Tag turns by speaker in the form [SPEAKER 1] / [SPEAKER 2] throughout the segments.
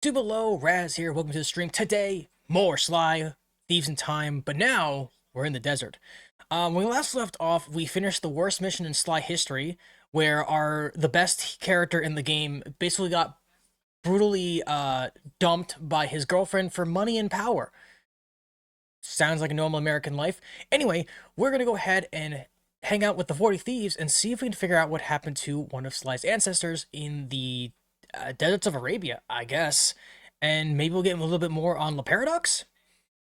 [SPEAKER 1] Two below, Raz here. Welcome to the stream. Today, more Sly, Thieves in Time, but now we're in the desert. When we last left off, we finished the worst mission in Sly history, where the best character in the game basically got brutally dumped by his girlfriend for money and power. Sounds like a normal American life. Anyway, we're gonna go ahead and hang out with the 40 Thieves and see if we can figure out what happened to one of Sly's ancestors in the deserts of Arabia, I guess. And maybe we'll get a little bit more on the Paradox.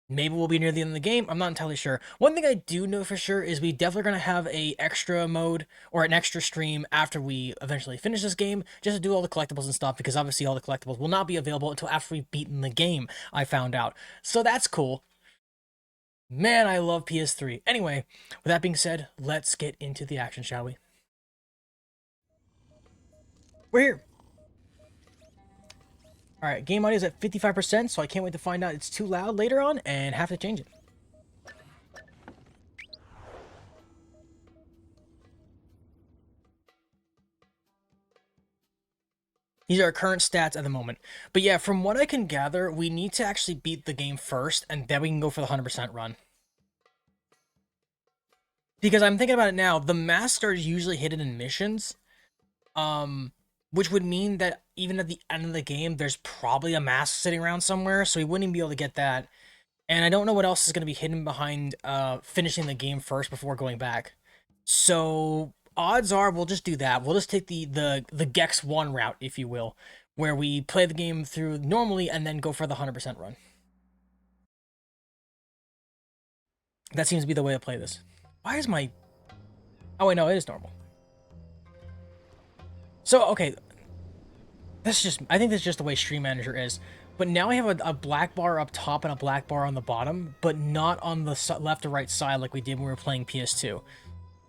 [SPEAKER 1] Maybe we'll be near the end of the game. I'm not entirely sure. One thing I do know for sure is we definitely going to have a extra mode or an extra stream after we eventually finish this game, just to do all the collectibles and stuff, because obviously all the collectibles will not be available until after we've beaten the game, I found out. So that's cool. Man, I love PS3. Anyway, with that being said, let's get into the action, shall we? We're here. Alright, game audio is at 55%, so I can't wait to find out it's too loud later on and have to change it. These are our current stats at the moment. But yeah, from what I can gather, we need to actually beat the game first, and then we can go for the 100% run. Because I'm thinking about it now, the masks are usually hidden in missions, which would mean that even at the end of the game, there's probably a mask sitting around somewhere, so we wouldn't even be able to get that. And I don't know what else is going to be hidden behind finishing the game first before going back. So odds are we'll just do that. We'll just take the Gex 1 route, if you will, where we play the game through normally and then go for the 100% run. That seems to be the way to play this. Why is my... Oh, wait, no, it is normal. So, okay. That's just... I think that's just the way Stream Manager is. But now I have a black bar up top and a black bar on the bottom, but not on the left or right side like we did when we were playing PS2.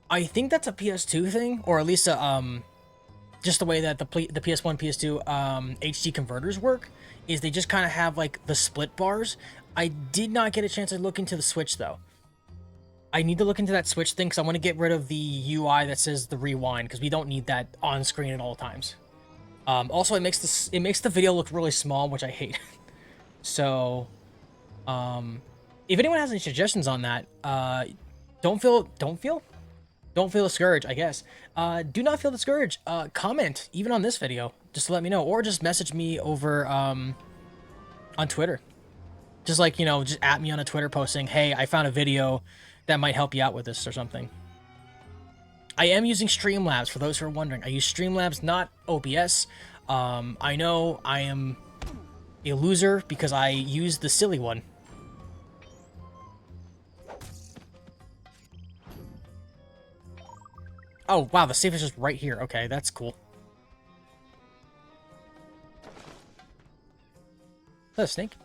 [SPEAKER 1] I think that's a PS2 thing, or at least just the way that the PS1, PS2 HD converters work, is they just kind of have like the split bars. I did not get a chance to look into the Switch though. I need to look into that Switch thing because I want to get rid of the UI that says the rewind because we don't need that on screen at all times. Also, it makes the video look really small, which I hate. So, if anyone has any suggestions on that, don't feel discouraged, I guess. Do not feel discouraged. Comment even on this video just to let me know, or just message me over on Twitter. Just like, you know, just at me on a Twitter post saying, hey, I found a video that might help you out with this or something. I am using Streamlabs, for those who are wondering. I use Streamlabs, not OBS. I know I am a loser because I used the silly one. Oh, wow, the safe is just right here. Okay, that's cool. Is that a snake?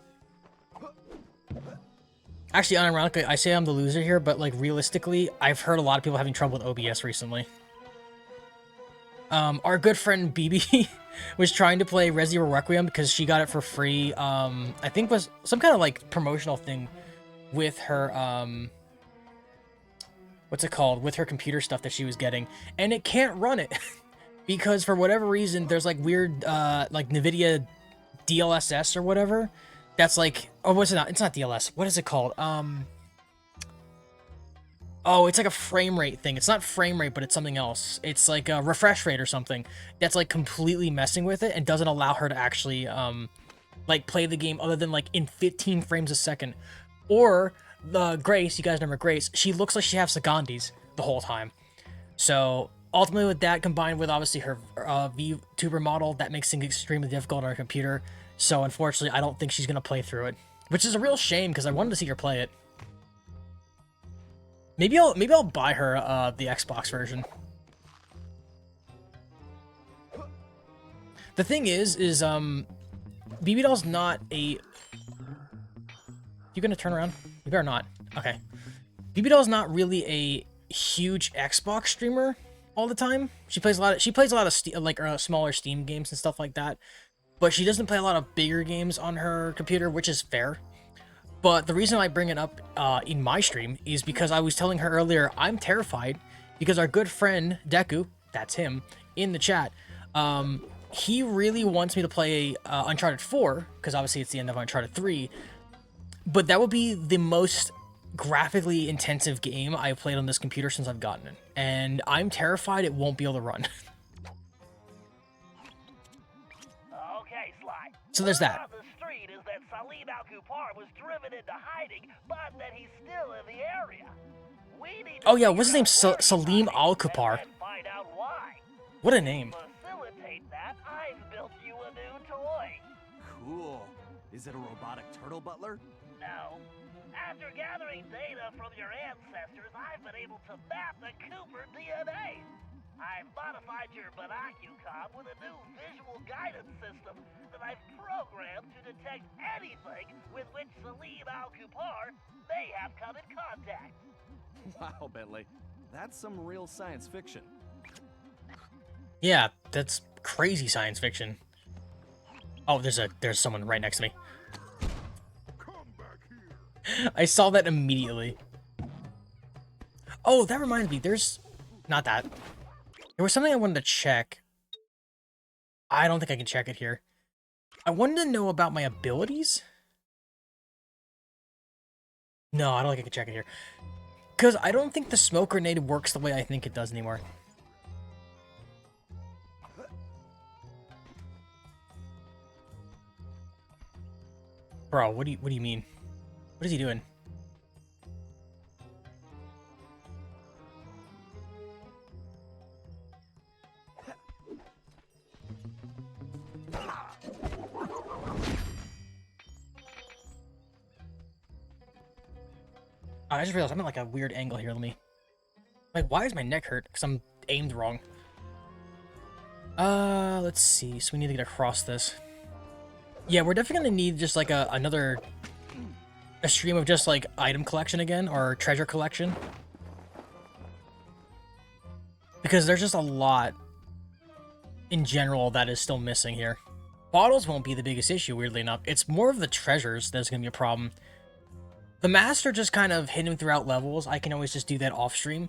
[SPEAKER 1] Actually, unironically, I say I'm the loser here, but, like, realistically, I've heard a lot of people having trouble with OBS recently. Our good friend BB was trying to play Resident Evil Requiem because she got it for free. I think was some kind of, like, promotional thing with her, what's it called? With her computer stuff that she was getting. And it can't run it. Because for whatever reason, there's, like, weird, like, NVIDIA DLSS or whatever. That's like, oh, what's it not? It's not DLS. What is it called? Oh, it's like a frame rate thing. It's not frame rate, but it's something else. It's like a refresh rate or something that's like completely messing with it and doesn't allow her to actually, like play the game other than like in 15 frames a second. Or Grace, you guys remember Grace? She looks like she has Sagandis the whole time. So ultimately, with that combined with obviously her VTuber model, that makes things extremely difficult on her computer. So unfortunately, I don't think she's gonna play through it, which is a real shame because I wanted to see her play it. Maybe I'll buy her the Xbox version. The thing is BB Doll's not a... You gonna turn around? You better not. Okay. BB Doll's not really a huge Xbox streamer all the time. She plays a lot of smaller Steam games and stuff like that. But she doesn't play a lot of bigger games on her computer, which is fair. But the reason I bring it up in my stream is because I was telling her earlier, I'm terrified because our good friend, Deku, that's him, in the chat, he really wants me to play Uncharted 4, because obviously it's the end of Uncharted 3, but that would be the most graphically intensive game I've played on this computer since I've gotten it, and I'm terrified it won't be able to run.
[SPEAKER 2] Okay, Sly.
[SPEAKER 1] So there's that.
[SPEAKER 2] The street is that Salim Al-Kupar was driven into hiding, but that he's still in the area. We need to
[SPEAKER 1] Oh yeah, what's his name? Salim Al-Kupar.
[SPEAKER 2] Find out why.
[SPEAKER 1] What a name.
[SPEAKER 2] To facilitate that, I've built you a new toy.
[SPEAKER 3] Cool. Is it a robotic turtle butler?
[SPEAKER 2] No. After gathering data from your ancestors, I've been able to map the Cooper DNA. I've modified your binocular with a new visual guidance system that I've programmed to detect anything with which Salim Al-Kupar may have come in contact.
[SPEAKER 3] Wow, Bentley. That's some real science fiction.
[SPEAKER 1] Yeah, that's crazy science fiction. Oh, there's someone right next to me. I saw that immediately. Oh, that reminds me, there's... Not that. There was something I wanted to check. I don't think I can check it here. I wanted to know about my abilities. No, I don't think I can check it here. Because I don't think the smoke grenade works the way I think it does anymore. Bro, what do you mean? What is he doing? I just realized I'm at like a weird angle here. Let me... Like, why is my neck hurt? Because I'm aimed wrong. Let's see. So we need to get across this. Yeah, we're definitely gonna need just like a stream of just like item collection again, or treasure collection. Because there's just a lot in general that is still missing here. Bottles won't be the biggest issue, weirdly enough. It's more of the treasures that's gonna be a problem. The master just kind of hidden throughout levels. I can always just do that off stream.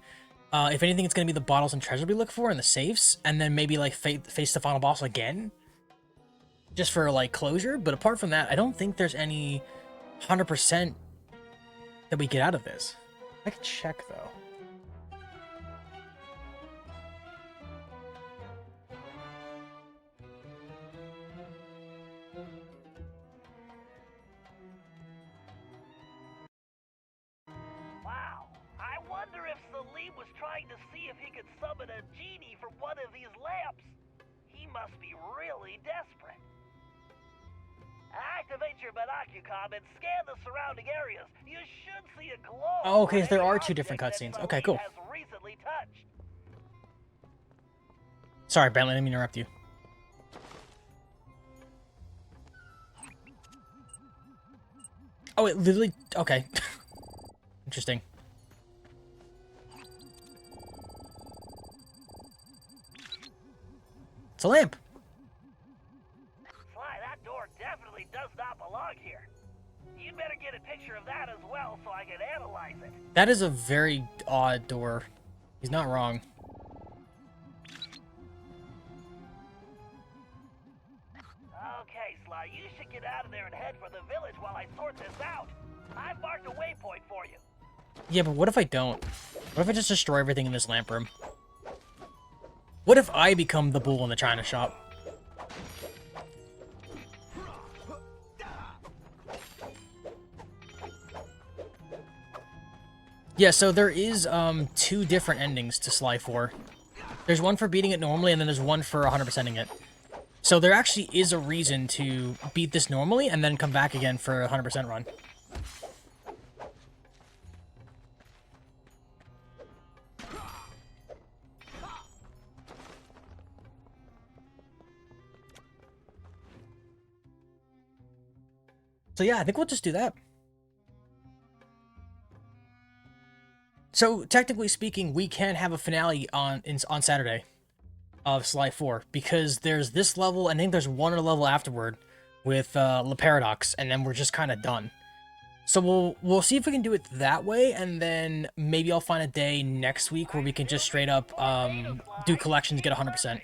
[SPEAKER 1] If anything, it's gonna be the bottles and treasure we look for and the safes, and then maybe like face the final boss again, just for like closure. But apart from that, I don't think there's any 100% that we get out of this. I can check though.
[SPEAKER 2] Wow. I wonder if Salim was trying to see if he could summon a genie from one of these lamps. He must be really desperate. Activate your binocular and scan the surrounding areas. You should see a glow.
[SPEAKER 1] Oh, okay, so there are two different cutscenes. Okay, cool.
[SPEAKER 2] Has recently touched.
[SPEAKER 1] Sorry, Bentley, let me interrupt you. Oh, it literally... Okay. Interesting. It's a lamp.
[SPEAKER 2] Sly, that door definitely does not belong here. You'd better get a picture of that as well so I can analyze it.
[SPEAKER 1] That is a very odd door. He's not wrong.
[SPEAKER 2] Okay, Sly, you should get out of there and head for the village while I sort this out. I've marked a waypoint for you.
[SPEAKER 1] Yeah, but what if I don't? What if I just destroy everything in this lamp room? What if I become the bull in the china shop? Yeah, so there is two different endings to Sly 4. There's one for beating it normally, and then there's one for 100%ing it. So there actually is a reason to beat this normally, and then come back again for a 100% run. So yeah, I think we'll just do that. So technically speaking, we can have a finale on Saturday of Sly 4, because there's this level, and I think there's one other level afterward with La Paradox, and then we're just kind of done. So we'll see if we can do it that way, and then maybe I'll find a day next week where we can just straight up do collections, get 100%.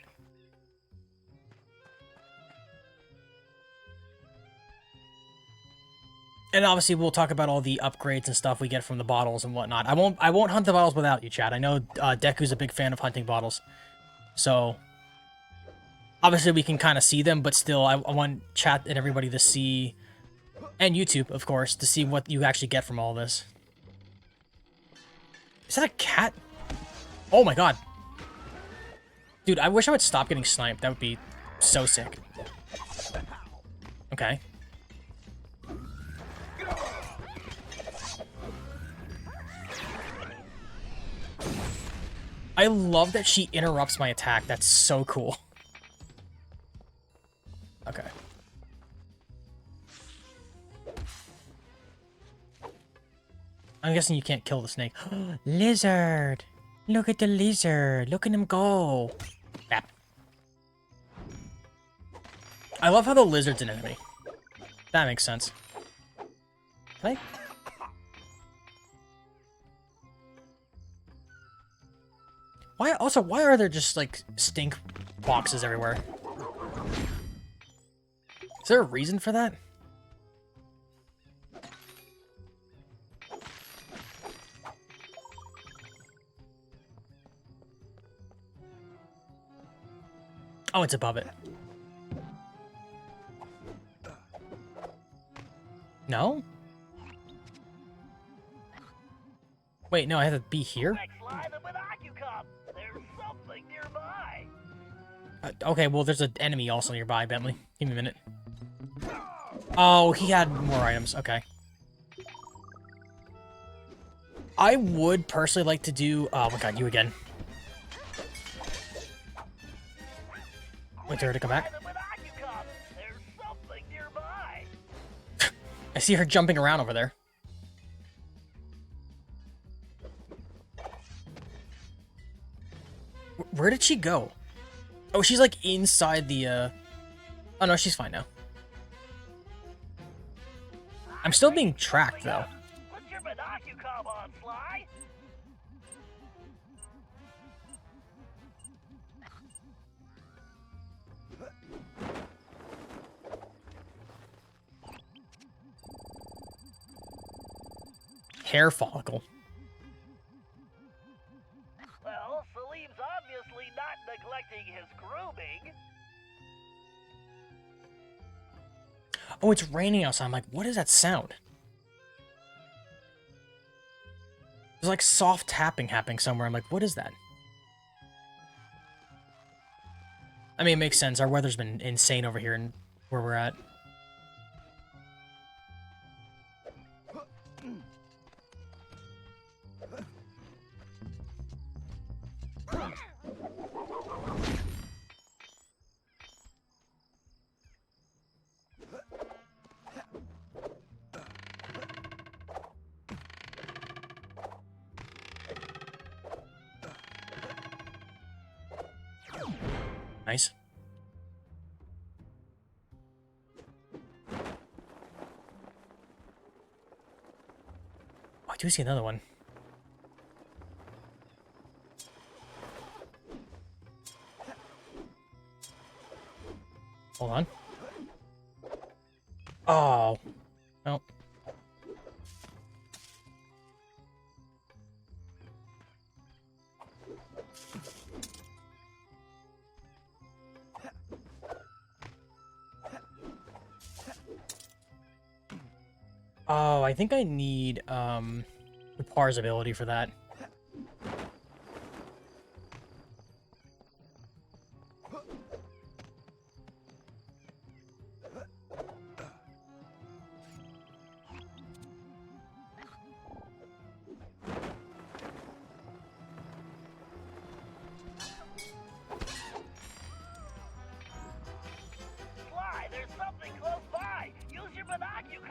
[SPEAKER 1] And obviously, we'll talk about all the upgrades and stuff we get from the bottles and whatnot. I won't hunt the bottles without you, Chad. I know Deku's a big fan of hunting bottles, so obviously we can kind of see them, but still, I want chat and everybody to see, and YouTube, of course, to see what you actually get from all this. Is that a cat? Oh my god. Dude, I wish I would stop getting sniped. That would be so sick. Okay. I love that she interrupts my attack. That's so cool. Okay. I'm guessing you can't kill the snake. Lizard! Look at the lizard. Look at him go. Bap. I love how the lizard's an enemy. That makes sense. Can I? Why are there just, like, stink boxes everywhere? Is there a reason for that? Oh, it's above it. No? Wait, no, I have to be here?
[SPEAKER 2] There's something nearby.
[SPEAKER 1] Okay, well, there's an enemy also nearby, Bentley. Give me a minute. Oh, he had more items. Okay. I would personally like to do... Oh my god, you again. Wait for her to come back.
[SPEAKER 2] There's something nearby.
[SPEAKER 1] I see her jumping around over there. Where did she go? Oh, she's like inside the, Oh no, she's fine now. I'm still being tracked, though.
[SPEAKER 2] Put your binocular on, Sly.
[SPEAKER 1] Hair follicle.
[SPEAKER 2] Well, Salim's obviously not neglecting his grooming.
[SPEAKER 1] Oh, it's raining outside. I'm like, what is that sound? There's like soft tapping happening somewhere. I'm like, what is that? I mean, it makes sense. Our weather's been insane over here and where we're at. Nice. Oh, I do see another one. Hold on. Oh. No. Oh, I think I need, Par's ability for that.
[SPEAKER 2] Sly, there's something close by. Use your binocular.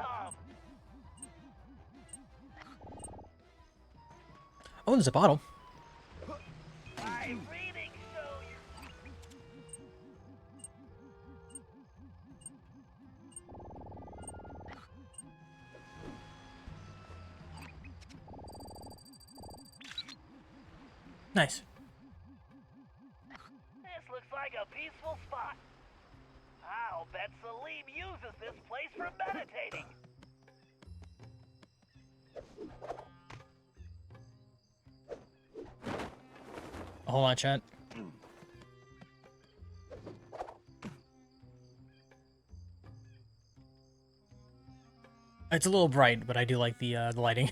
[SPEAKER 1] Oh, there's a bottle.
[SPEAKER 2] My readings show you.
[SPEAKER 1] Nice.
[SPEAKER 2] This looks like a peaceful spot. I'll bet Salim uses this place for meditating.
[SPEAKER 1] Hold on, chat. It's a little bright, but I do like the lighting.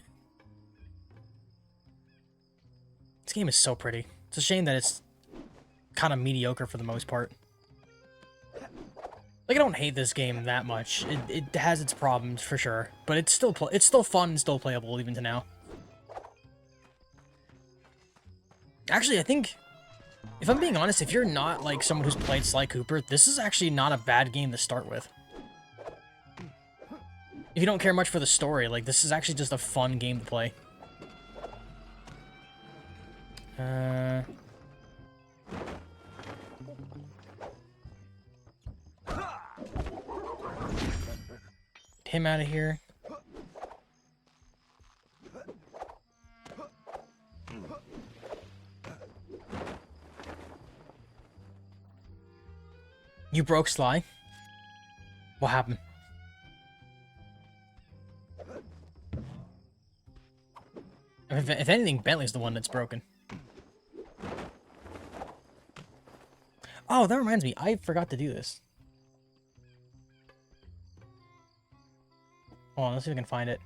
[SPEAKER 1] This game is so pretty. It's a shame that it's kind of mediocre for the most part. Like, I don't hate this game that much. It has its problems for sure, but it's still fun and still playable even to now. Actually, I think, if I'm being honest, if you're not like someone who's played Sly Cooper, this is actually not a bad game to start with. If you don't care much for the story, like, this is actually just a fun game to play. Get him out of here. You broke Sly? What happened? If anything, Bentley's the one that's broken. Oh, that reminds me. I forgot to do this. Hold on, let's see if we can find it.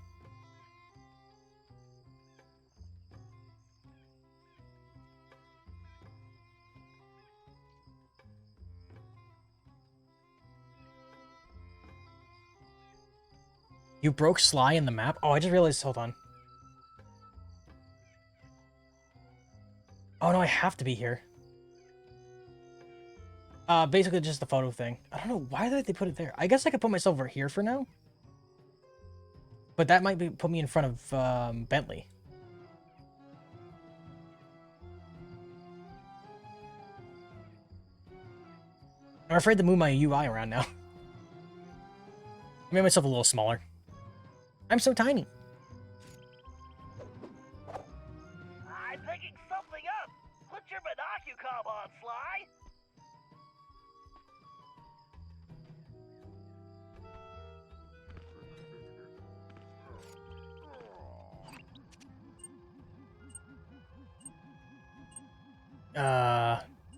[SPEAKER 1] You broke Sly in the map? Oh, I just realized. Hold on. Oh, no, I have to be here. Basically just the photo thing. I don't know. Why did they put it there? I guess I could put myself over here for now. But that might put me in front of, Bentley. I'm afraid to move my UI around now. I made myself a little smaller. I'm so tiny.
[SPEAKER 2] I'm picking something up. Put your binocular on, Sly.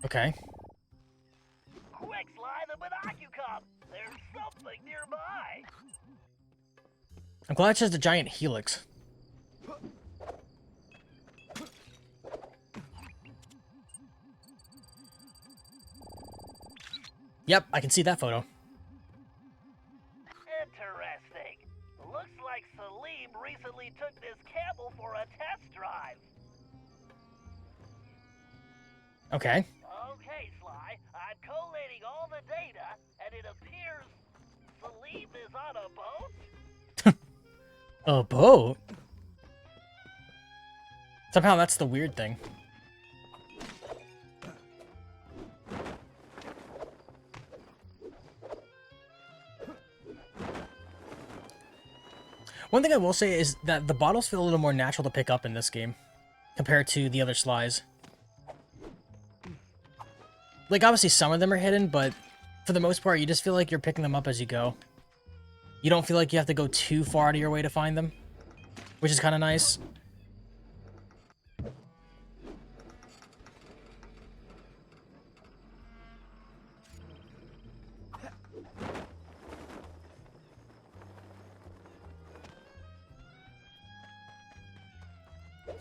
[SPEAKER 1] Okay.
[SPEAKER 2] Quick, Sly, the binocular. There's something nearby.
[SPEAKER 1] I'm glad it's just a giant helix. Yep, I can see that photo.
[SPEAKER 2] Interesting. Looks like Salim recently took this camel for a test drive.
[SPEAKER 1] Okay.
[SPEAKER 2] Okay, Sly, I'm collating all the data, and it appears Salim is on a boat?
[SPEAKER 1] A boat? Somehow that's the weird thing. One thing I will say is that the bottles feel a little more natural to pick up in this game compared to the other Slys. Like, obviously some of them are hidden, but for the most part, you just feel like you're picking them up as you go. You don't feel like you have to go too far out of your way to find them, which is kind of nice.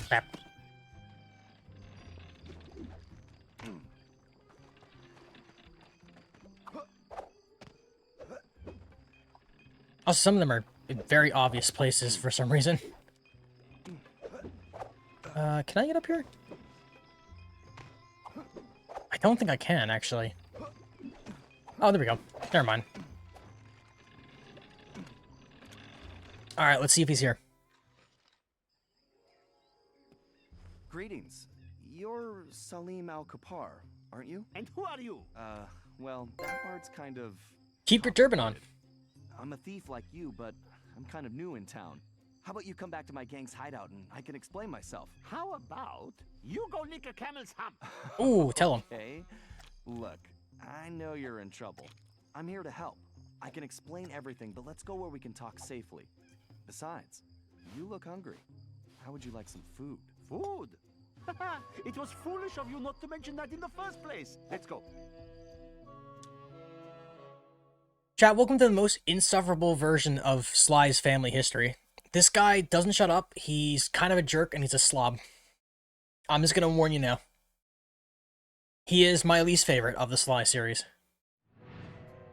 [SPEAKER 1] Crap. Also, some of them are in very obvious places for some reason. Can I get up here? I don't think I can, actually. Oh, there we go. Never mind. Alright, let's see if he's here.
[SPEAKER 3] Greetings. You're Salim Al-Kapar, aren't you?
[SPEAKER 4] And who are you?
[SPEAKER 3] Well, that part's kind of...
[SPEAKER 1] Keep your turban on.
[SPEAKER 3] I'm a thief like you, but I'm kind of new in town. How about you come back to my gang's hideout and I can explain myself?
[SPEAKER 4] How about you go lick a camel's hump?
[SPEAKER 1] Ooh, tell him.
[SPEAKER 3] Okay. Look, I know you're in trouble. I'm here to help. I can explain everything, but let's go where we can talk safely. Besides, you look hungry. How would you like some food?
[SPEAKER 4] Food? It was foolish of you not to mention that in the first place. Let's go.
[SPEAKER 1] Chat, welcome to the most insufferable version of Sly's family history. This guy doesn't shut up, he's kind of a jerk, and he's a slob. I'm just gonna warn you now. He is my least favorite of the Sly series.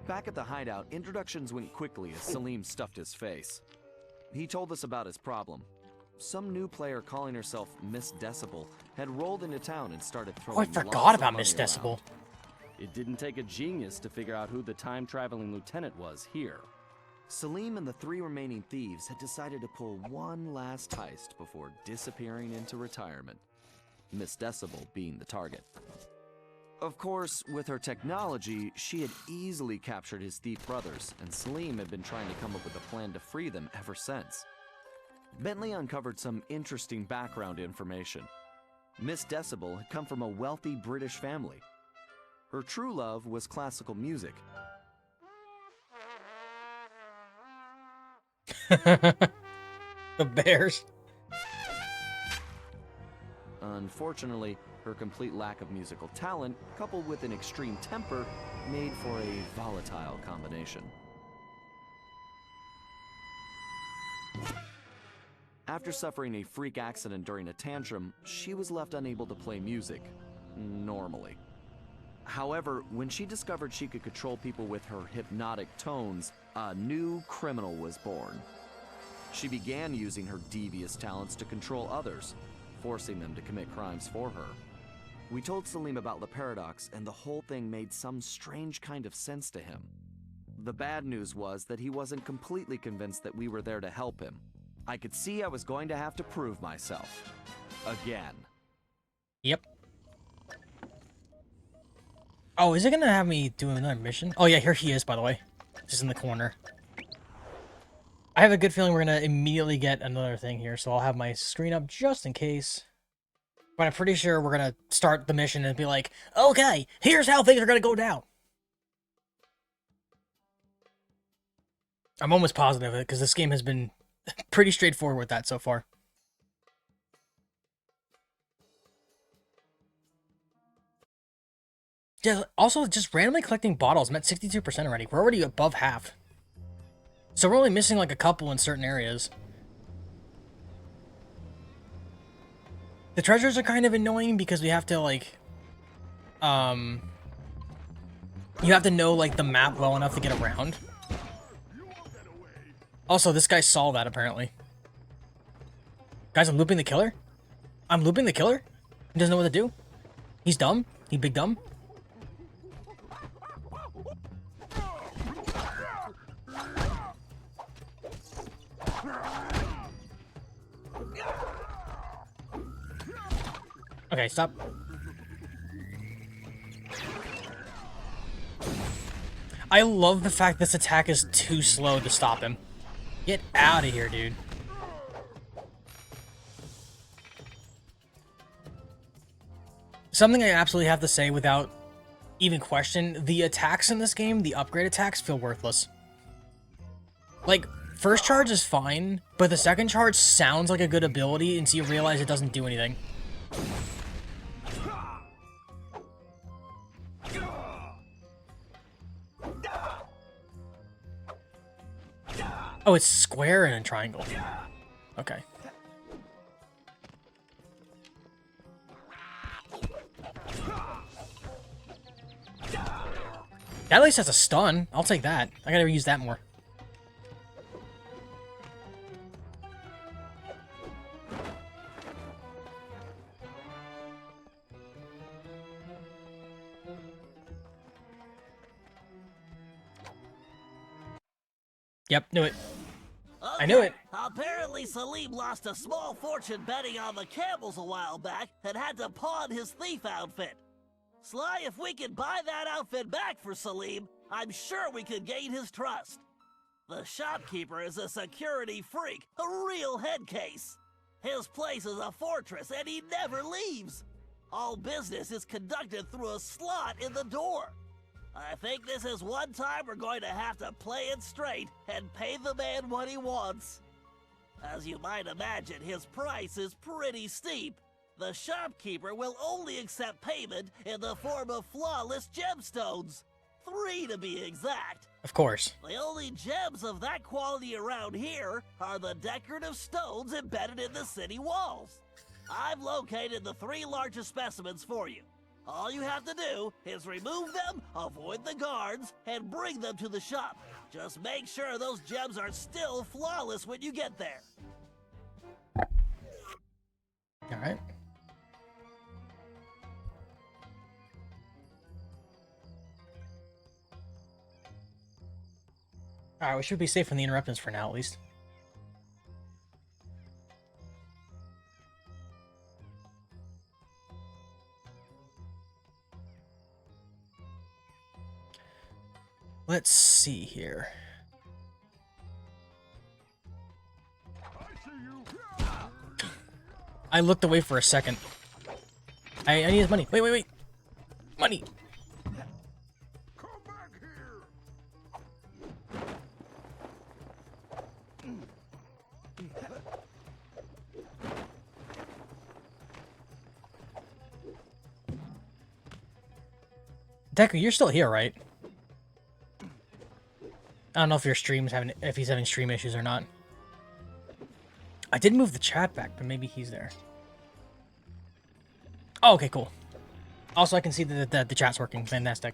[SPEAKER 3] Back at the hideout, introductions went quickly as Salim stuffed his face. He told us about his problem. Some new player calling herself Miss Decibel had rolled into town and started throwing
[SPEAKER 1] Oh, I
[SPEAKER 3] lots
[SPEAKER 1] forgot
[SPEAKER 3] of
[SPEAKER 1] about
[SPEAKER 3] money
[SPEAKER 1] Miss
[SPEAKER 3] around.
[SPEAKER 1] Decibel.
[SPEAKER 5] It didn't take a genius to figure out who the time-traveling lieutenant was here.
[SPEAKER 3] Salim and the 3 remaining thieves had decided to pull one last heist before disappearing into retirement, Miss Decibel being the target. Of course, with her technology, she had easily captured his thief brothers, and Salim had been trying to come up with a plan to free them ever since. Bentley uncovered some interesting background information. Miss Decibel had come from a wealthy British family. Her true love was classical music.
[SPEAKER 1] The bears.
[SPEAKER 3] Unfortunately, her complete lack of musical talent, coupled with an extreme temper, made for a volatile combination. After suffering a freak accident during a tantrum, she was left unable to play music normally. However, when she discovered she could control people with her hypnotic tones, a new criminal was born. She began using her devious talents to control others, forcing them to commit crimes for her. We told Salim about the paradox, and the whole thing made some strange kind of sense to him. The bad news was that he wasn't completely convinced that we were there to help him. I could see I was going to have to prove myself. Again.
[SPEAKER 1] Yep. Oh, is it gonna have me do another mission? Oh yeah, here he is, by the way. Just in the corner. I have a good feeling we're gonna immediately get another thing here, so I'll have my screen up just in case. But I'm pretty sure we're gonna start the mission and be like, okay, here's how things are gonna go down. I'm almost positive of it, because this game has been pretty straightforward with that so far. Yeah, also, just randomly collecting bottles. I'm at 62% already. We're already above half. So we're only missing like a couple in certain areas. The treasures are kind of annoying because we have to like... You have to know like the map well enough to get around. Also, this guy saw that apparently. Guys, I'm looping the killer? I'm looping the killer? He doesn't know what to do? He's dumb? He big dumb? Okay, stop. I love the fact this attack is too slow to stop him. Get out of here, dude. Something I absolutely have to say without even question, the attacks in this game, the upgrade attacks, feel worthless. Like, first charge is fine, but the second charge sounds like a good ability until you realize it doesn't do anything. Oh, it's square and a triangle. Okay. That at least has a stun. I'll take that. I gotta use that more. Yep, knew it. I knew it.
[SPEAKER 2] Apparently, Salim lost a small fortune betting on the camels a while back and had to pawn his thief outfit. Sly, if we could buy that outfit back for Salim, I'm sure we could gain his trust. The shopkeeper is a security freak, a real head case. His place is a fortress and he never leaves. All business is conducted through a slot in the door. I think this is one time we're going to have to play it straight and pay the man what he wants. As you might imagine, his price is pretty steep. The shopkeeper will only accept payment in the form of flawless gemstones. 3 to be exact.
[SPEAKER 1] Of course.
[SPEAKER 2] The only gems of that quality around here are the decorative stones embedded in the city walls. I've located the 3 largest specimens for you. All you have to do is remove them, avoid the guards, and bring them to the shop. Just make sure those gems are still flawless when you get there.
[SPEAKER 1] Alright. Alright, we should be safe from the interruptions for now, at least. Let's see here. I looked away for a second. I need his money. Wait. Money.
[SPEAKER 4] Come back here.
[SPEAKER 1] Deku, you're still here, right? I don't know if if he's having stream issues or not. I did move the chat back, but maybe he's there. Oh, okay, cool. Also, I can see that the chat's working. Fantastic.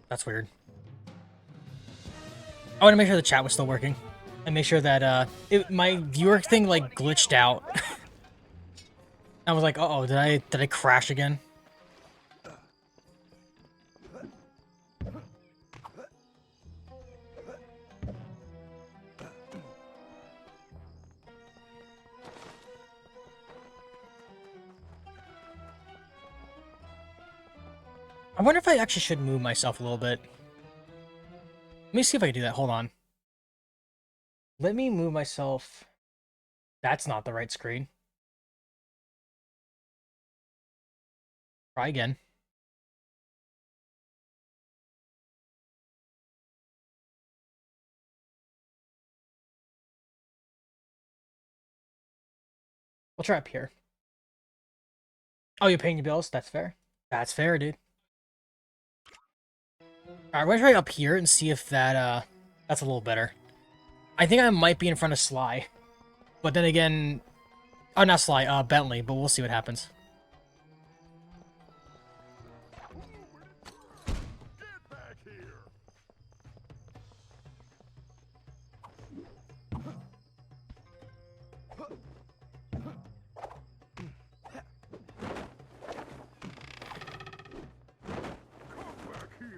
[SPEAKER 1] That's weird. I want to make sure the chat was still working. And make sure that, my viewer thing, like, glitched out. I was like, uh-oh, did I crash again? I wonder if I actually should move myself a little bit. Let me see if I can do that. Hold on. Let me move myself. That's not the right screen. Try again. We'll try up here. Oh, you're paying your bills? That's fair. That's fair, dude. Alright, we're gonna try up here and see if that, that's a little better. I think I might be in front of Sly. But then again... Oh, not Sly, Bentley, but we'll see what happens.
[SPEAKER 4] Get back here. Come back here.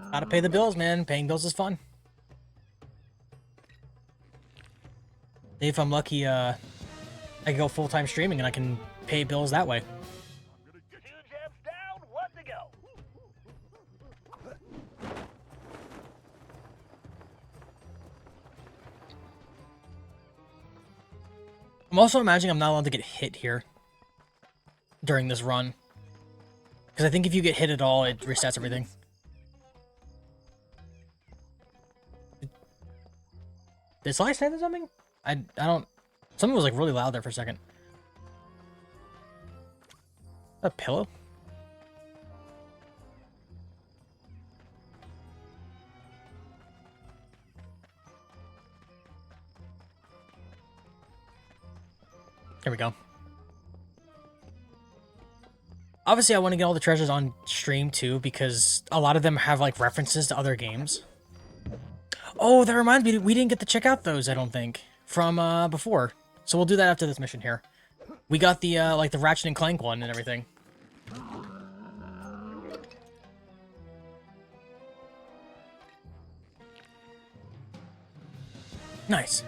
[SPEAKER 1] Gotta pay the bills, man. Paying bills is fun. Maybe if I'm lucky, I can go full-time streaming and I can pay bills that way.
[SPEAKER 2] 2 gems down, 1 to go.
[SPEAKER 1] I'm also imagining I'm not allowed to get hit here during this run. Because I think if you get hit at all, it resets everything. Did Sly say something? I don't... Something was like really loud there for a second. A pillow? Here we go. Obviously, I want to get all the treasures on stream too, because a lot of them have like references to other games. Oh, that reminds me, we didn't get to check out those, I don't think, from before. So we'll do that after this mission here. We got the like the Ratchet and Clank one and everything. Nice.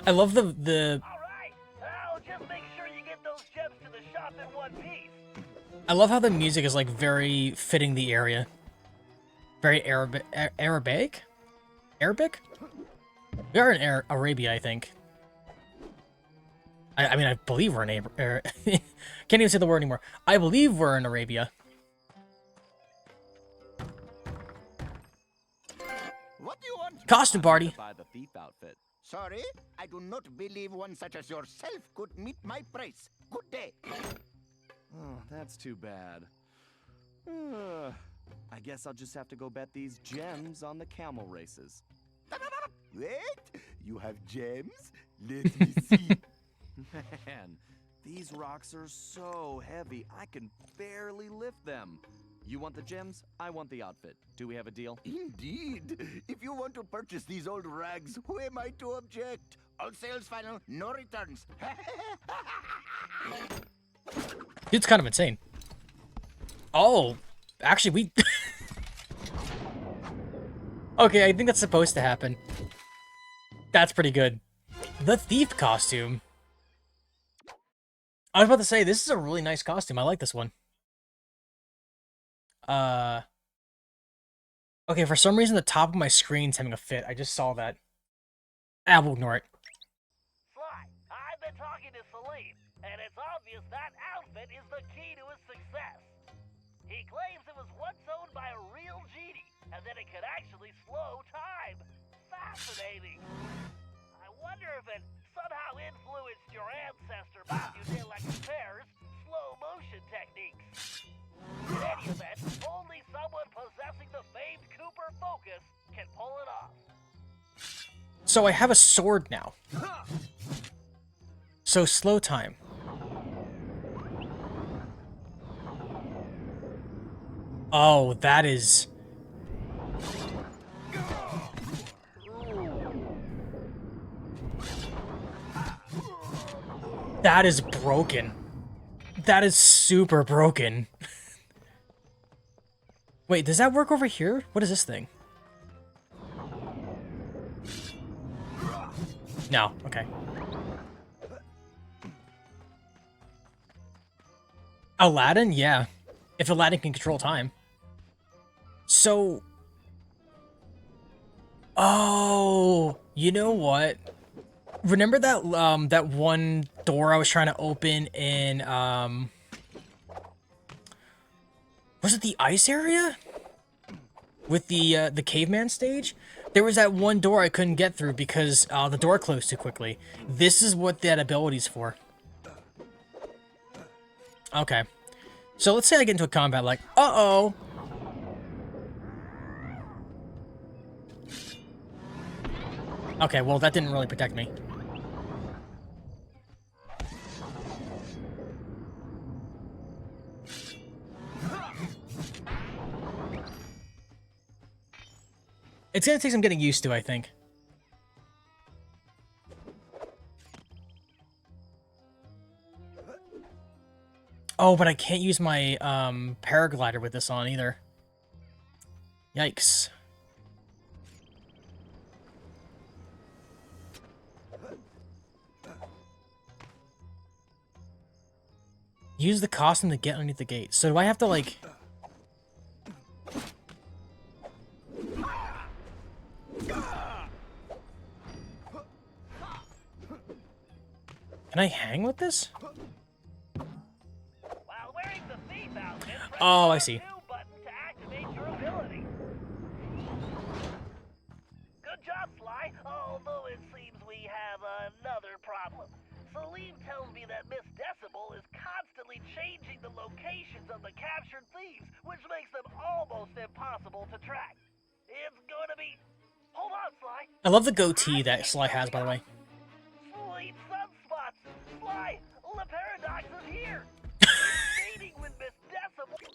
[SPEAKER 1] I love the
[SPEAKER 2] All right, now just make sure you get those gems to the shop in one piece.
[SPEAKER 1] I love how the music is like very fitting the area. Very Arabic? Arabic? We are in Arabia, I think. I mean, I believe we're in can't even say the word anymore. I believe we're in Arabia. Costume party.
[SPEAKER 3] Buy the thief outfit.
[SPEAKER 4] Sorry, I do not believe one such as yourself could meet my price. Good day.
[SPEAKER 3] Oh, that's too bad. I guess I'll just have to go bet these gems on the camel races.
[SPEAKER 4] Wait, you have gems? Let me see.
[SPEAKER 3] Man, these rocks are so heavy, I can barely lift them. You want the gems? I want the outfit. Do we have a deal?
[SPEAKER 4] Indeed. If you want to purchase these old rags, who am I to object? All sales final, no returns.
[SPEAKER 1] Dude's kind of insane. Oh, actually, we... Okay, I think that's supposed to happen. That's pretty good. The thief costume. I was about to say, this is a really nice costume. I like this one. Okay, for some reason, the top of my screen's having a fit. I just saw that. We'll ignore it.
[SPEAKER 2] Sly, I've been talking to Salim, and it's obvious that outfit is the key to his success. He claims it was once owned by a real genie, and that it could actually slow time. Fascinating. I wonder if it somehow influenced your ancestor Matthew de la Coupere's slow motion techniques. In any event, only someone possessing the famed Cooper focus can pull it off.
[SPEAKER 1] So I have a sword now. So slow time. Oh, that is... That is broken. That is super broken. Wait, does that work over here? What is this thing? No, okay. Aladdin? Yeah. If Aladdin can control time. So... Oh, you know what? Remember that that one door I was trying to open in was it the ice area? With the caveman stage? There was that one door I couldn't get through because the door closed too quickly. This is what that ability's for. Okay. So let's say I get into a combat like, uh-oh. Okay, well that didn't really protect me. It's gonna take some getting used to, I think. Oh, but I can't use my paraglider with this on either. Yikes. Use the costume to get underneath the gate. So do I have to, like... Can I hang with this?
[SPEAKER 2] While wearing the thief outfit, press
[SPEAKER 1] Oh, I
[SPEAKER 2] the
[SPEAKER 1] see.
[SPEAKER 2] New button to activate your ability. Good job, Sly. Although it seems we have another problem. Salim tells me that Miss Decibel is constantly changing the locations of the captured thieves, which makes them almost impossible to track. It's going to be... Hold on, Sly.
[SPEAKER 1] I love the goatee that Sly has, by the way.
[SPEAKER 2] Sweet sunspots. Sly, the paradox is here. He's dating with Miss Decibel.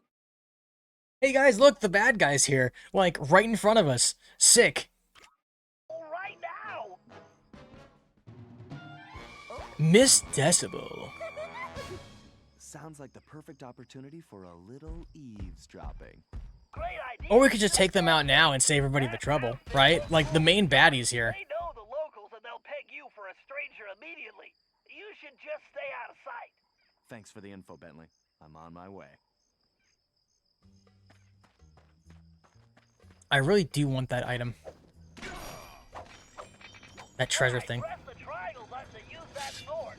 [SPEAKER 1] Hey guys, look, the bad guy's here. Like, right in front of us. Sick.
[SPEAKER 2] Right now.
[SPEAKER 1] Miss Decibel.
[SPEAKER 3] Sounds like the perfect opportunity for a little eavesdropping.
[SPEAKER 2] Great idea.
[SPEAKER 1] Or we could just take them out now and save everybody the trouble, right? Like, the main baddie's here.
[SPEAKER 2] They know the locals and they'll peg you for a stranger immediately. You should just stay out of sight.
[SPEAKER 3] Thanks for the info, Bentley. I'm on my way.
[SPEAKER 1] I really do want that item. That treasure
[SPEAKER 2] Alright,
[SPEAKER 1] thing.
[SPEAKER 2] press the triangle button to use that sword.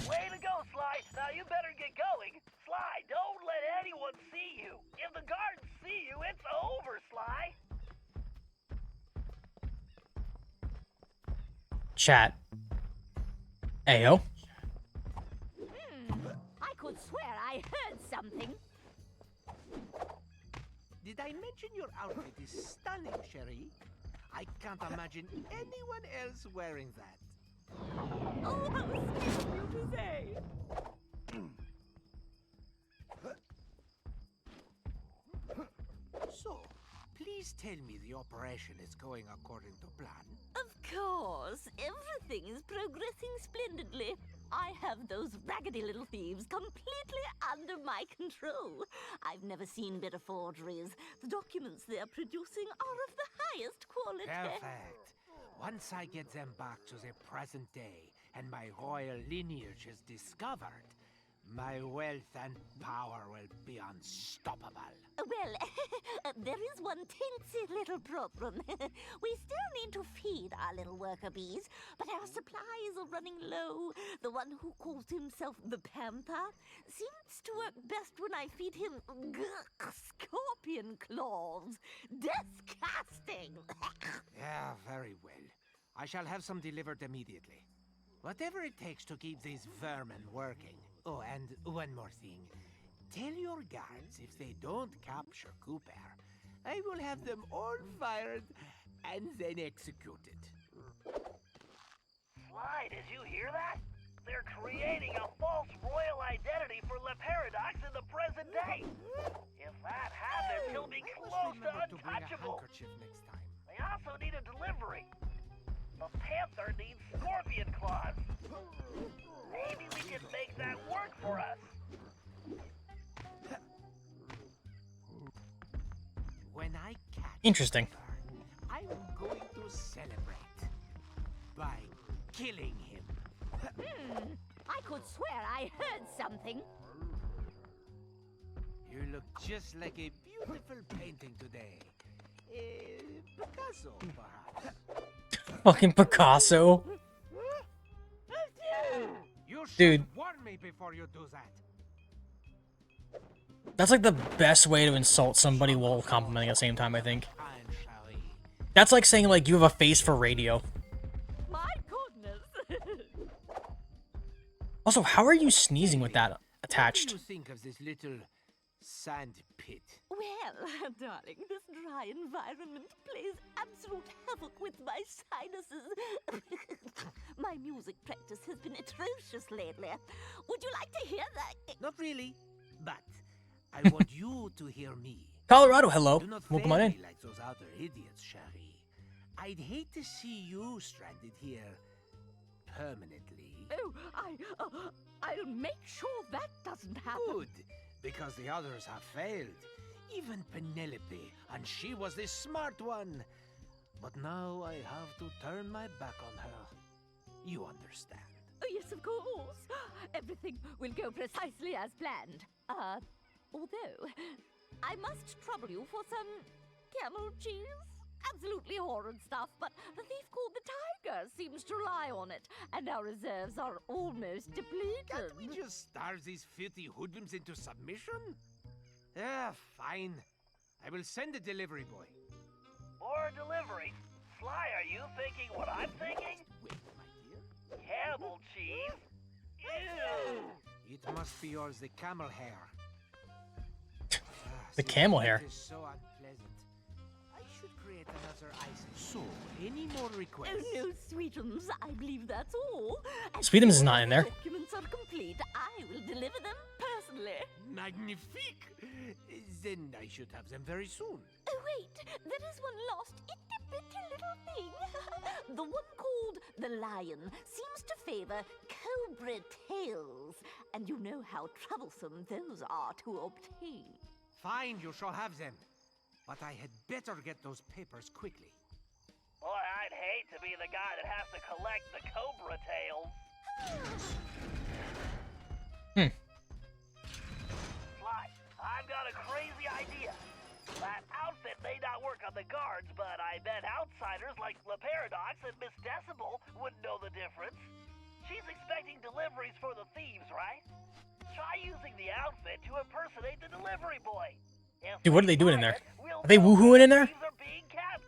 [SPEAKER 2] Way to go, Sly. Now you better get going. Sly, don't let anyone see you. If the guards see you, it's over, Sly.
[SPEAKER 1] Chat. Ayo.
[SPEAKER 6] I could swear I heard something.
[SPEAKER 7] Did I mention your outfit is stunning, Sherry? I can't imagine anyone else wearing that.
[SPEAKER 6] Oh, how sweet of you to say.
[SPEAKER 7] So, please tell me the operation is going according to plan.
[SPEAKER 6] Of course, everything is progressing splendidly. I have those raggedy little thieves completely under my control. I've never seen better forgeries. The documents they're producing are of the highest quality.
[SPEAKER 7] Perfect. Once I get them back to the present day and my royal lineage is discovered, my wealth and power will be unstoppable.
[SPEAKER 6] Well, there is one teensy little problem. We still need to feed our little worker bees, but our supplies are running low. The one who calls himself the Panther seems to work best when I feed him scorpion claws. Disgusting!
[SPEAKER 7] Yeah, very well. I shall have some delivered immediately. Whatever it takes to keep these vermin working. Oh, and one more thing. Tell your guards if they don't capture Cooper, I will have them all fired and then executed.
[SPEAKER 2] Sly, did you hear that? They're creating a false royal identity for Le Paradox in the present day. If that happens, he'll be
[SPEAKER 7] I must
[SPEAKER 2] close to
[SPEAKER 7] remember to bring a
[SPEAKER 2] untouchable.
[SPEAKER 7] handkerchief next time.
[SPEAKER 2] They also need a delivery. The Panther needs scorpion claws. Maybe we can make that work for us.
[SPEAKER 7] When I catch
[SPEAKER 1] Interesting.
[SPEAKER 7] Cooper, I'm going to celebrate by killing him.
[SPEAKER 6] I could swear I heard something.
[SPEAKER 7] You look just like a beautiful painting today. Picasso, perhaps.
[SPEAKER 1] Fucking Picasso.
[SPEAKER 7] You should
[SPEAKER 1] Dude.
[SPEAKER 7] warn me before you do that.
[SPEAKER 1] That's like the best way to insult somebody while complimenting at the same time, I think.
[SPEAKER 7] I'm sorry.
[SPEAKER 1] That's like saying, like, you have a face for radio.
[SPEAKER 6] My goodness.
[SPEAKER 1] Also, how are you sneezing with that
[SPEAKER 7] What do
[SPEAKER 1] attached?
[SPEAKER 7] you think of this little sand pit?
[SPEAKER 6] Well, darling, this dry environment plays absolute havoc with my sinuses. My music practice has been atrocious lately. Would you like to hear that?
[SPEAKER 7] Not really, but I want you to hear me.
[SPEAKER 1] Colorado, hello.
[SPEAKER 7] Do not
[SPEAKER 1] Welcome
[SPEAKER 7] fail
[SPEAKER 1] on in.
[SPEAKER 7] me like those other idiots, Sherry. I'd hate to see you stranded here permanently.
[SPEAKER 6] Oh, I'll make sure that doesn't happen.
[SPEAKER 7] Good, because the others have failed. Even Penelope, and she was the smart one. But now I have to turn my back on her. You understand.
[SPEAKER 6] Oh, yes, of course. Everything will go precisely as planned. Although, I must trouble you for some camel cheese. Absolutely horrid stuff, but the thief called the Tiger seems to rely on it, and our reserves are almost depleted.
[SPEAKER 7] Can't we just starve these filthy hoodlums into submission? Yeah, fine. I will send a delivery boy.
[SPEAKER 2] Or a delivery. Sly, are you thinking what I'm thinking?
[SPEAKER 7] Wait, my dear.
[SPEAKER 2] Camel cheese? Ew!
[SPEAKER 7] It must be yours, the camel hair.
[SPEAKER 1] The camel hair.
[SPEAKER 7] It is so unpleasant. I should create another ice. So, any more requests?
[SPEAKER 6] Oh no, Sweetums, I believe that's all. As
[SPEAKER 1] Sweetums is
[SPEAKER 6] soon
[SPEAKER 1] not
[SPEAKER 6] as
[SPEAKER 1] in
[SPEAKER 6] the
[SPEAKER 1] there.
[SPEAKER 6] Documents are complete. I will deliver them personally.
[SPEAKER 7] Magnifique! Then I should have them very soon.
[SPEAKER 6] Oh wait, there is one last itty-bitty little thing. The one called the Lion seems to favor cobra tails, and you know how troublesome those are to obtain.
[SPEAKER 7] Fine, you shall have them. But I had better get those papers quickly.
[SPEAKER 2] Boy, I'd hate to be the guy that has to collect the cobra tails. Sly, I've got a crazy idea. That outfit may not work on the guards, but I bet outsiders like Le Paradox and Miss Decibel wouldn't know the difference. She's expecting deliveries for the thieves, right? Try using the outfit to impersonate the delivery boy. If
[SPEAKER 1] Dude, what are they doing in
[SPEAKER 2] find
[SPEAKER 1] there?
[SPEAKER 2] it, we'll
[SPEAKER 1] Are they
[SPEAKER 2] know
[SPEAKER 1] woohooing in there?
[SPEAKER 2] thieves are being kept.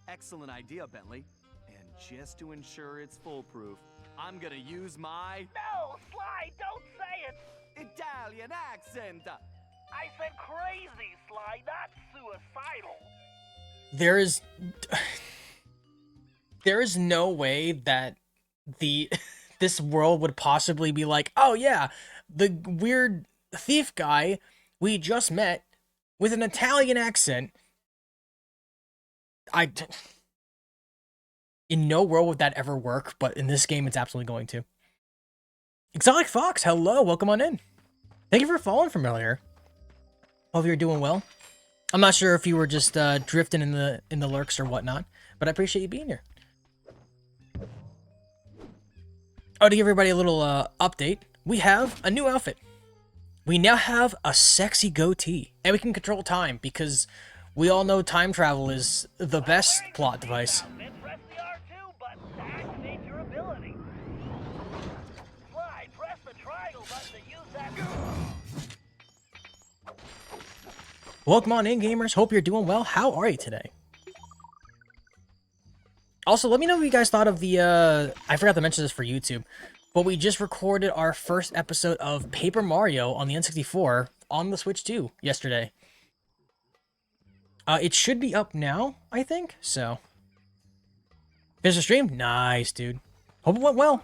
[SPEAKER 3] Excellent idea, Bentley. And just to ensure it's foolproof, I'm gonna use my
[SPEAKER 2] No, Sly, don't say it!
[SPEAKER 3] Italian accent!
[SPEAKER 2] I said crazy, Sly, not suicidal.
[SPEAKER 1] There is... there is no way that this world would possibly be like, oh yeah, the weird thief guy we just met with an Italian accent. In no world would that ever work, but in this game, it's absolutely going to. Exotic Fox, hello, welcome on in. Thank you for following from earlier. Hope you're doing well. I'm not sure if you were just drifting in the lurks or whatnot, but I appreciate you being here. Oh, to give everybody a little update, we have a new outfit. We now have a sexy goatee, and we can control time because we all know time travel is the best plot device.
[SPEAKER 2] Press the R2 button to activate your ability. Sly, press the triangle button to use that.
[SPEAKER 1] Welcome on in, gamers. Hope you're doing well. How are you today? Also, let me know what you guys thought of the, I forgot to mention this for YouTube, but we just recorded our first episode of Paper Mario on the N64 on the Switch 2 yesterday. It should be up now, I think, so. There's a stream? Nice, dude. Hope it went well.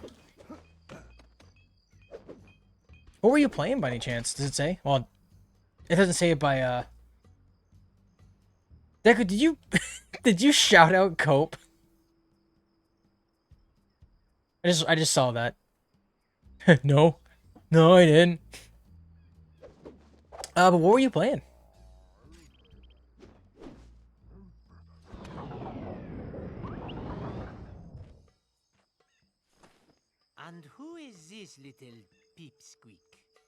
[SPEAKER 1] What were you playing by any chance? Does it say? Well, it doesn't say it by, Deku, did you, did you shout out Cope? I just saw that. No. No, I didn't. But what were you playing?
[SPEAKER 7] And who is this little peepsqueak?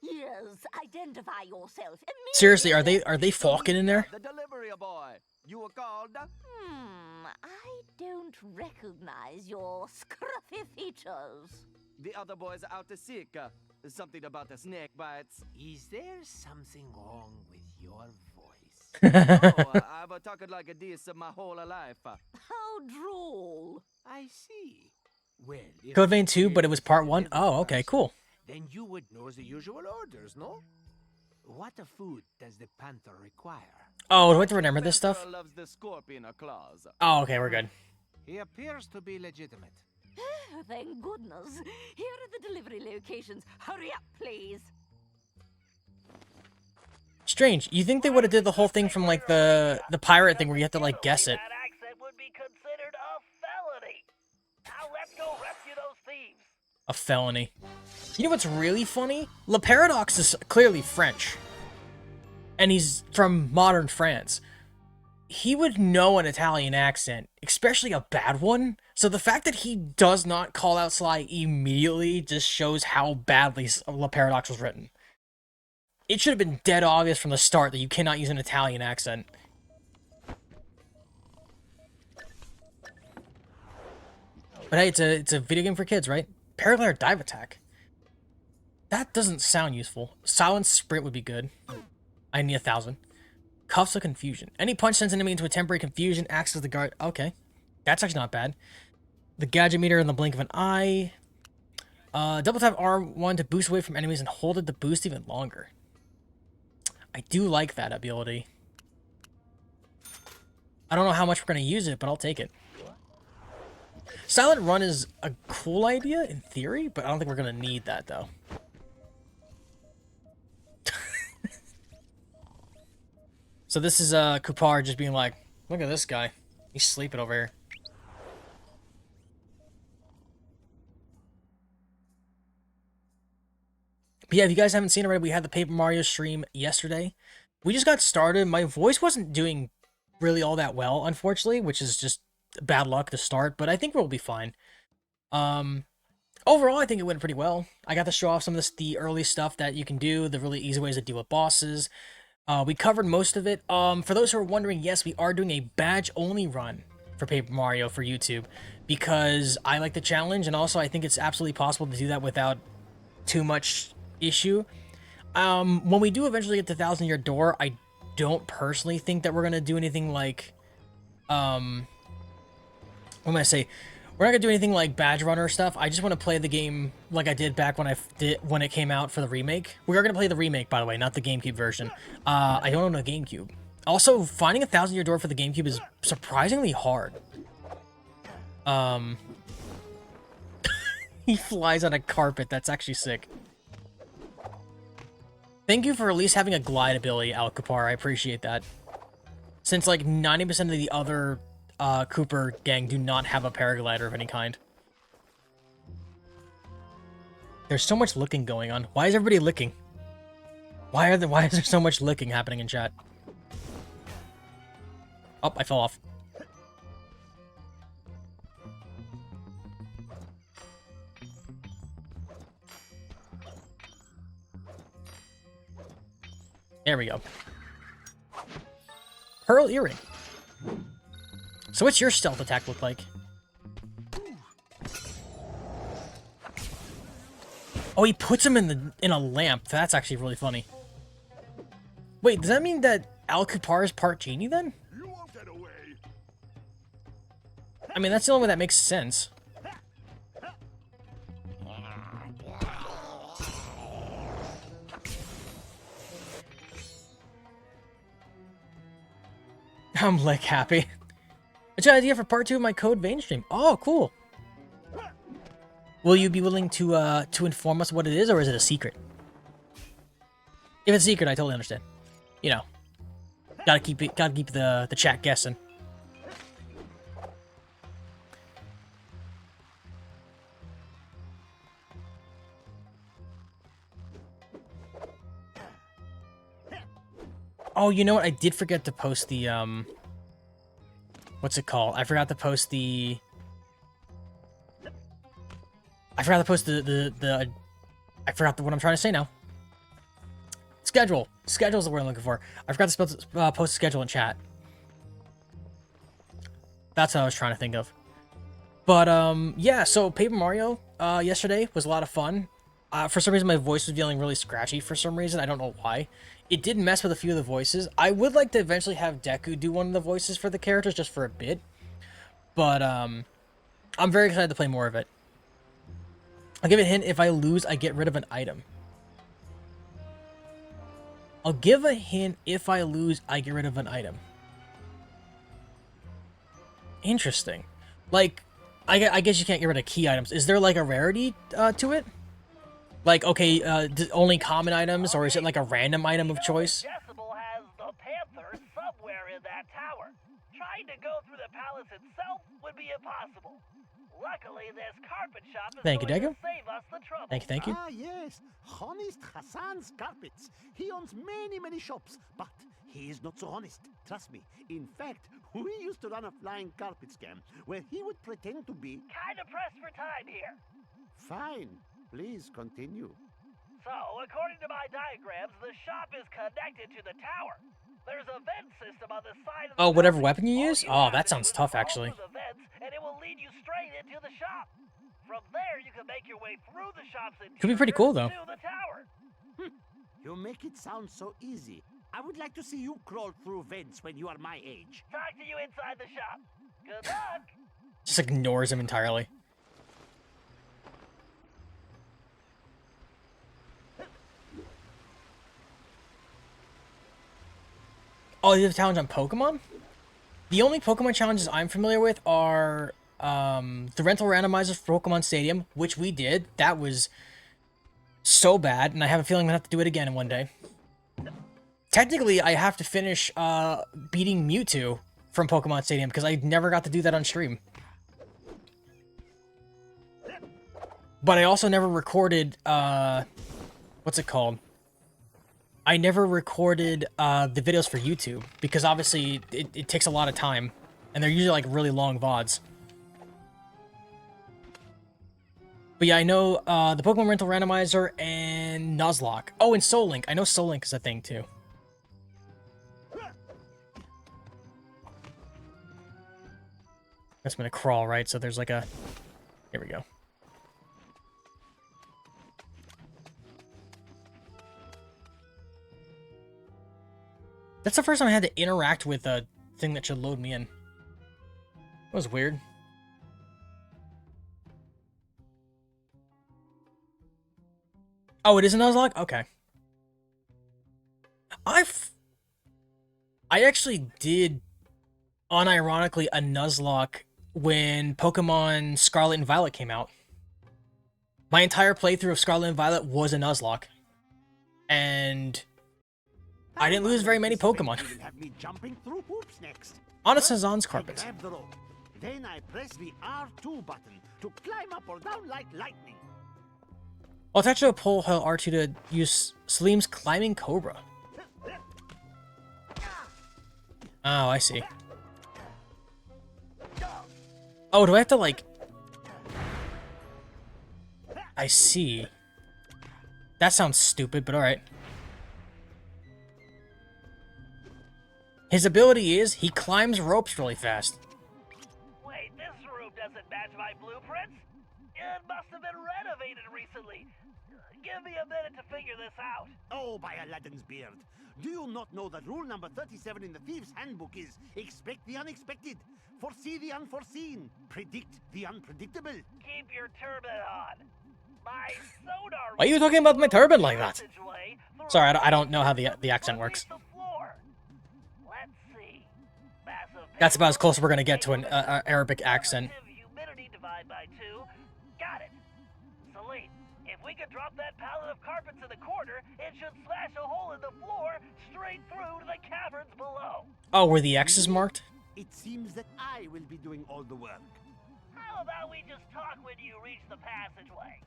[SPEAKER 6] Yes, identify yourself immediately.
[SPEAKER 1] Seriously, are they Falcon in there?
[SPEAKER 3] The delivery boy. You were called?
[SPEAKER 6] I don't recognize your scruffy features.
[SPEAKER 3] The other boys are out to seek. Something about the snake bites.
[SPEAKER 7] Is there something wrong with your voice?
[SPEAKER 3] Oh, I've been talking like a this my whole life.
[SPEAKER 6] How droll.
[SPEAKER 7] I see. Well, if
[SPEAKER 1] Code Vein 2,
[SPEAKER 7] you
[SPEAKER 1] but it was part 1?
[SPEAKER 7] deliver
[SPEAKER 1] Oh, okay,
[SPEAKER 7] person,
[SPEAKER 1] cool.
[SPEAKER 7] Then you would know the usual orders, no? What food does the panther require?
[SPEAKER 1] Oh, do I have to remember this stuff?
[SPEAKER 3] Loves the scorpion claws.
[SPEAKER 1] Oh, okay, we're good.
[SPEAKER 7] He appears to be legitimate.
[SPEAKER 6] Thank goodness. Here are the delivery locations. Hurry up, please.
[SPEAKER 1] Strange. You think they would have did the whole thing from, like, the pirate thing where you have to, like, guess it.
[SPEAKER 2] That accent would be considered a felony. Now let's go rescue those thieves.
[SPEAKER 1] A felony. You know what's really funny? Le Paradox is clearly French. And he's from modern France. He would know an Italian accent, especially a bad one. So the fact that he does not call out Sly immediately just shows how badly Le Paradox was written. It should have been dead obvious from the start that you cannot use an Italian accent. But hey, it's a video game for kids, right? Paraglider Dive Attack. That doesn't sound useful. Silent Sprint would be good. I need 1,000. Cuffs of Confusion. Any punch sends an enemy into a temporary confusion, acts as the guard. Okay. That's actually not bad. The Gadget Meter in the blink of an eye. Double tap R1 to boost away from enemies and hold it to boost even longer. I do like that ability. I don't know how much we're going to use it, but I'll take it. Silent Run is a cool idea in theory, but I don't think we're going to need that, though. So this is Kupar just being like, look at this guy. He's sleeping over here. But yeah, if you guys haven't seen it already, we had the Paper Mario stream yesterday. We just got started. My voice wasn't doing really all that well, unfortunately, which is just bad luck to start, but I think we'll be fine. Overall, I think it went pretty well. I got to show off some of the early stuff that you can do, the really easy ways to deal with bosses. We covered most of it. For those who are wondering, yes, we are doing a badge-only run for Paper Mario for YouTube because I like the challenge, and also I think it's absolutely possible to do that without too much issue. When we do eventually get to 1,000 Year Door, I don't personally think that we're going to do anything like... what am I say? We're not gonna do anything like badge runner stuff. I just want to play the game like I did back when when it came out for the remake. We are gonna play the remake, by the way, not the GameCube version. I don't own a GameCube. Also, finding a 1,000-year door for the GameCube is surprisingly hard. He flies on a carpet. That's actually sick. Thank you for at least having a glide ability, Alcapar. I appreciate that. Since like 90% of the other Cooper gang do not have a paraglider of any kind. There's so much licking going on. Why is everybody licking? Why is there so much licking happening in chat? Oh, I fell off. There we go. Pearl earring. So what's your stealth attack look like? Oh, he puts him in a lamp. That's actually really funny. Wait, does that mean that Al-Kupar is part genie then?
[SPEAKER 4] You won't get away.
[SPEAKER 1] I mean, that's the only way that makes sense. I'm like happy. What's your idea for part 2 of my Code Vein stream? Oh, cool. Will you be willing to inform us what it is, or is it a secret? If it's a secret, I totally understand. You know, gotta keep the chat guessing. Oh, you know what? I did forget to post the, what's it called? I forgot to post the... I forgot to post I forgot what I'm trying to say now. Schedule. Schedule's the word I'm looking for. I forgot to post a schedule in chat. That's what I was trying to think of. But, yeah, so Paper Mario, yesterday was a lot of fun. For some reason, my voice was feeling really scratchy for some reason. I don't know why. It did mess with a few of the voices. I would like to eventually have Deku do one of the voices for the characters just for a bit. But, I'm very excited to play more of it. I'll give it a hint. If I lose, I get rid of an item. I'll give a hint. If I lose, I get rid of an item. Interesting. Like, I guess you can't get rid of key items. Is there, like, a rarity to it? Like, okay, only common items, or is it like a random item of choice?
[SPEAKER 2] Decibel has the Panther somewhere in that tower. Trying to go through the palace itself would be impossible. Luckily, this carpet shop is
[SPEAKER 1] Thank you,
[SPEAKER 2] going
[SPEAKER 1] Deku.
[SPEAKER 2] to save us the trouble.
[SPEAKER 1] Thank you.
[SPEAKER 8] Ah, yes. Honest Hassan's Carpets. He owns many shops, but he is not so honest. Trust me. In fact, we used to run a flying carpet scam where he would pretend to be...
[SPEAKER 2] Kinda pressed for time here.
[SPEAKER 8] Fine. Please continue.
[SPEAKER 2] So, according to my diagrams, the shop is connected to the tower. There's a vent system on the side of the
[SPEAKER 1] Oh, whatever
[SPEAKER 2] building.
[SPEAKER 1] weapon you use?
[SPEAKER 2] All
[SPEAKER 1] Oh,
[SPEAKER 2] you have
[SPEAKER 1] that
[SPEAKER 2] to
[SPEAKER 1] sounds
[SPEAKER 2] do is
[SPEAKER 1] tough,
[SPEAKER 2] follow
[SPEAKER 1] actually.
[SPEAKER 2] the vents, and it will lead you straight into the shop. From there, you can make your way through the shop's interior
[SPEAKER 1] Could be pretty cool, though.
[SPEAKER 2] to the tower.
[SPEAKER 8] You make it sound so easy. I would like to see you crawl through vents when you are my age.
[SPEAKER 2] Talk to you inside the shop. Good luck.
[SPEAKER 1] Just ignores him entirely. Oh, you have a challenge on Pokemon? The only Pokemon challenges I'm familiar with are the rental randomizers for Pokemon Stadium, which we did. That was so bad, and I have a feeling I'm going to have to do it again in one day. Technically, I have to finish beating Mewtwo from Pokemon Stadium, because I never got to do that on stream. But I also never recorded, what's it called? I never recorded the videos for YouTube, because obviously it takes a lot of time, and they're usually like really long VODs. But yeah, I know the Pokemon Rental Randomizer and Nuzlocke. Oh, and Soul Link. I know Soul Link is a thing too. That's gonna crawl, right? So there's like a... Here we go. That's the first time I had to interact with a thing that should load me in. That was weird. Oh, it is a Nuzlocke? Okay. I actually did, unironically, a Nuzlocke when Pokemon Scarlet and Violet came out. My entire playthrough of Scarlet and Violet was a Nuzlocke. And I didn't lose very many Pokemon.
[SPEAKER 8] You will have me jumping through hoops next.
[SPEAKER 1] On a Sazon's carpet.
[SPEAKER 8] I grab the rope. Then I press the R2 button to climb up or down like lightning.
[SPEAKER 1] I'll attach a pull R2 to use Salim's Climbing Cobra. Oh, I see. Oh, do I have to, like... I see. That sounds stupid, but alright. His ability is, he climbs ropes really fast.
[SPEAKER 2] Wait, this room doesn't match my blueprints? It must have been renovated recently. Give me a minute to figure this out.
[SPEAKER 8] Oh, by Aladdin's beard. Do you not know that rule number 37 in the Thieves' Handbook is expect the unexpected, foresee the unforeseen, predict the unpredictable?
[SPEAKER 2] Keep your turban on. My sonar...
[SPEAKER 1] Why are you talking about my turban like that?
[SPEAKER 2] passageway through
[SPEAKER 1] Sorry, I don't know how the accent works.
[SPEAKER 2] the floor. Let's see. Massive
[SPEAKER 1] That's about as close as we're gonna get to an Arabic accent.
[SPEAKER 2] humidity divide by 2. Got it. Salim, if we could drop that pallet of carpets in the corner, it should smash a hole in the floor straight through to the caverns below.
[SPEAKER 1] Oh, were the X's marked?
[SPEAKER 8] It seems that I will be doing all the work.
[SPEAKER 2] How about we just talk when you reach the passageway?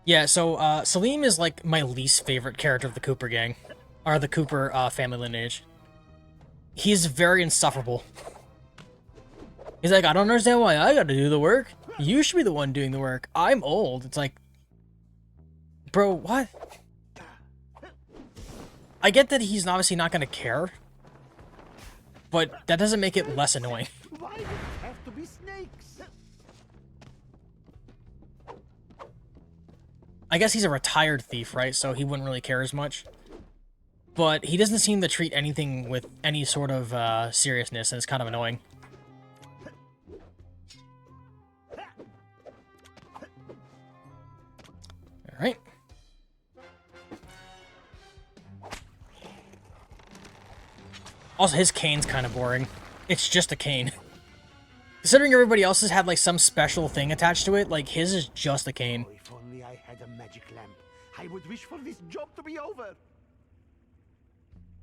[SPEAKER 1] Yeah, so Salim is like my least favorite character of the Cooper gang. Or the Cooper family lineage. He's very insufferable. He's like, I don't understand why I gotta do the work. You should be the one doing the work. I'm old. It's like... Bro, what? I get that he's obviously not gonna care. But that doesn't make it less annoying.
[SPEAKER 8] Why does it have to be snakes?
[SPEAKER 1] I guess he's a retired thief, right? So he wouldn't really care as much. But he doesn't seem to treat anything with any sort of seriousness, and it's kind of annoying. Alright. Also, his cane's kind of boring. It's just a cane. Considering everybody else's had, like, some special thing attached to it, like, his is just a cane.
[SPEAKER 8] Oh, if only I had a magic lamp. I would wish for this job to be over.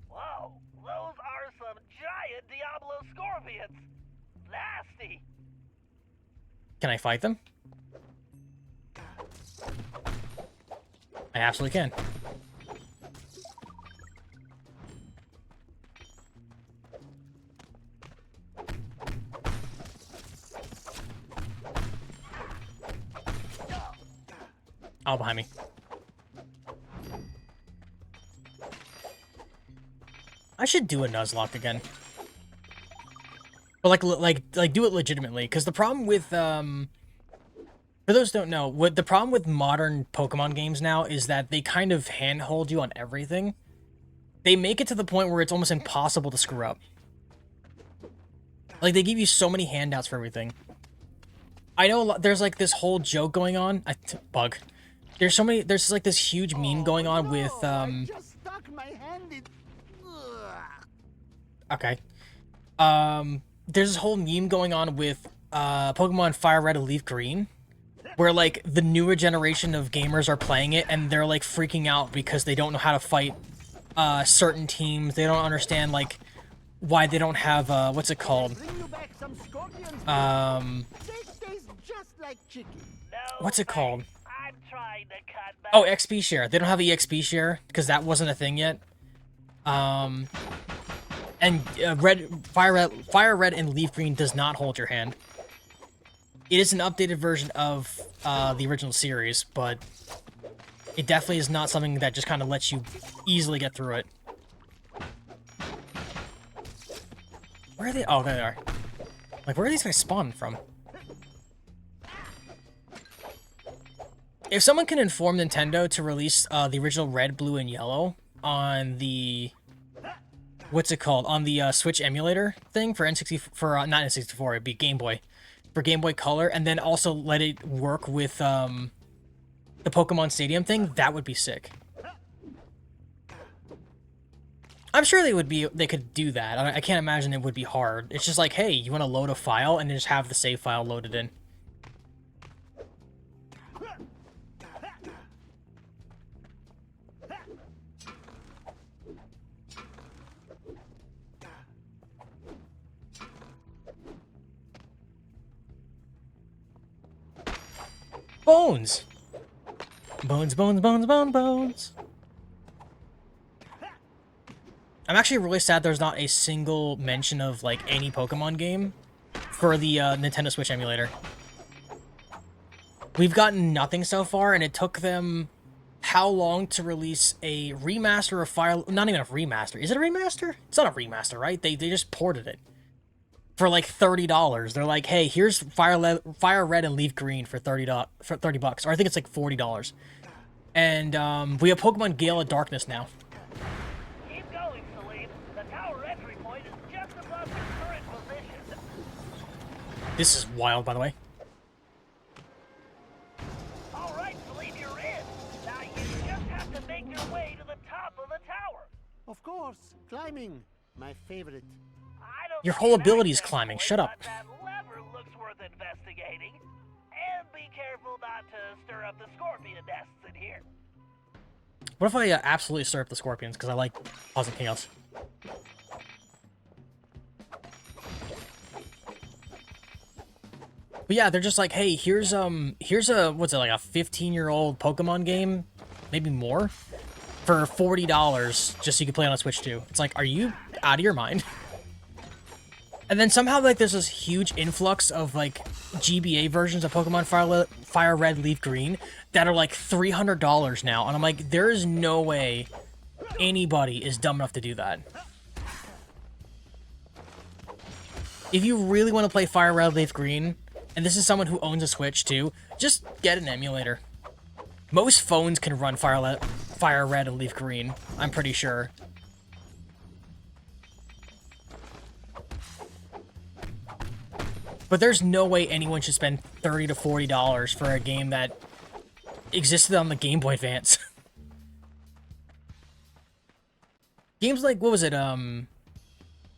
[SPEAKER 2] Whoa, those are some giant Diablo scorpions. Nasty.
[SPEAKER 1] Can I fight them? I absolutely can. Oh, behind me. I should do a Nuzlocke again. But like do it legitimately, because the problem with for those who don't know, what the problem with modern Pokemon games now is that they kind of handhold you on everything. They make it to the point where it's almost impossible to screw up. Like, they give you so many handouts for everything. I know there's like this whole joke going on. Bug. There's so many. There's like this huge meme going on with
[SPEAKER 8] I just stuck my hand in.
[SPEAKER 1] Okay. There's this whole meme going on with Pokemon Fire Red and Leaf Green, where like the newer generation of gamers are playing it and they're like freaking out because they don't know how to fight certain teams. They don't understand like why they don't have what's it called?
[SPEAKER 8] Bring you back some scorpions. They taste just like chicken.
[SPEAKER 2] No,
[SPEAKER 1] What's it called?
[SPEAKER 2] I'm trying to cut back.
[SPEAKER 1] Oh, XP share. They don't have EXP share because that wasn't a thing yet. And Fire Red and Leaf Green does not hold your hand. It is an updated version of the original series, but it definitely is not something that just kind of lets you easily get through it. Where are they? Oh, there they are. Like, where are these guys spawned from? If someone can inform Nintendo to release the original Red, Blue, and Yellow on the... What's it called? On the Switch emulator thing for N64... For, not N64, it'd be Game Boy. For Game Boy Color, and then also let it work with the Pokemon Stadium thing, that would be sick. I'm sure they could do that. I can't imagine it would be hard. It's just like, hey, you want to load a file and just have the save file loaded in. Bones! Bones, bones, bones, bones, bones. I'm actually really sad there's not a single mention of, like, any Pokemon game for the Nintendo Switch emulator. We've gotten nothing so far, and it took them how long to release a remaster of Fire... Not even a remaster. Is it a remaster? It's not a remaster, right? They just ported it. For like $30. They're like, hey, here's Fire Red and Leaf Green for $30 bucks. Or I think it's like $40. And we have Pokemon Gale of Darkness now.
[SPEAKER 2] Keep going, Salim. The tower entry point is just above your current position.
[SPEAKER 1] This is wild, by the way.
[SPEAKER 2] All right, Salim, you're in. Now you just have to make your way to the top of the tower.
[SPEAKER 8] Of course, climbing. My favorite.
[SPEAKER 2] I don't
[SPEAKER 1] Your
[SPEAKER 2] see
[SPEAKER 1] whole
[SPEAKER 2] an
[SPEAKER 1] ability is
[SPEAKER 2] access
[SPEAKER 1] climbing.
[SPEAKER 2] point,
[SPEAKER 1] Shut up.
[SPEAKER 2] but that lever looks worth investigating. And be careful not to stir up the scorpion nests in here.
[SPEAKER 1] What if I absolutely stir up the scorpions, because I like Cosmic Chaos? But yeah, they're just like, hey, here's a, what's it, like a 15-year-old Pokemon game? Maybe more? For $40, just so you can play on a Switch too. It's like, are you out of your mind? And then somehow, like, there's this huge influx of, like, GBA versions of Pokemon Fire Red, Leaf Green that are, like, $300 now. And I'm like, there is no way anybody is dumb enough to do that. If you really want to play Fire Red, Leaf Green, and this is someone who owns a Switch, too, just get an emulator. Most phones can run Fire Red and Leaf Green, I'm pretty sure. But there's no way anyone should spend $30 to $40 for a game that existed on the Game Boy Advance. Games like, what was it, Oh,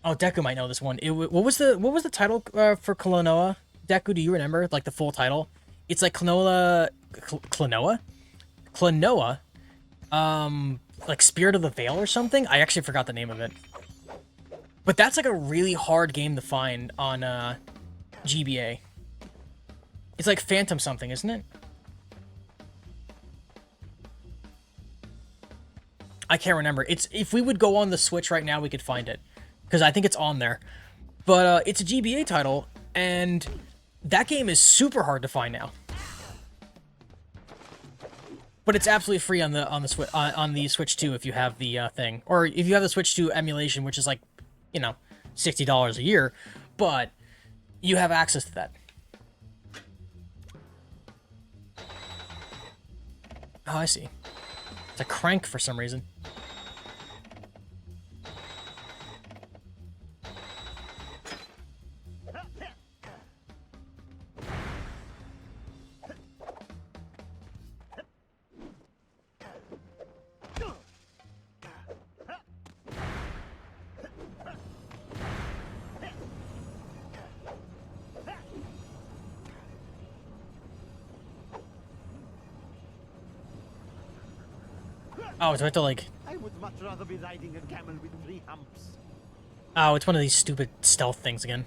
[SPEAKER 1] Deku might know this one. What was the title for Klonoa? Deku, do you remember? Like, the full title? It's like Klonoa, like Spirit of the Veil or something? I actually forgot the name of it. But that's like a really hard game to find on, GBA. It's like Phantom something, isn't it? I can't remember. If we would go on the Switch right now, we could find it. Because I think it's on there. But it's a GBA title, and that game is super hard to find now. But it's absolutely free on the Switch 2 if you have the thing. Or if you have the Switch 2 emulation, which is like, you know, $60 a year. But you have access to that. Oh, I see. It's a crank for some reason. Oh, do I have to, like...
[SPEAKER 8] I would much rather be riding a camel with 3 humps.
[SPEAKER 1] Oh, it's one of these stupid stealth things again.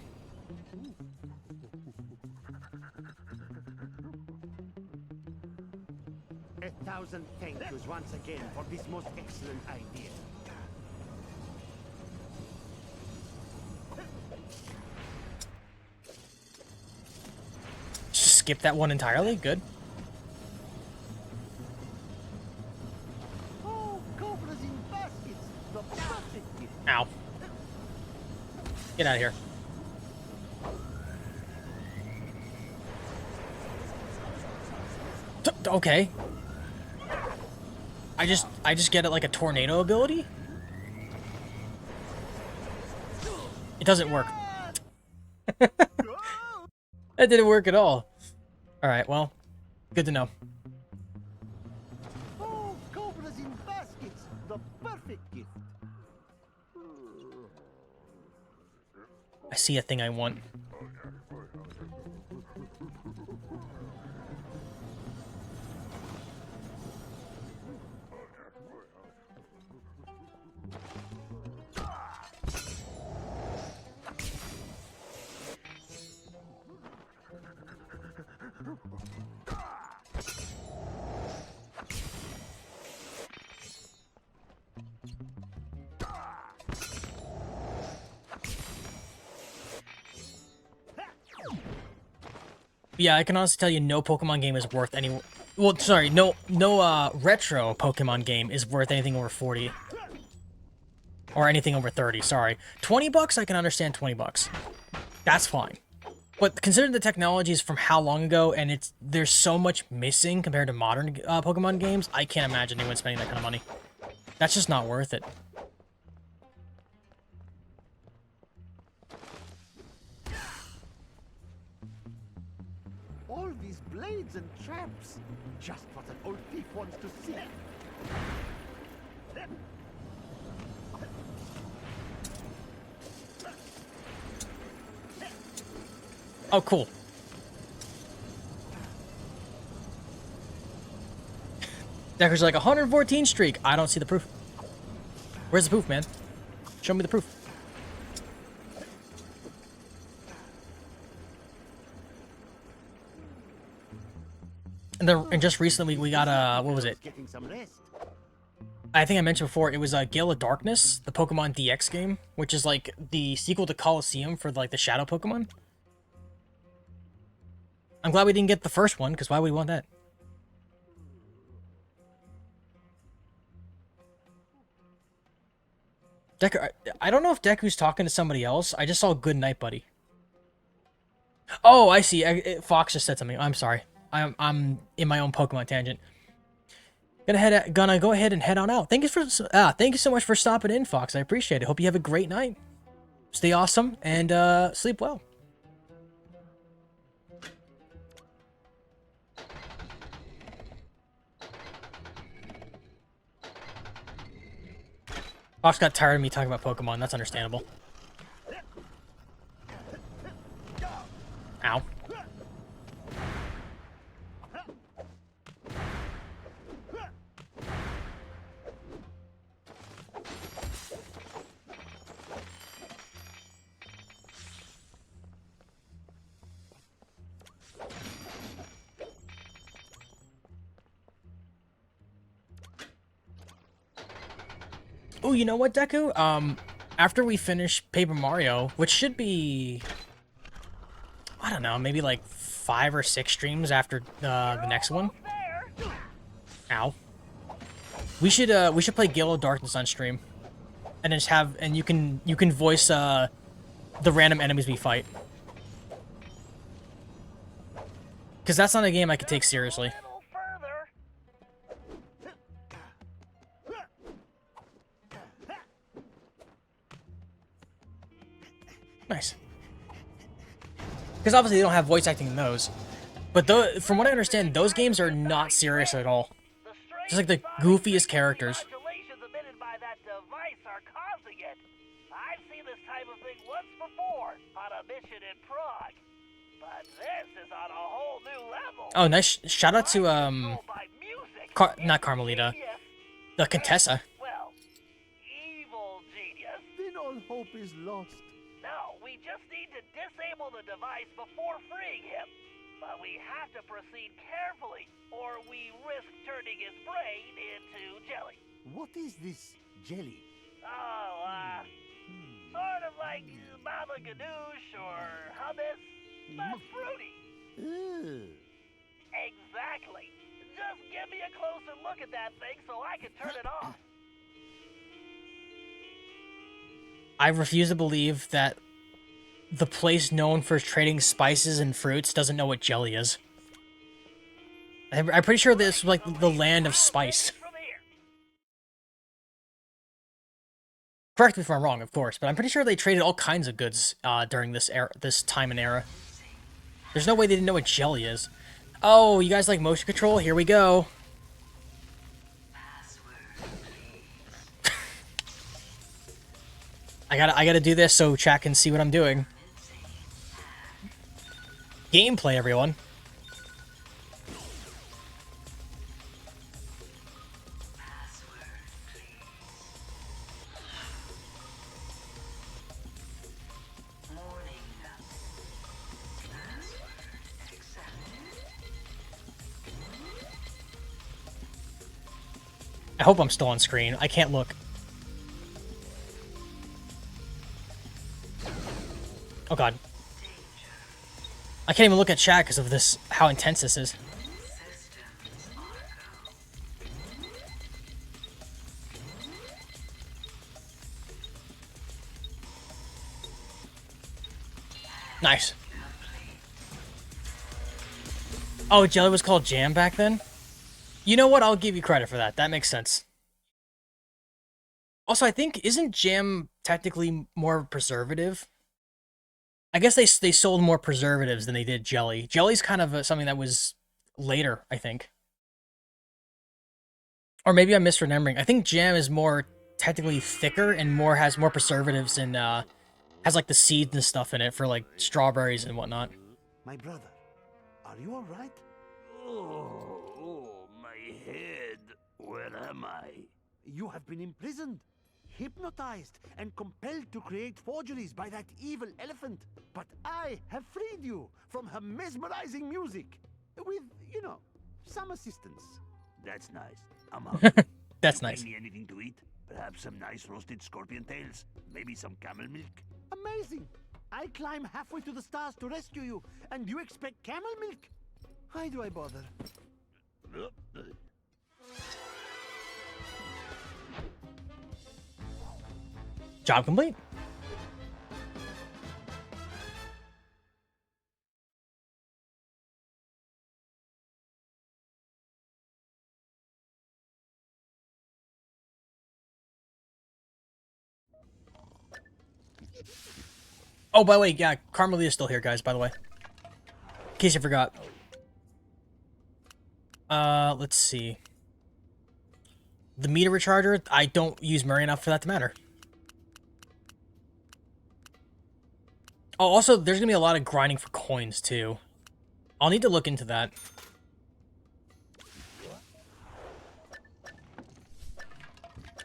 [SPEAKER 8] A thousand thank yous once again for this most excellent idea.
[SPEAKER 1] Just skip that one entirely? Good. Ow. Get out of here. Okay. I just get it like a tornado ability? It doesn't work. That didn't work at all. Alright, well, good to know.
[SPEAKER 8] the perfect gift.
[SPEAKER 1] I see a thing I want. Yeah, I can honestly tell you no Pokemon game is worth any... Well, sorry, no retro Pokemon game is worth anything over 40. Or anything over 30, sorry. 20 bucks, I can understand 20 bucks. That's fine. But considering the technology is from how long ago, and there's so much missing compared to modern Pokemon games, I can't imagine anyone spending that kind of money. That's just not worth it.
[SPEAKER 8] All these blades and traps. Just what an old thief wants to see.
[SPEAKER 1] Oh, cool. Decker's like, 114 streak. I don't see the proof. Where's the proof, man? Show me the proof. And just recently we got what was it?
[SPEAKER 8] Getting some rest.
[SPEAKER 1] I think I mentioned before, it was Gale of Darkness, the Pokemon DX game, which is like the sequel to Colosseum for like the Shadow Pokemon. I'm glad we didn't get the first one, because why would we want that? Deku, I don't know if Deku's talking to somebody else. I just saw good night, buddy. Oh, I see. Fox just said something. I'm sorry. I'm in my own Pokemon tangent. Gonna go ahead and head on out. Thank you so much for stopping in, Fox. I appreciate it. Hope you have a great night. Stay awesome and sleep well. Fox got tired of me talking about Pokemon. That's understandable. Ow. Oh, you know what, Deku? After we finish Paper Mario, which should be, I don't know, maybe like 5 or 6 streams after the next one. Ow. We should play Gale of Darkness on stream, and just have, and you can voice the random enemies we fight. Because that's not a game I could take seriously. Nice. Because obviously they don't have voice acting in those. But from what I understand, those games are not serious at all. Just like the goofiest characters.
[SPEAKER 2] I've seen this type of thing once before on a mission in Prague. But this is on a whole new level.
[SPEAKER 1] Oh, nice. Shout out to, not Carmelita. The Contessa.
[SPEAKER 2] Well, evil genius.
[SPEAKER 8] Then all hope is lost.
[SPEAKER 2] No, we just need to disable the device before freeing him. But we have to proceed carefully, or we risk turning his brain into jelly.
[SPEAKER 8] What is this jelly?
[SPEAKER 2] Oh, sort of like Baba Ganoush or hummus, but fruity. Exactly. Just give me a closer look at that thing so I can turn it off.
[SPEAKER 1] I refuse to believe that the place known for trading spices and fruits doesn't know what jelly is. I'm pretty sure this is like the land of spice. Correct me if I'm wrong, of course, but I'm pretty sure they traded all kinds of goods during this time and era. There's no way they didn't know what jelly is. Oh, you guys like motion control? Here we go. I gotta do this so chat can see what I'm doing. Gameplay, everyone. I hope I'm still on screen. I can't look. Oh god. I can't even look at chat because of this, how intense this is. Nice. Oh, Jelly was called Jam back then? You know what? I'll give you credit for that. That makes sense. Also, I think, isn't Jam technically more preservative? I guess they sold more preservatives than they did Jelly. Jelly's kind of something that was later, I think. Or maybe I'm misremembering. I think Jam is more technically thicker and has more preservatives and has like the seeds and stuff in it for like strawberries and whatnot.
[SPEAKER 8] My brother, are you all right?
[SPEAKER 4] Oh, my head. Where am I?
[SPEAKER 8] You have been imprisoned, hypnotized, and compelled to create forgeries by that evil elephant. But I have freed you from her mesmerizing music. With, you know, some assistance.
[SPEAKER 4] That's nice. I'm hungry.
[SPEAKER 1] That's
[SPEAKER 4] You
[SPEAKER 1] nice.
[SPEAKER 4] bring me anything to eat? Perhaps some nice roasted scorpion tails? Maybe some camel milk?
[SPEAKER 8] Amazing! I climb halfway to the stars to rescue you, and you expect camel milk? Why do I bother?
[SPEAKER 1] Job complete. Oh, by the way, yeah, Carmelia's still here, guys, by the way. In case you forgot. Let's see. The meter recharger, I don't use Murray enough for that to matter. Oh, also, there's gonna be a lot of grinding for coins, too. I'll need to look into that.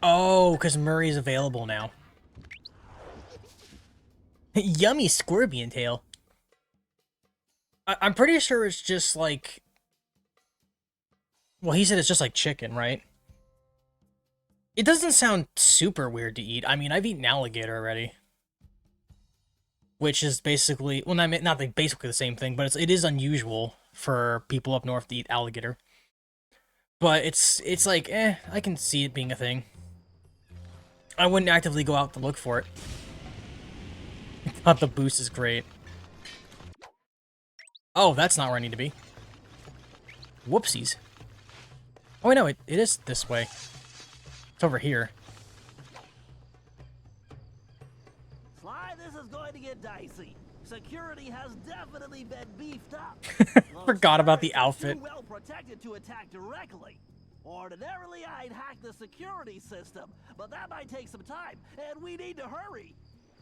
[SPEAKER 1] Oh, because Murray's available now. Yummy scorpion tail. I'm pretty sure it's just like... Well, he said it's just like chicken, right? It doesn't sound super weird to eat. I mean, I've eaten alligator already. Which is basically... Well, not basically the same thing, but it is unusual for people up north to eat alligator. But it's like, I can see it being a thing. I wouldn't actively go out to look for it. But the boost is great. Oh, that's not where I need to be. Whoopsies. Oh, wait, no, it is this way. It's over here.
[SPEAKER 2] Sly, this is going to get dicey. Security has definitely been beefed up.
[SPEAKER 1] Forgot about the
[SPEAKER 2] Those turrets are
[SPEAKER 1] outfit.
[SPEAKER 2] too well protected to attack directly. Ordinarily, I'd hack the security system, but that might take some time, and we need to hurry.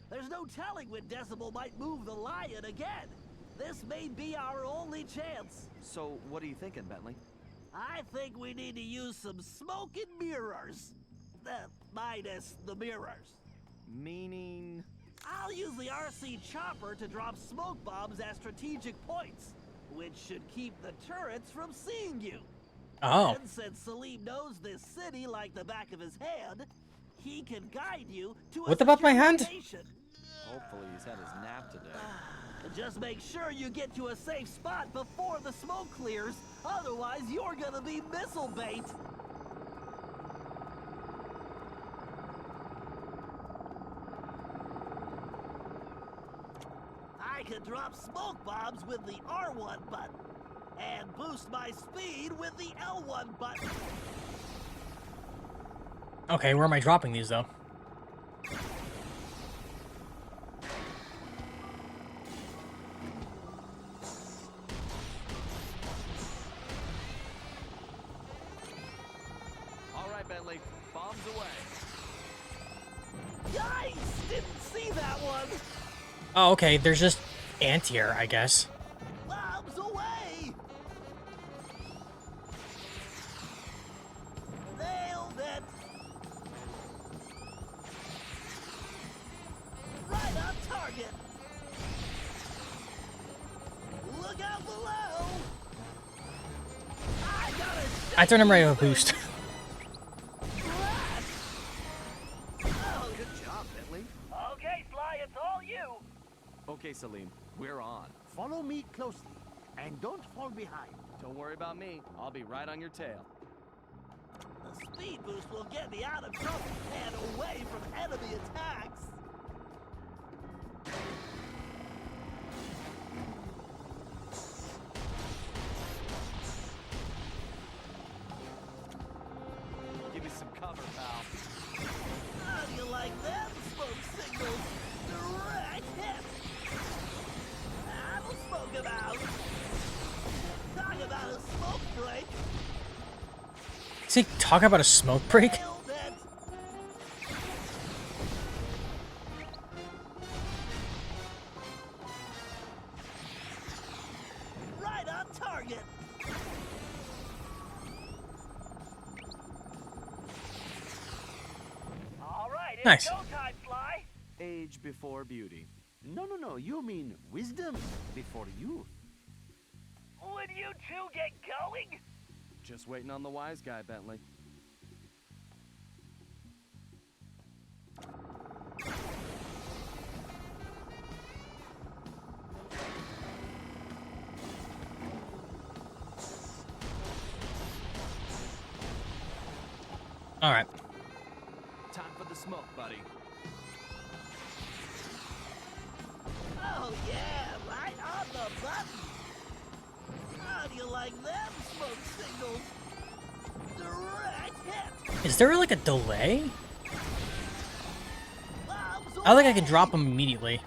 [SPEAKER 2] There's no telling when Decibel might move the lion again. This may be our only chance.
[SPEAKER 3] So, what are you thinking, Bentley?
[SPEAKER 2] I think we need to use some smoke and mirrors. Minus the mirrors.
[SPEAKER 3] Meaning...
[SPEAKER 2] I'll use the RC chopper to drop smoke bombs at strategic points, which should keep the turrets from seeing you.
[SPEAKER 1] Oh.
[SPEAKER 2] And since Salim knows this city like the back of his hand, he can guide you to a
[SPEAKER 1] What about my
[SPEAKER 2] secure
[SPEAKER 1] hand?
[SPEAKER 2] location.
[SPEAKER 3] Hopefully he's had his nap today.
[SPEAKER 2] Just make sure you get to a safe spot before the smoke clears, otherwise you're gonna be missile bait. I can drop smoke bombs with the R1 button, and boost my speed with the L1 button.
[SPEAKER 1] Okay, where am I dropping these, though?
[SPEAKER 3] All right, Bentley, bombs away.
[SPEAKER 2] Yikes! Didn't see that one!
[SPEAKER 1] Oh, okay. There's just anti-air, I guess.
[SPEAKER 2] Bombs away! Nailed it! Right on target! Look out below! I got it!
[SPEAKER 1] I threw him right with a boost.
[SPEAKER 3] Oh, good job, Bentley.
[SPEAKER 2] Okay, Sly, it's all you!
[SPEAKER 3] Okay, Salim, we're on.
[SPEAKER 8] Follow me closely, and don't fall behind.
[SPEAKER 5] Don't worry about me. I'll be right on your tail.
[SPEAKER 2] The speed boost will get me out of trouble and away from enemy attacks!
[SPEAKER 3] Give me some cover, pal.
[SPEAKER 2] How do you like them smoke signals? Direct hit! That'll smoke him out! Talk about a smoke break!
[SPEAKER 1] Is he talking about a smoke break?
[SPEAKER 2] Nailed it! Right on target! All right, it's
[SPEAKER 1] Nice.
[SPEAKER 2] go time, Sly!
[SPEAKER 3] Age before beauty.
[SPEAKER 8] No, you mean wisdom before youth.
[SPEAKER 2] Would you two get going?
[SPEAKER 5] Just waiting on the wise guy, Bentley.
[SPEAKER 1] All right.
[SPEAKER 3] Time for the smoke, buddy.
[SPEAKER 2] Oh yeah, right on the button! How do you like them smoke signals? Direct hit!
[SPEAKER 1] Is there like a delay?
[SPEAKER 2] Bombs
[SPEAKER 1] I don't think I can
[SPEAKER 2] away!
[SPEAKER 1] drop him immediately.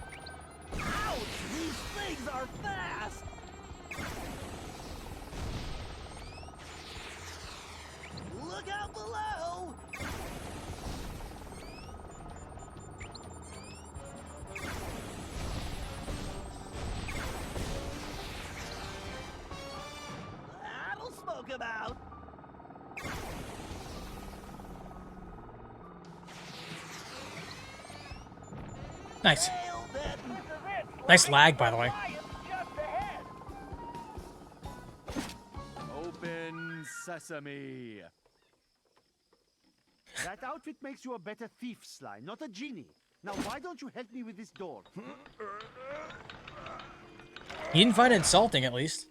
[SPEAKER 2] Ouch! These things are fast! Look out below! That'll smoke him out!
[SPEAKER 1] Nice.
[SPEAKER 2] Nailed it! This is it,
[SPEAKER 1] Nice
[SPEAKER 2] Sly.
[SPEAKER 1] lag, by the way.
[SPEAKER 2] Lion's just ahead!
[SPEAKER 5] Open sesame.
[SPEAKER 8] That outfit makes you a better thief, Sly, not a genie. Now, why don't you help me with this door?
[SPEAKER 1] He didn't find it insulting, at least.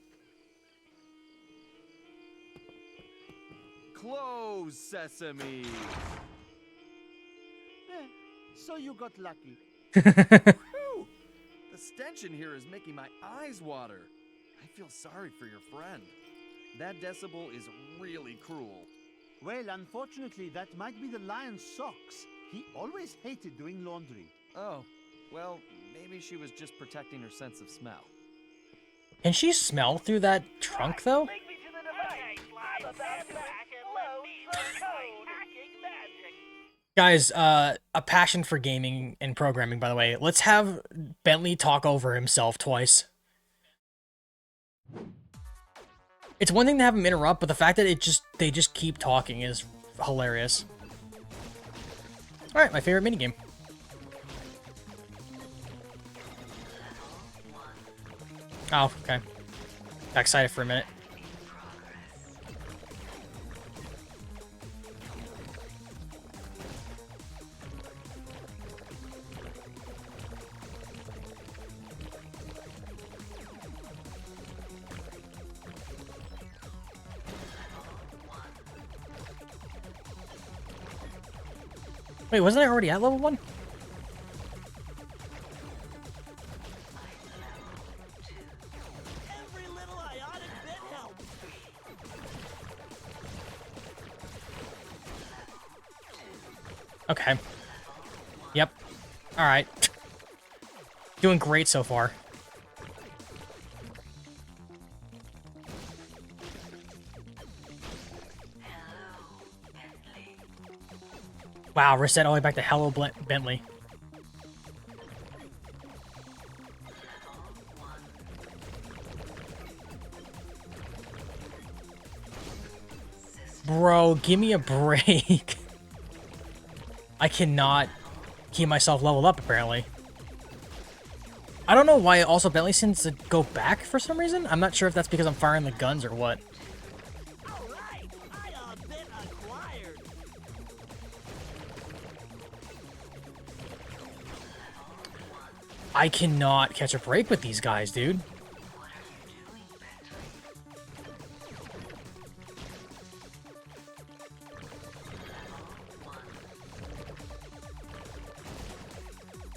[SPEAKER 5] Close sesame.
[SPEAKER 8] So you got lucky.
[SPEAKER 5] Whew. The stench in here is making my eyes water. I feel sorry for your friend. That decibel is really cruel.
[SPEAKER 8] Well, unfortunately, that might be the lion's socks. He always hated doing laundry.
[SPEAKER 5] Oh, well, maybe she was just protecting her sense of smell.
[SPEAKER 1] Can she smell through that trunk, though?
[SPEAKER 2] Link me to the device. I'm about to explode the code. Hacking magic.
[SPEAKER 1] Guys, a passion for gaming and programming, by the way. Let's have Bentley talk over himself twice. It's one thing to have him interrupt, but the fact that they just keep talking is hilarious. Alright, my favorite minigame. Oh, okay. Got excited for a minute. Wait, wasn't I already at level 1?
[SPEAKER 2] Every little ionic bit helps.
[SPEAKER 1] Okay. Yep. Alright. Doing great so far. Wow, reset all the way back to Hello Bentley. Bro, give me a break. I cannot keep myself leveled up, apparently. I don't know why also Bentley seems to go back for some reason. I'm not sure if that's because I'm firing the guns or what.
[SPEAKER 2] Alright, I bit acquired.
[SPEAKER 1] I cannot catch a break with these guys, dude.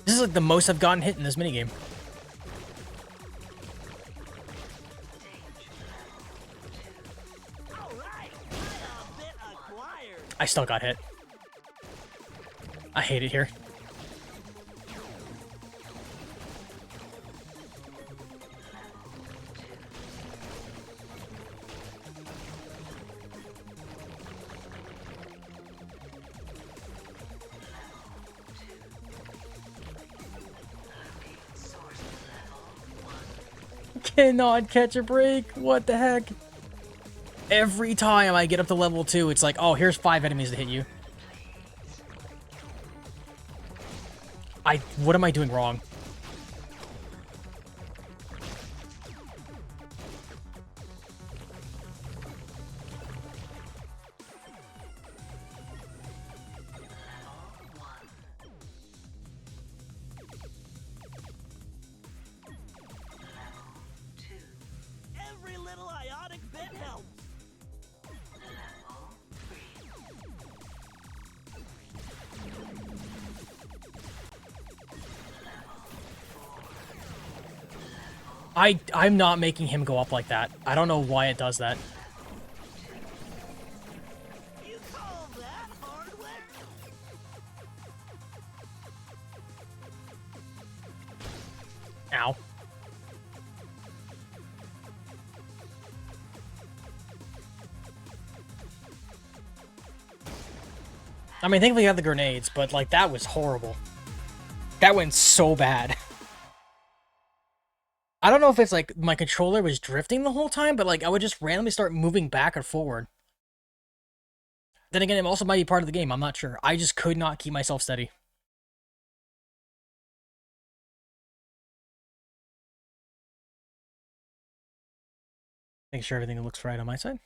[SPEAKER 1] This is like the most I've gotten hit in this minigame.
[SPEAKER 2] Alright, bit acquired.
[SPEAKER 1] I still got hit. I hate it here. Cannot catch a break. What the heck? Every time I get up to level 2, it's like, oh, here's 5 enemies to hit you. What am I doing wrong?
[SPEAKER 2] Every little ionic bit helps.
[SPEAKER 1] I'm not making him go up like that. I don't know why it does that.
[SPEAKER 2] You call that hardware?
[SPEAKER 1] Ow. I mean, thankfully you have the grenades, but, like, that was horrible. That went so bad. I don't know if it's, like, my controller was drifting the whole time, but, like, I would just randomly start moving back or forward. Then again, it also might be part of the game, I'm not sure. I just could not keep myself steady. Make sure everything looks right on my side.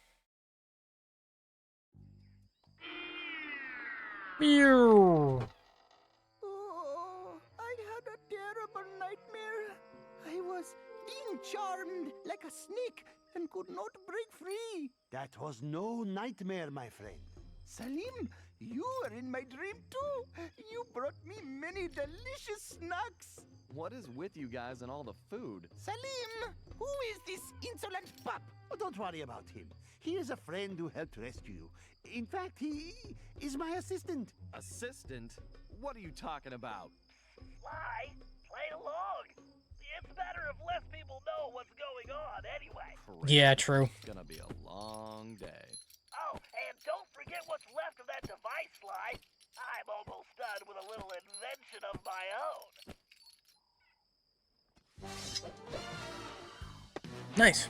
[SPEAKER 1] Ew.
[SPEAKER 4] Oh, I had a terrible nightmare. I was being charmed like a snake and could not break free.
[SPEAKER 8] That was no nightmare, my friend.
[SPEAKER 4] Salim, you were in my dream too. You brought me many delicious snacks.
[SPEAKER 3] What is with you guys and all the food?
[SPEAKER 4] Salim, who is this insolent pup?
[SPEAKER 8] Oh, don't worry about him. He is a friend who helped rescue you. In fact, he is my assistant.
[SPEAKER 5] Assistant? What are you talking about?
[SPEAKER 2] Sly, play along. It's better if less people know what's going on anyway.
[SPEAKER 1] Yeah, true.
[SPEAKER 3] It's gonna be a long day.
[SPEAKER 2] Oh, and don't forget what's left of that device, Sly. I'm almost done with a little invention of my own.
[SPEAKER 1] Nice.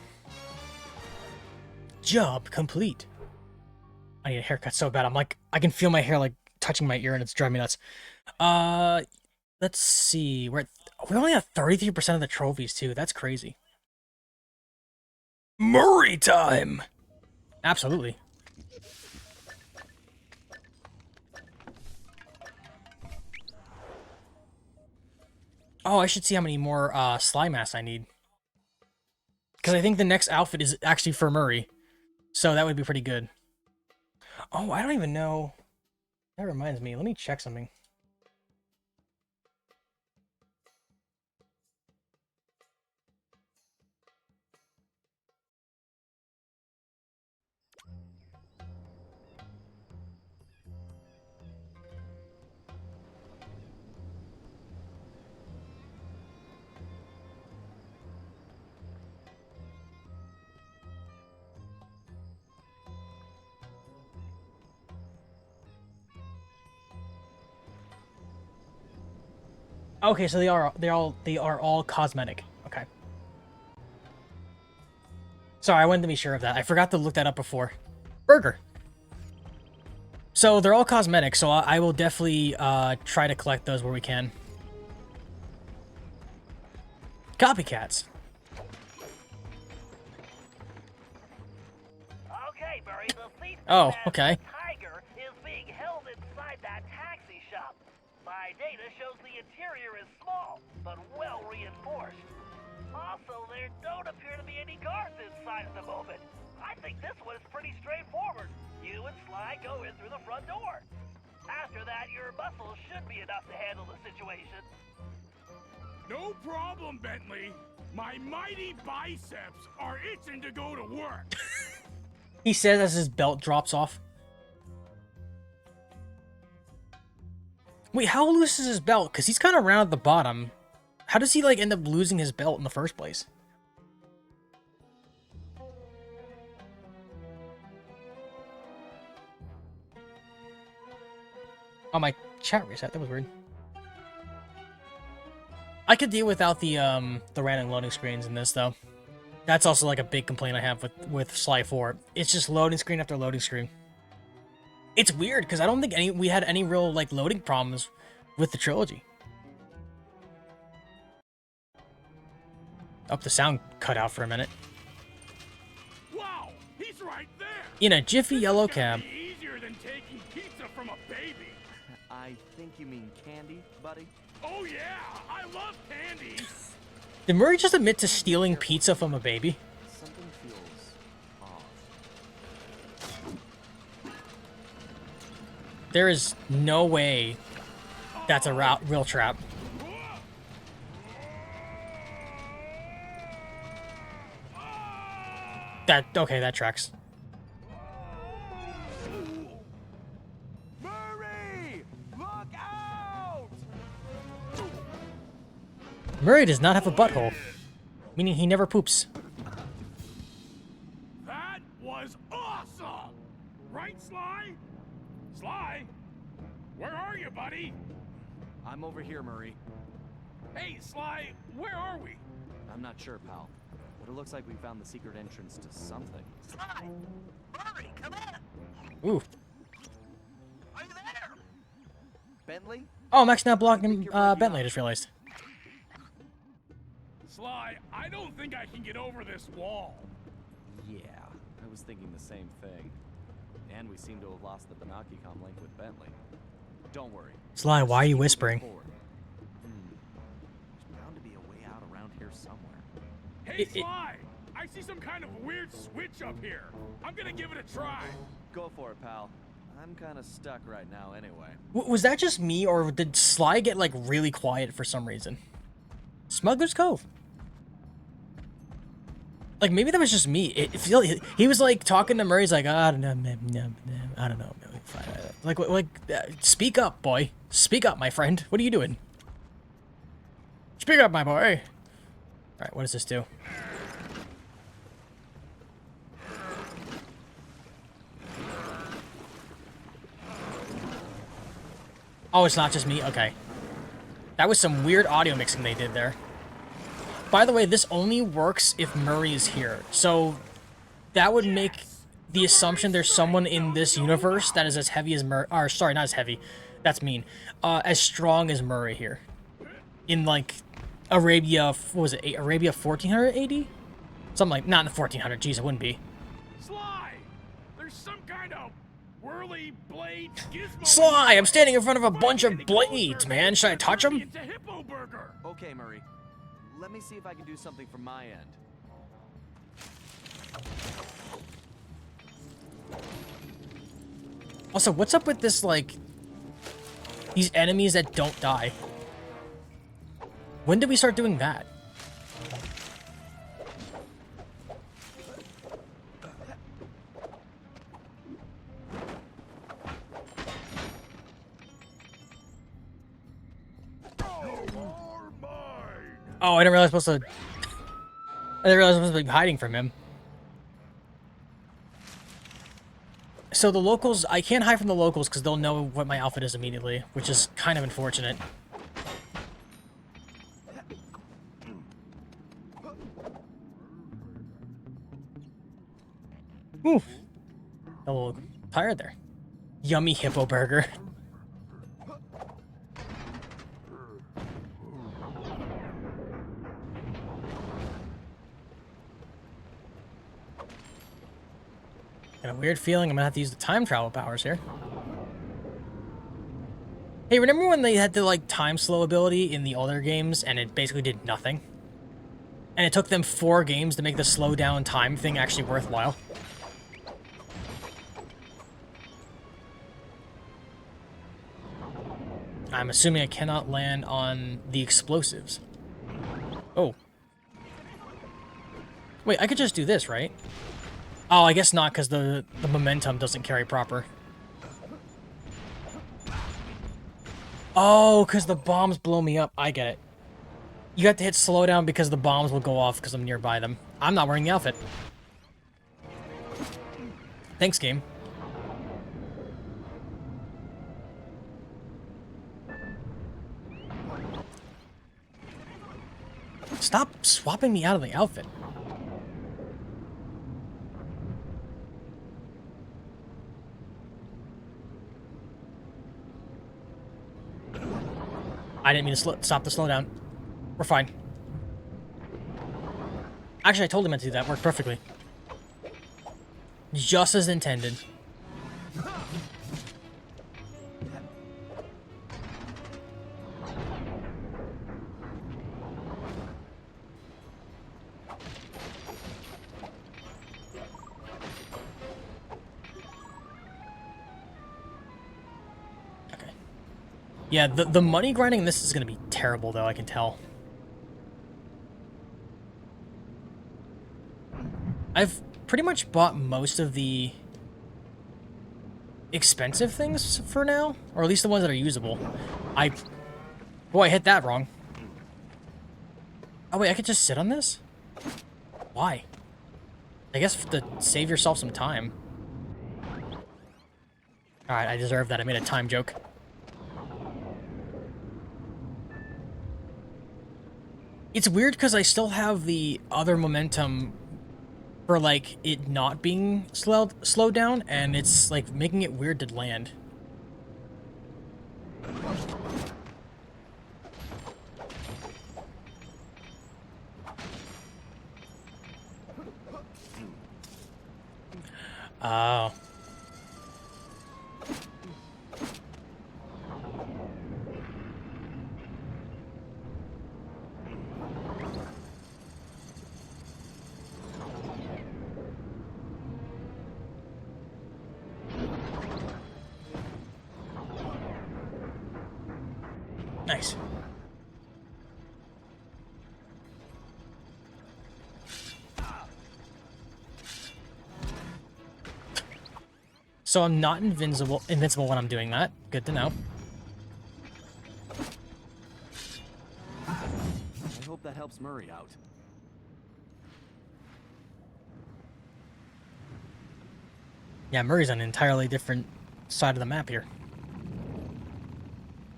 [SPEAKER 1] Job complete. I need a haircut so bad. I'm like, I can feel my hair like touching my ear and it's driving me nuts. Let's see. We only have 33% of the trophies too. That's crazy. Murray time. Absolutely. Oh, I should see how many more slime masks I need. Because I think the next outfit is actually for Murray. So that would be pretty good. Oh, I don't even know. That reminds me. Let me check something. Okay, so they are all cosmetic. Okay. Sorry, I wanted to be sure of that. I forgot to look that up before. Burger. So they're all cosmetic, so I will definitely try to collect those where we can. Copycats.
[SPEAKER 2] Okay, Murray, the thief
[SPEAKER 1] Oh,
[SPEAKER 2] says
[SPEAKER 1] okay.
[SPEAKER 2] the tiger is being held inside that taxi shop. My data shows the interior is small, but well reinforced. Also, there don't appear to be any guards inside at the moment. I think this one is pretty straightforward. You and Sly go in through the front door. After that, your muscles should be enough to handle the situation.
[SPEAKER 9] No problem, Bentley. My mighty biceps are itching to go to work.
[SPEAKER 1] He says as his belt drops off. Wait, how loose is his belt? Because he's kind of round at the bottom. How does he, like, end up losing his belt in the first place? Oh, my chat reset. That was weird. I could deal without the random loading screens in this, though. That's also, like, a big complaint I have with Sly 4. It's just loading screen after loading screen. It's weird, because I don't think we had any real, like, loading problems with the trilogy. Oh, the sound cut out for a minute.
[SPEAKER 9] Wow, he's right there.
[SPEAKER 1] In a jiffy yellow
[SPEAKER 9] This is gonna
[SPEAKER 1] cab.
[SPEAKER 9] be easier than taking pizza from a baby.
[SPEAKER 3] I think you mean candy, buddy.
[SPEAKER 9] Oh yeah, I love candy.
[SPEAKER 1] Did Murray just admit to stealing pizza from a baby?
[SPEAKER 3] Something feels off.
[SPEAKER 1] There is no way that's a real trap. Okay, that tracks.
[SPEAKER 5] Murray! Look out!
[SPEAKER 1] Murray does not have a butthole, meaning he never poops.
[SPEAKER 9] That was awesome! Right, Sly? Sly? Where are you, buddy?
[SPEAKER 3] I'm over here, Murray.
[SPEAKER 9] Hey, Sly, where are we?
[SPEAKER 3] I'm not sure, pal. But it looks like we found the secret entrance to something.
[SPEAKER 2] Sly! Murray, come in!
[SPEAKER 1] Ooh.
[SPEAKER 2] Are you there?
[SPEAKER 3] Bentley?
[SPEAKER 1] Oh, Max now blocking Bentley, I just realized.
[SPEAKER 9] Sly, I don't think I can get over this wall.
[SPEAKER 3] Yeah, I was thinking the same thing. And we seem to have lost the Banaki-Com link with Bentley. Don't worry.
[SPEAKER 1] Sly, why are you whispering?
[SPEAKER 3] There's bound to be a way out around here somewhere.
[SPEAKER 9] Hey, Sly! I see some kind of weird switch up here. I'm gonna give it a try.
[SPEAKER 3] Go for it, pal. I'm kind of stuck right now anyway.
[SPEAKER 1] Was that just me, or did Sly get, like, really quiet for some reason? Smuggler's Cove. Like, maybe that was just me. He was, like, talking to Murray. He's like, I don't know. Like, speak up, boy. Speak up, my friend. What are you doing? Speak up, my boy. All right, what does this do? Oh, it's not just me? Okay. That was some weird audio mixing they did there. By the way, this only works if Murray is here. So that would make the assumption there's someone in this universe that is as heavy as Murray. Or, sorry, not as heavy. That's mean. As strong as Murray here. In, like, Arabia, what was it? Arabia 1400 AD? Something like, not in the 1400. Jeez, it wouldn't be.
[SPEAKER 9] Sly! There's some kind of whirly blade gizmo.
[SPEAKER 1] Sly, I'm standing in front of a bunch of blades, man. Should I touch them?
[SPEAKER 9] It's a hippo burger.
[SPEAKER 3] Okay, Murray. Let me see if I can do something from my end.
[SPEAKER 1] Also, what's up with this, like, these enemies that don't die? When did we start doing that? Oh, I didn't realize I was supposed to... I didn't realize I was supposed to be hiding from him. So the locals... I can't hide from the locals because they'll know what my outfit is immediately, which is kind of unfortunate. A little tired there. Yummy hippo burger. Got a weird feeling I'm gonna have to use the time travel powers here. Hey, remember when they had the, like, time slow ability in the older games and it basically did nothing? And it took them 4 games to make the slow down time thing actually worthwhile? I'm assuming I cannot land on the explosives. Oh. Wait, I could just do this, right? Oh, I guess not, because the momentum doesn't carry proper. Oh, because the bombs blow me up. I get it. You have to hit slow down because the bombs will go off because I'm nearby them. I'm not wearing the outfit. Thanks, game. Stop swapping me out of the outfit. I didn't mean to stop the slowdown. We're fine. Actually, I totally meant to do that. Worked perfectly. Just as intended. Yeah, the money grinding in this is going to be terrible, though, I can tell. I've pretty much bought most of the expensive things for now, or at least the ones that are usable. Boy, I hit that wrong. Oh, wait, I could just sit on this? Why? I guess to save yourself some time. Alright, I deserve that. I made a time joke. It's weird because I still have the other momentum for, like, it not being slowed down, and it's, like, making it weird to land. Oh. Nice. So I'm not invincible when I'm doing that. Good to know.
[SPEAKER 3] I hope that helps Murray out.
[SPEAKER 1] Yeah, Murray's on an entirely different side of the map here.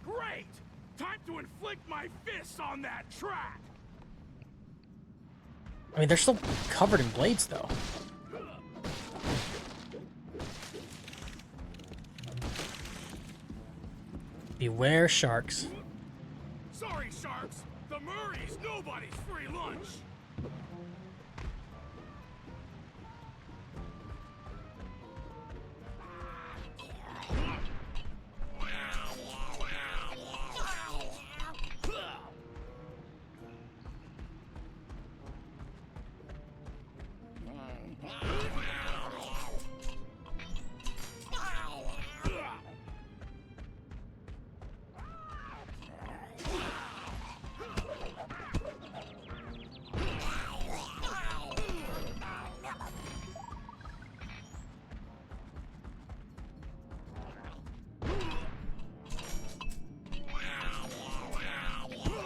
[SPEAKER 9] Great! Time to inflict my fists on that trap!
[SPEAKER 1] I mean, they're still covered in blades, though. Beware sharks.
[SPEAKER 9] Sorry, sharks. The Murray's nobody's free lunch.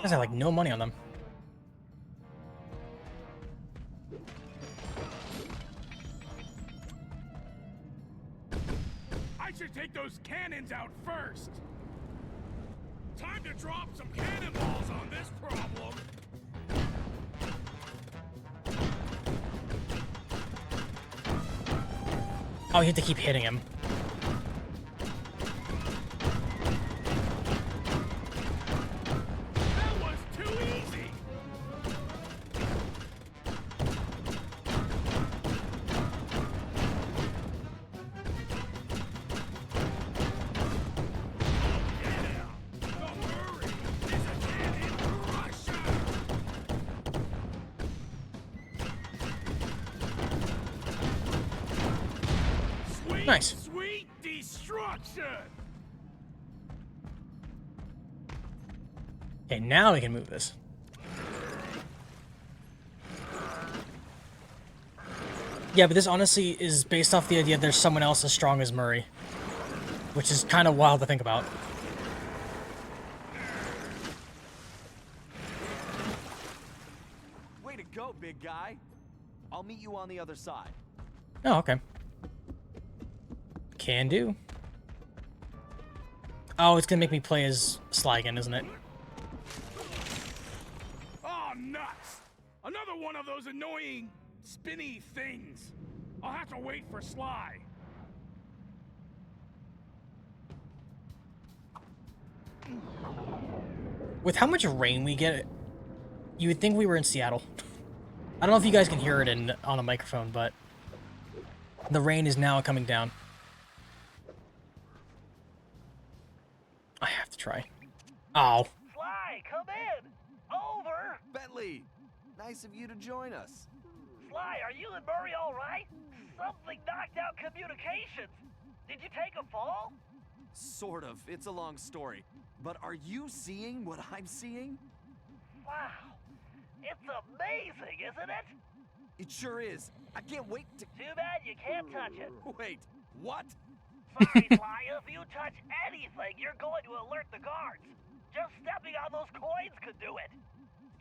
[SPEAKER 1] I have like no money on them.
[SPEAKER 9] I should take those cannons out first. Time to drop some cannonballs on this problem.
[SPEAKER 1] Oh, you have to keep hitting him.
[SPEAKER 9] That was too easy. Sweet,
[SPEAKER 1] Nice.
[SPEAKER 9] sweet destruction.
[SPEAKER 1] Okay, now we can move this. Yeah, but this honestly is based off the idea there's someone else as strong as Murray. Which is kind of wild to think about.
[SPEAKER 3] Way to go, big guy. I'll meet you on the other side.
[SPEAKER 1] Oh, okay. Can do. Oh, it's gonna make me play as Sly again, isn't it?
[SPEAKER 9] Oh, nuts! Another one of those annoying, spinny things. I'll have to wait for Sly.
[SPEAKER 1] With how much rain we get, you would think we were in Seattle. I don't know if you guys can hear it on a microphone, but the rain is now coming down. I have to try. Oh.
[SPEAKER 2] Sly, come in! Over!
[SPEAKER 3] Bentley, nice of you to join us.
[SPEAKER 2] Sly, are you and Murray all right? Something knocked out communications. Did you take a fall?
[SPEAKER 3] Sort of. It's a long story. But are you seeing what I'm seeing?
[SPEAKER 2] Wow. It's amazing, isn't it?
[SPEAKER 3] It sure is. I can't wait to...
[SPEAKER 2] Too bad you can't touch it.
[SPEAKER 3] Wait, what?
[SPEAKER 2] Sorry, Sly, if you touch anything, you're going to alert the guards. Just stepping on those coins could do it.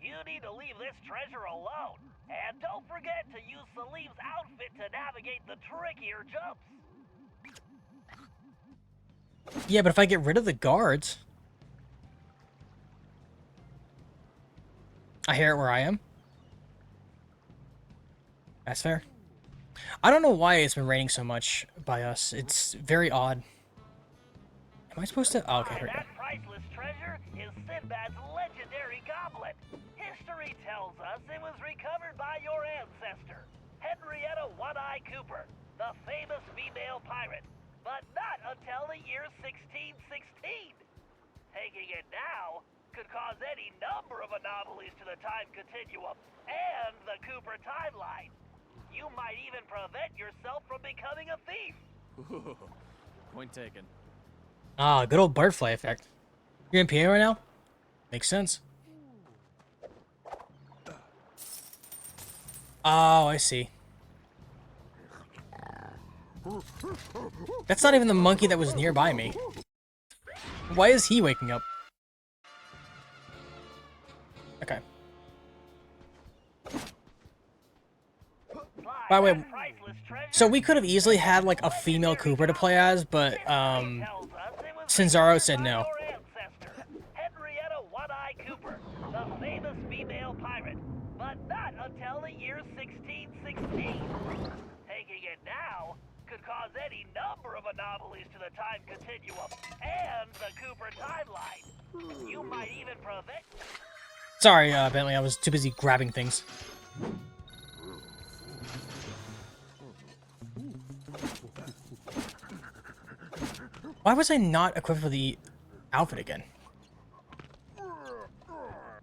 [SPEAKER 2] You need to leave this treasure alone. And don't forget to use Salim's outfit to navigate the trickier jumps.
[SPEAKER 1] Yeah, but if I get rid of the guards... I hear it where I am. That's fair. I don't know why it's been raining so much by us. It's very odd. Am I supposed to... Oh, okay, here we go.
[SPEAKER 2] That priceless treasure is Sinbad's legendary goblet. History tells us it was recovered by your ancestor, Henrietta One-Eye Cooper, the famous female pirate, but not until the year 1616. Taking it now could cause any number of anomalies to the time continuum and the Cooper timeline. You might even prevent yourself from becoming a thief.
[SPEAKER 3] Ooh, point taken.
[SPEAKER 1] Ah, good old butterfly effect. You're in PA right now? Makes sense. Oh, I see. That's not even the monkey that was nearby me. Why is he waking up? Okay. By the way, so we could have easily had like a female Cooper to play as, but Cinzaro said no.
[SPEAKER 2] Henrietta One-Eye Cooper, the famous female pirate, but not until the year 1616. Taking it now could cause any number of anomalies to the time continuum and the Cooper timeline. You might even prevent...
[SPEAKER 1] Sorry, Bentley, I was too busy grabbing things. Why was I not equipped for the outfit again?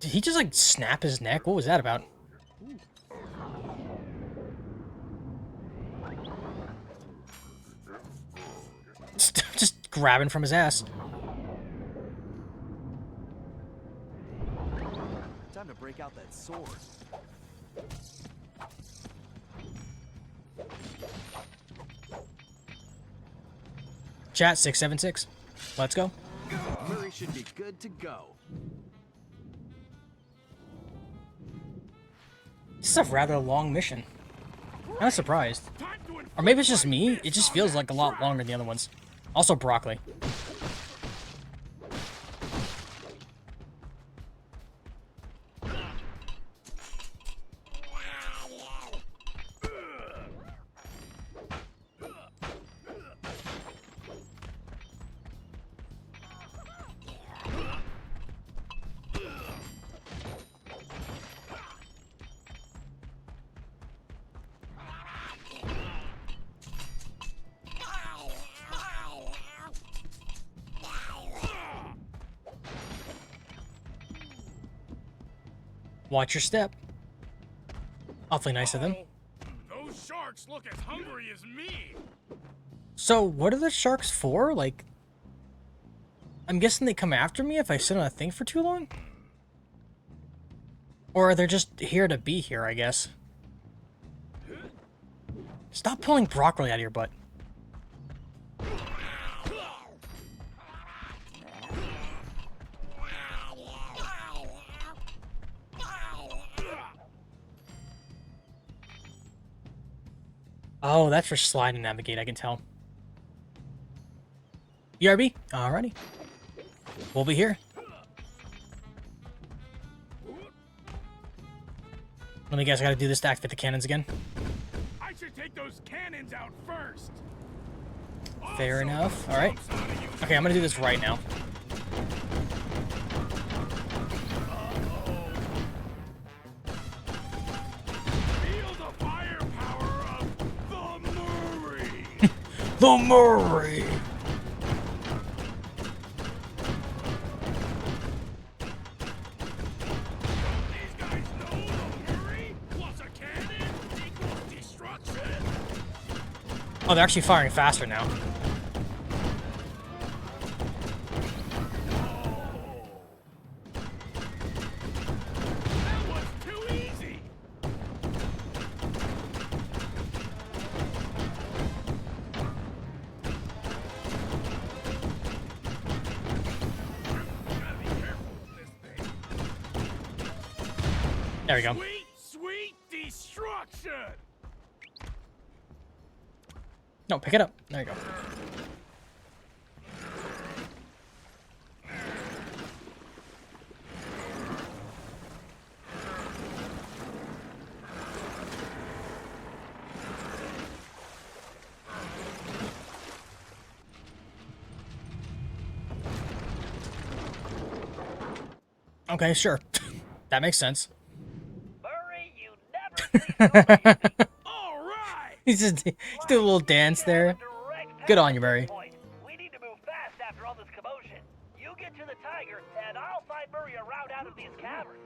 [SPEAKER 1] Did he just, like, snap his neck? What was that about? Just grabbing from his ass.
[SPEAKER 3] Time to break out that sword.
[SPEAKER 1] Chat 676. Let's go.
[SPEAKER 3] Murray should be good to go.
[SPEAKER 1] This is a rather long mission. I'm not surprised. Or maybe it's just me. It just feels like a lot longer than the other ones. Also broccoli. Watch your step. Awfully nice of them.
[SPEAKER 9] Those sharks look as hungry as me.
[SPEAKER 1] So, what are the sharks for? Like, I'm guessing they come after me if I sit on a thing for too long? Or they're just here to be here, I guess. Stop pulling broccoli out of your butt. Oh, that's for slide and navigate, I can tell. BRB? Alrighty. We'll be here. Let me guess, I gotta do this to activate the cannons again.
[SPEAKER 9] I should take those cannons out first.
[SPEAKER 1] Fair enough. Alright. Okay, I'm gonna do this right now.
[SPEAKER 9] Feel the firepower of the Murray.
[SPEAKER 1] The Murray!
[SPEAKER 9] These guys know the Murray plus a cannon equals destruction.
[SPEAKER 1] Oh, they're actually firing faster now.
[SPEAKER 9] That was too easy. Gotta be careful with this thing.
[SPEAKER 1] There we go.
[SPEAKER 9] Sweet, sweet destruction.
[SPEAKER 1] No, pick it up. There you go. Okay, sure. That makes sense.
[SPEAKER 2] Murray, you never cease to amaze me.
[SPEAKER 9] All right.
[SPEAKER 1] He's just do a little dance there.
[SPEAKER 2] Direct
[SPEAKER 1] Good on you, Murray.
[SPEAKER 2] point. We need to move fast after all this commotion. You get to the tiger, and I'll find Murray a route out of these caverns.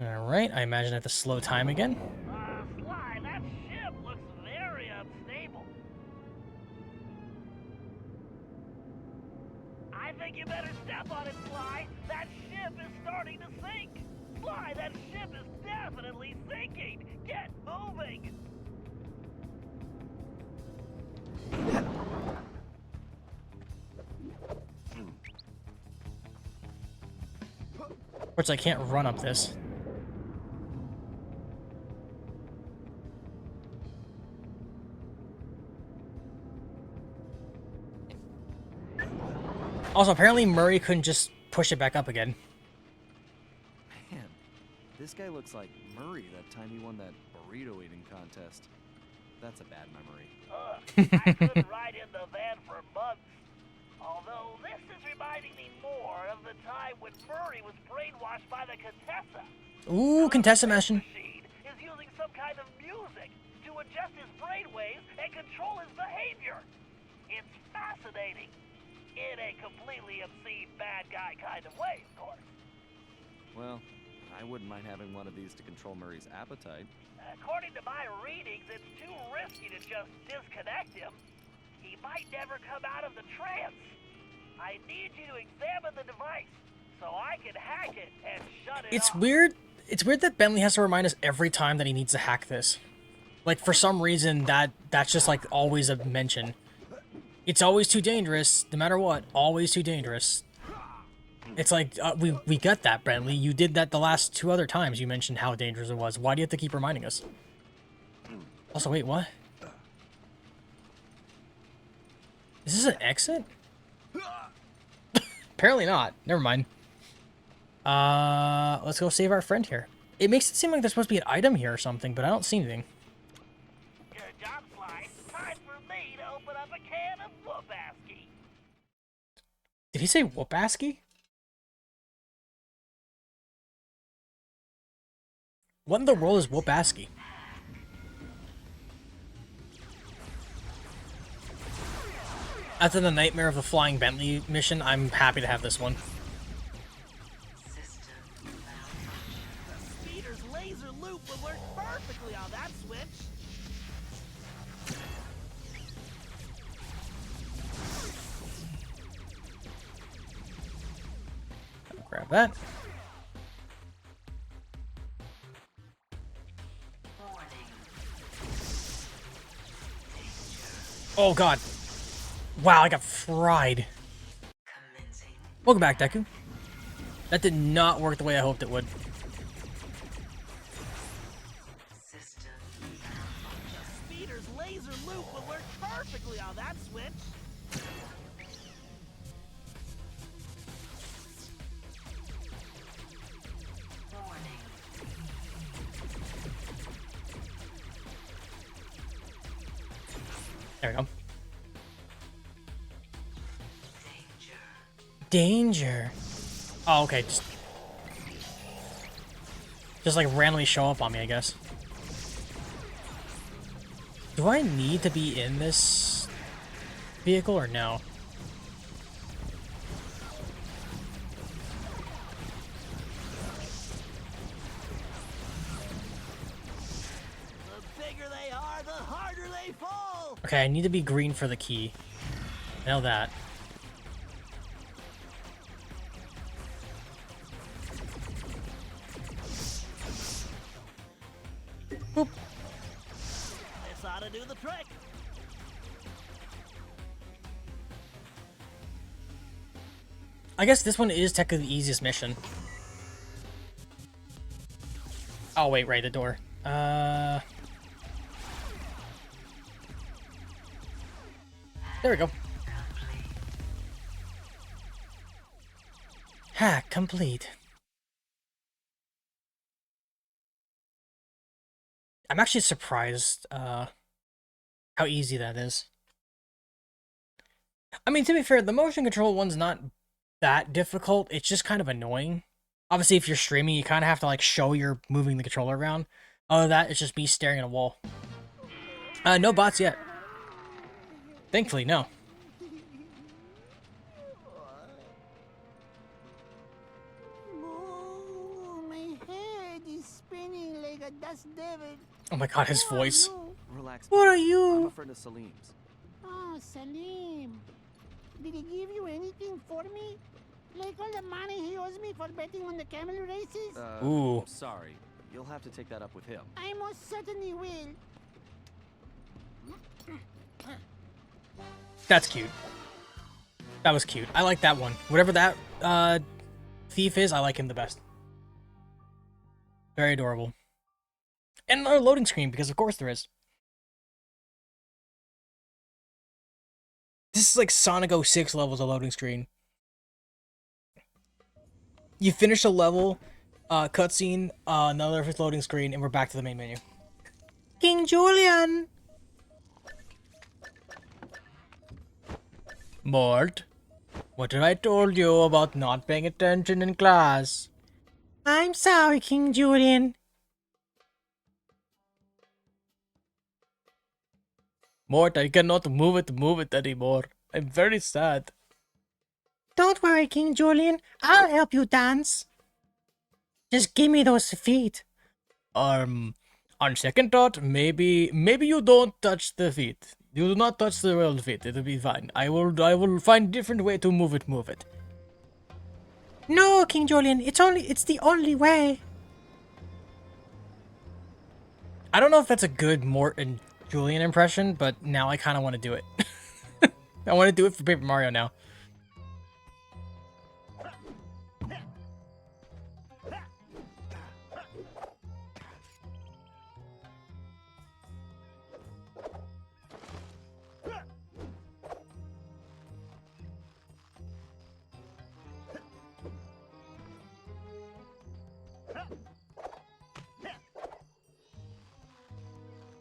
[SPEAKER 1] Alright, I imagine I have to slow time again.
[SPEAKER 2] Sly, that ship looks very unstable. I think you better step on it, Sly. That ship is starting to sink. Sly, that ship is definitely sinking. Get moving.
[SPEAKER 1] Of course, I can't run up this. Also, apparently Murray couldn't just push it back up again.
[SPEAKER 3] Man, this guy looks like Murray that time he won that burrito eating contest. That's a bad memory.
[SPEAKER 2] I couldn't ride in the van for months. Although this is reminding me more of the time when Murray was brainwashed by the Contessa.
[SPEAKER 1] Ooh, Contessa mashing.
[SPEAKER 2] Machine is using some kind of music to adjust his brainwaves and control his behavior. It's fascinating. In a completely obscene bad guy kind of way, of course.
[SPEAKER 3] Well, I wouldn't mind having one of these to control Murray's appetite.
[SPEAKER 2] According to my readings, it's too risky to just disconnect him. He might never come out of the trance. I need you to examine the device so I can hack it and shut it
[SPEAKER 1] It's
[SPEAKER 2] off.
[SPEAKER 1] weird. It's weird that Bentley has to remind us every time that he needs to hack this. Like, for some reason, that's just, like, always a mention. It's always too dangerous, no matter what. Always too dangerous. It's like, we got that, Bentley. You did that the last 2 other times you mentioned how dangerous it was. Why do you have to keep reminding us? Also, wait, what? Is this an exit? Apparently not. Never mind. Let's go save our friend here. It makes it seem like there's supposed to be an item here or something, but I don't see anything.
[SPEAKER 2] Good job, Sly. Time for me to open up a can of whoop-asky.
[SPEAKER 1] Did he say whoop-asky? What in the world is whoop-asky? After the Nightmare of the Flying Bentley mission, I'm happy to have this one. Grab that. Oh god. Wow, I got fried. Welcome back, Deku. That did not work the way I hoped it would.
[SPEAKER 2] Speeder's laser loop will work perfectly on that switch.
[SPEAKER 1] There we go. Danger. Oh, okay. Just like randomly show up on me, I guess. Do I need to be in this vehicle or no?
[SPEAKER 2] The bigger they are, the harder they fall.
[SPEAKER 1] Okay, I need to be green for the key. I know that. Boop.
[SPEAKER 2] This ought to do the trick.
[SPEAKER 1] I guess this one is technically the easiest mission. Oh, wait, right, the door. There we go. Hack complete. I'm actually surprised, how easy that is. I mean, to be fair, the motion control one's not that difficult. It's just kind of annoying. Obviously, if you're streaming, you kind of have to, like, show you're moving the controller around. Other than that, it's just me staring at a wall. No bots yet. Thankfully, no.
[SPEAKER 4] Oh, my head is spinning like a dust devil.
[SPEAKER 1] Oh my god, his voice.
[SPEAKER 3] Relax.
[SPEAKER 1] What are
[SPEAKER 3] I'm
[SPEAKER 1] you?
[SPEAKER 3] a friend of Salim's.
[SPEAKER 4] Oh, Salim. Did he give you anything for me? Like all the money he owes me for betting on the camel races?
[SPEAKER 1] Ooh.
[SPEAKER 3] Sorry. You'll have to take that up with him.
[SPEAKER 4] I most certainly will.
[SPEAKER 1] That's cute. That was cute. I like that one. Whatever that thief is, I like him the best. Very adorable. And another loading screen, because of course there is. This is like Sonic 06 levels of loading screen. You finish a level, cutscene, another loading screen, and we're back to the main menu. King Julian! Mort, what did I told you about not paying attention in class? I'm sorry, King Julian. Mort, I cannot move it anymore. I'm very sad. Don't worry, King Julian. I'll help you dance. Just give me those feet. On second thought, maybe you don't touch the feet. You do not touch the royal feet. It'll be fine. I will find different way to move it. No, King Julian. It's the only way. I don't know if that's a good Mort and Julian impression, but now I kind of want to do it. I want to do it for Paper Mario now.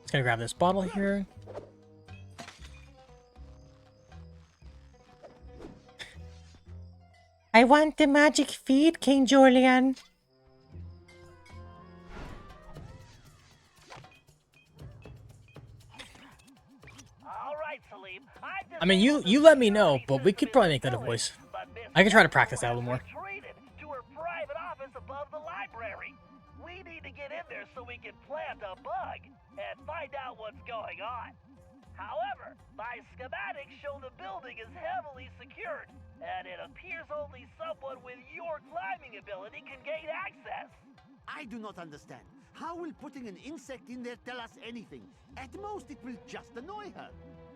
[SPEAKER 1] Just gonna grab this bottle here. I want the magic feed, King Julian.
[SPEAKER 2] All right, Salim.
[SPEAKER 1] I mean, you let me know, but we could probably make that a voice. I could try to practice that a little more.
[SPEAKER 2] Retreated to her private office above the library. We need to get in there so we can plant a bug and find out what's going on. However, my schematics show the building is heavily secured. and it appears only someone with your climbing ability can gain access.
[SPEAKER 8] I do not understand. How will putting an insect in there tell us anything? At most, it will just annoy her.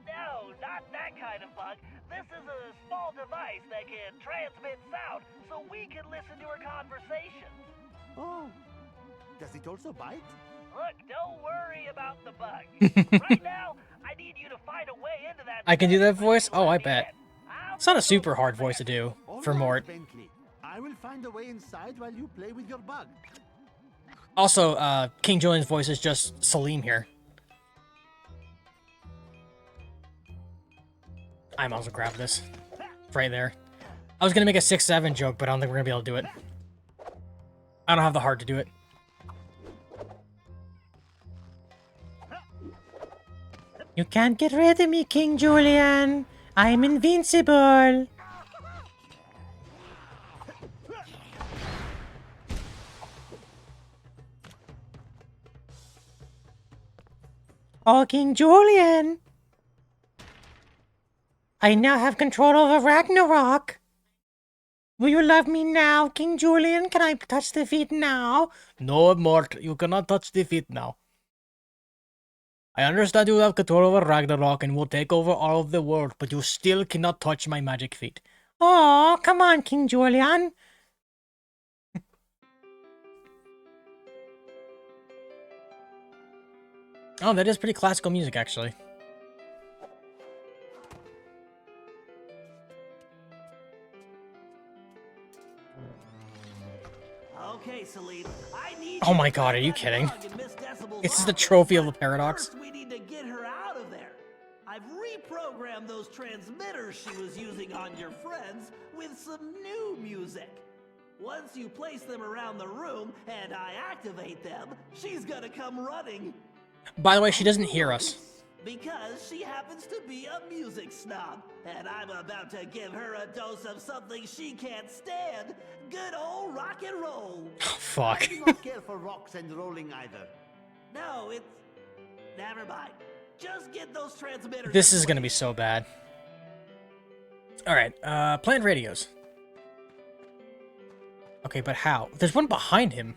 [SPEAKER 2] No, not that kind of bug. This is a small device that can transmit sound, so we can listen to her conversations.
[SPEAKER 8] Oh. Does it also bite?
[SPEAKER 2] Look, don't worry about the bug. Right now, I need you to find a way into that.
[SPEAKER 1] I can do that voice? Oh, I bet.
[SPEAKER 2] I'll
[SPEAKER 1] It's not a super hard voice to do for
[SPEAKER 8] All right,
[SPEAKER 1] Mort.
[SPEAKER 8] Bentley. I will find a way inside while you play with your bug.
[SPEAKER 1] Also, King Julian's voice is just Salim here. I might as well grab this. Right there. I was gonna make a 6-7 joke, but I don't think we're gonna be able to do it. I don't have the heart to do it. You can't get rid of me, King Julian. I'm invincible. Oh, King Julian. I now have control over Ragnarok. Will you love me now, King Julian? Can I touch the feet now? No, Mort, you cannot touch the feet now. I understand you have control over Ragnarok and will take over all of the world, but you still cannot touch my magic feet. Oh, come on, King Julian. Oh, that is pretty classical music, actually.
[SPEAKER 2] Okay, Salim. I need
[SPEAKER 1] Oh my god, are you kidding? This is the trophy of the paradox.
[SPEAKER 2] First, we need to get her out of there. I've reprogrammed those transmitters she was using on your friends with some new music. Once you place them around the room and I activate them, she's gonna come running.
[SPEAKER 1] By the way, she doesn't hear us.
[SPEAKER 2] Because she happens to be a music snob, and I'm about to give her a dose of something she can't stand. Good old rock and roll.
[SPEAKER 1] Fuck.
[SPEAKER 8] I do not care for rocks and rolling either.
[SPEAKER 2] No, it's... Never mind. Just get those transmitters...
[SPEAKER 1] This is gonna be so bad. Alright, plant radios. Okay, but how? There's one behind him.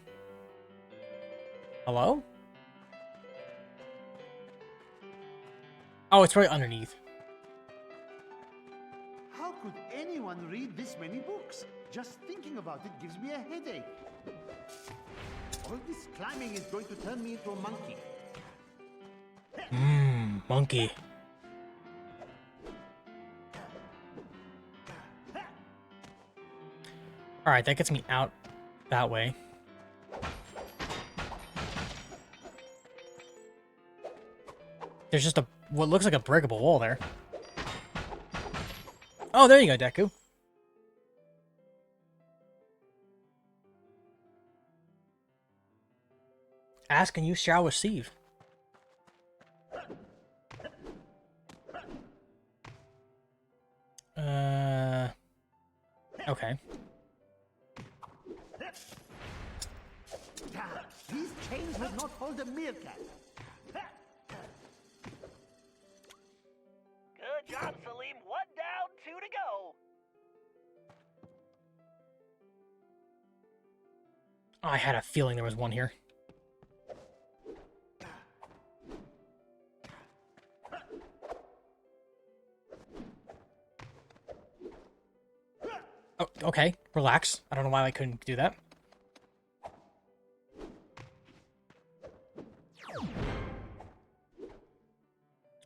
[SPEAKER 1] Hello? Oh, it's right underneath.
[SPEAKER 8] How could anyone read this many books? Just thinking about it gives me a headache. All this climbing is going to turn me into a monkey.
[SPEAKER 1] Monkey. Alright, that gets me out that way. There's just a what looks like a breakable wall there. Oh, there you go, Deku. Ask and you shall receive. Okay.
[SPEAKER 8] These chains would not hold a meerkat.
[SPEAKER 2] Good job, Salim. 1 down, 2 to go.
[SPEAKER 1] Oh, I had a feeling there was one here. Oh, okay. Relax. I don't know why I couldn't do that.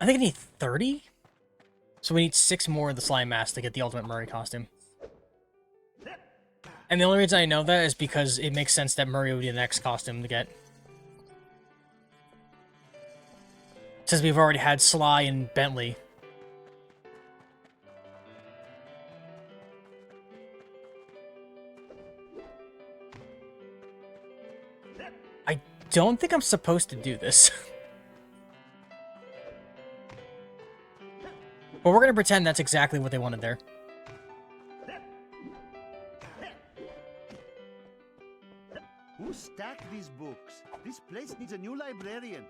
[SPEAKER 1] I think I need 30? So we need 6 more of the slime mask to get the Ultimate Murray costume. And the only reason I know that is because it makes sense that Murray would be the next costume to get. Since we've already had Sly and Bentley. I don't think I'm supposed to do this. But we're gonna pretend that's exactly what they wanted there.
[SPEAKER 8] Who stacked these books? This place needs a new librarian.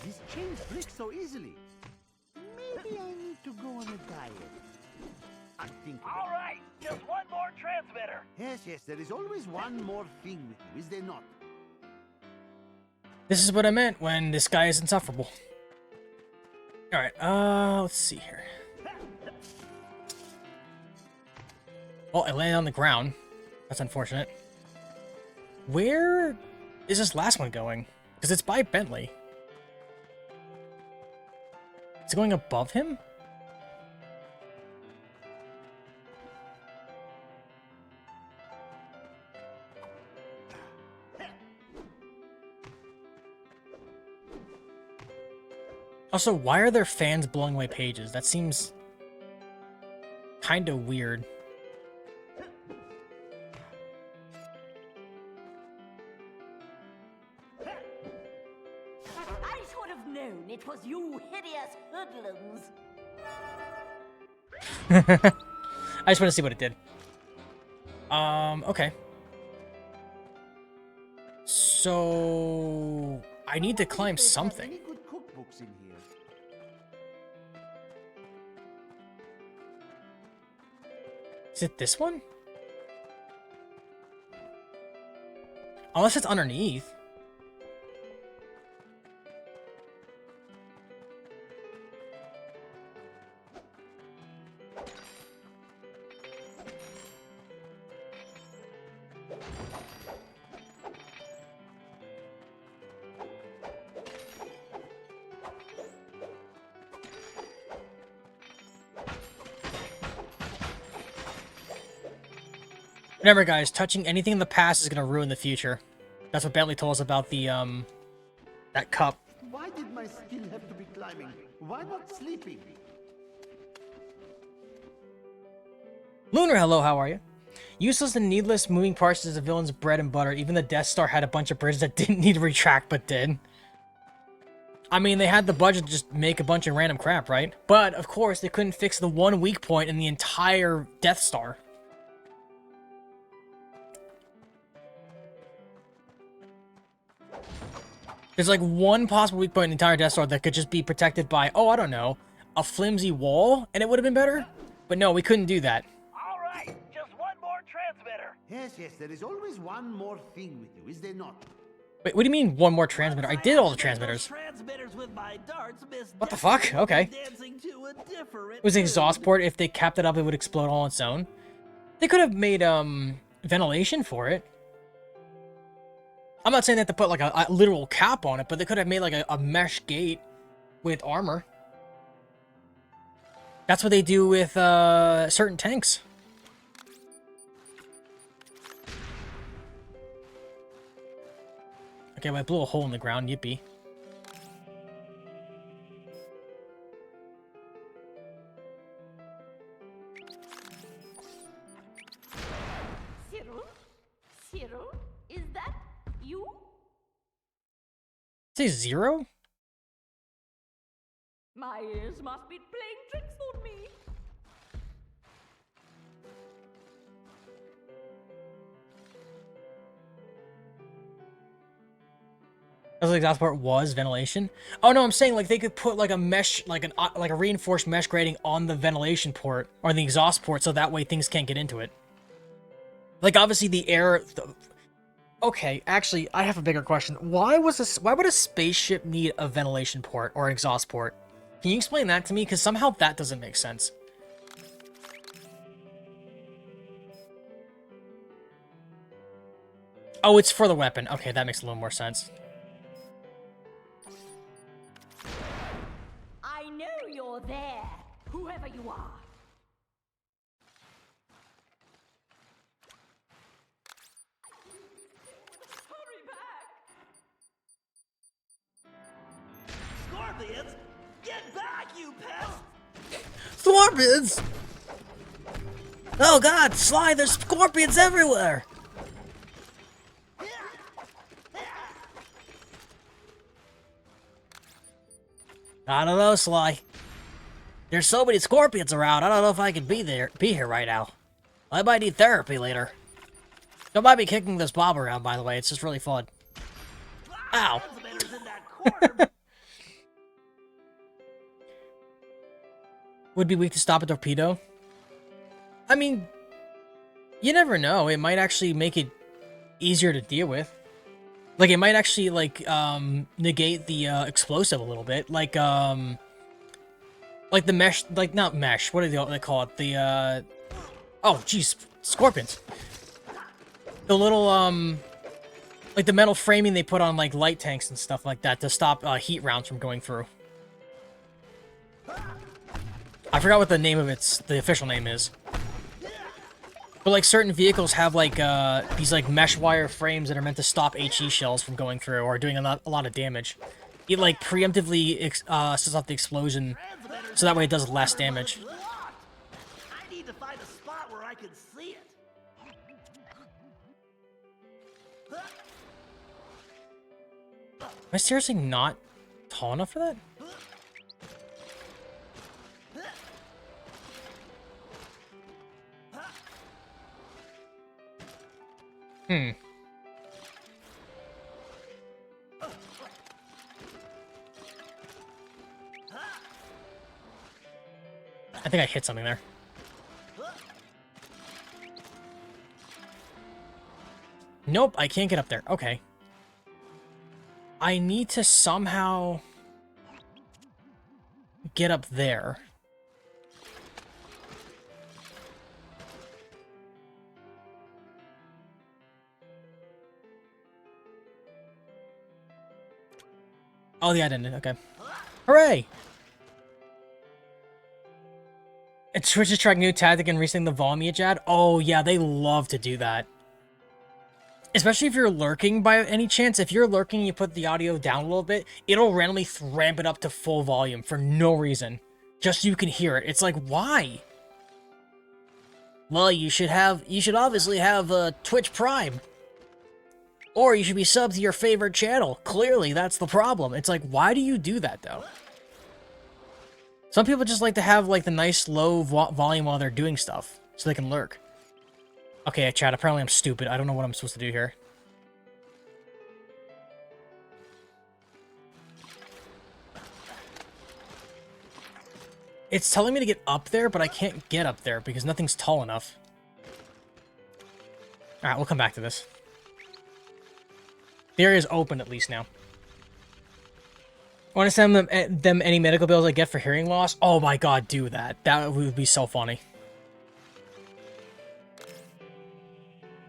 [SPEAKER 8] These chains break so easily. Maybe I need to go on a diet. I think.
[SPEAKER 2] All
[SPEAKER 8] Yes, yes, there is always one more thing with you, is there not?
[SPEAKER 1] This is what I meant when this guy is insufferable. Alright, let's see here. Oh, I landed on the ground. That's unfortunate. Where is this last one going? Because it's by Bentley. Is it going above him? Also, why are there fans blowing away pages? That seems kind of weird.
[SPEAKER 6] I should have known it was you hideous hoodlums.
[SPEAKER 1] I just want to see what it did. Okay. So I need to climb
[SPEAKER 8] They have
[SPEAKER 1] something.
[SPEAKER 8] any good cookbooks in here?
[SPEAKER 1] Is it this one? Unless it's underneath. Remember, guys, touching anything in the past is going to ruin the future. That's what Bentley told us about the, that cup.
[SPEAKER 8] Why did my skill have to be climbing? Why not sleeping?
[SPEAKER 1] Lunar, hello, how are you? Useless and needless moving parts is the villain's bread and butter. Even the Death Star had a bunch of bridges that didn't need to retract, but did. I mean, they had the budget to just make a bunch of random crap, right? But, of course, they couldn't fix the one weak point in the entire Death Star. There's like one possible weak point in the entire Death Star that could just be protected by, oh, I don't know, a flimsy wall, and it would have been better? But no, we couldn't do that.
[SPEAKER 2] All right, just one more transmitter.
[SPEAKER 8] Yes, yes, there is always one more thing with you, is there not?
[SPEAKER 1] Wait, what do you mean one more transmitter? I did all the transmitters.
[SPEAKER 2] Transmitters with my darts missed.
[SPEAKER 1] What the fuck? Okay.
[SPEAKER 2] Dancing to a different
[SPEAKER 1] It was an exhaust port. If they kept it up, it would explode all on its own. They could have made, ventilation for it. I'm not saying they have to put, like, a literal cap on it, but they could have made, like, a mesh gate with armor. That's what they do with, certain tanks. Okay, well, I blew a hole in the ground, yippee.
[SPEAKER 6] Cyril? Cyril? Is that you?
[SPEAKER 1] Say 0?
[SPEAKER 6] My ears must be playing tricks on me.
[SPEAKER 1] That's what the exhaust port was, ventilation. Oh no, I'm saying like they could put like a mesh, like a reinforced mesh grating on the ventilation port or the exhaust port, so that way things can't get into it. Like obviously the air. Okay, actually, I have a bigger question. Why would a spaceship need a ventilation port or exhaust port? Can you explain that to me? Because somehow that doesn't make sense. Oh, it's for the weapon. Okay, that makes a little more sense.
[SPEAKER 6] I know you're there, whoever you are. Hurry back!
[SPEAKER 2] Scorpions, get back, you pest!
[SPEAKER 1] Scorpions! Oh god, Sly, there's scorpions everywhere! I don't know, Sly. There's so many scorpions around, I don't know if I can be here right now. I might need therapy later. Don't mind me kicking this bomb around, by the way, it's just really fun. Ow.
[SPEAKER 2] Transmitters in that corner.
[SPEAKER 1] Would be weak to stop a torpedo? I mean, You never know. It might actually make it easier to deal with. Like, it might actually, like, negate the, explosive a little bit. Like the mesh, like, not mesh, what do they call it? The, oh, jeez, scorpions. The little, like the metal framing they put on, like, light tanks and stuff like that to stop, heat rounds from going through. I forgot what the name of the official name is. But, like, certain vehicles have, like, these, like, mesh wire frames that are meant to stop HE shells from going through or doing a lot of damage. It, like, preemptively sets off the explosion, so that way it does less damage.
[SPEAKER 2] I need to find a spot where I can see it.
[SPEAKER 1] Am I seriously not tall enough for that? Hmm. I think I hit something there. Nope, I can't get up there. Okay. I need to somehow get up there. Oh, yeah, I didn't. Okay. Hooray! And Twitch is trying a new tactic and resetting the volume each ad. Oh, yeah, they love to do that. Especially if you're lurking by any chance. If you're lurking and you put the audio down a little bit, it'll randomly ramp it up to full volume for no reason. Just so you can hear it. It's like, why? Well, you should obviously have Twitch Prime. Or you should be subbed to your favorite channel. Clearly, that's the problem. It's like, why do you do that, though? Some people just like to have, like, the nice low volume while they're doing stuff, so they can lurk. Okay, chat, apparently I'm stupid. I don't know what I'm supposed to do here. It's telling me to get up there, but I can't get up there because nothing's tall enough. Alright, we'll come back to this. The area's open at least now. Want to send them any medical bills I get for hearing loss? Oh my god, do that. That would be so funny.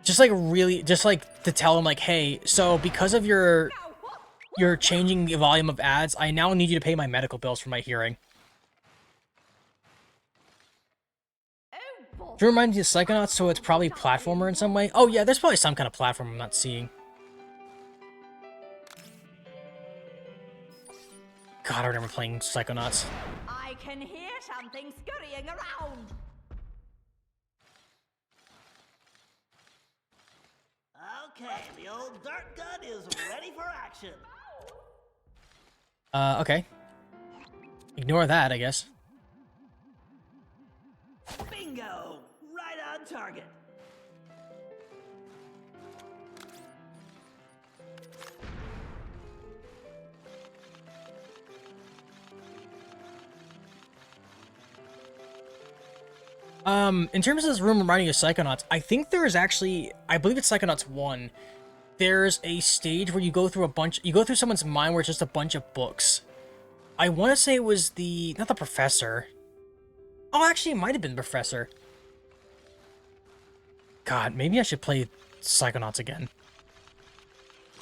[SPEAKER 1] Just like really, just like to tell them like, hey, so because of you're changing the volume of ads, I now need you to pay my medical bills for my hearing. Do you remind me of Psychonauts, so it's probably platformer in some way? Oh yeah, there's probably some kind of platform I'm not seeing. God, I remember playing Psychonauts.
[SPEAKER 6] I can hear something scurrying around.
[SPEAKER 2] Okay, the old dirt gun is ready for action.
[SPEAKER 1] Okay. Ignore that, I guess.
[SPEAKER 2] Bingo! Right on target.
[SPEAKER 1] In terms of this room reminding you of Psychonauts, I think there is actually, I believe it's Psychonauts 1. There's a stage where you go through someone's mind where it's just a bunch of books. I want to say it was not the professor. Oh, actually, it might have been the professor. God, maybe I should play Psychonauts again.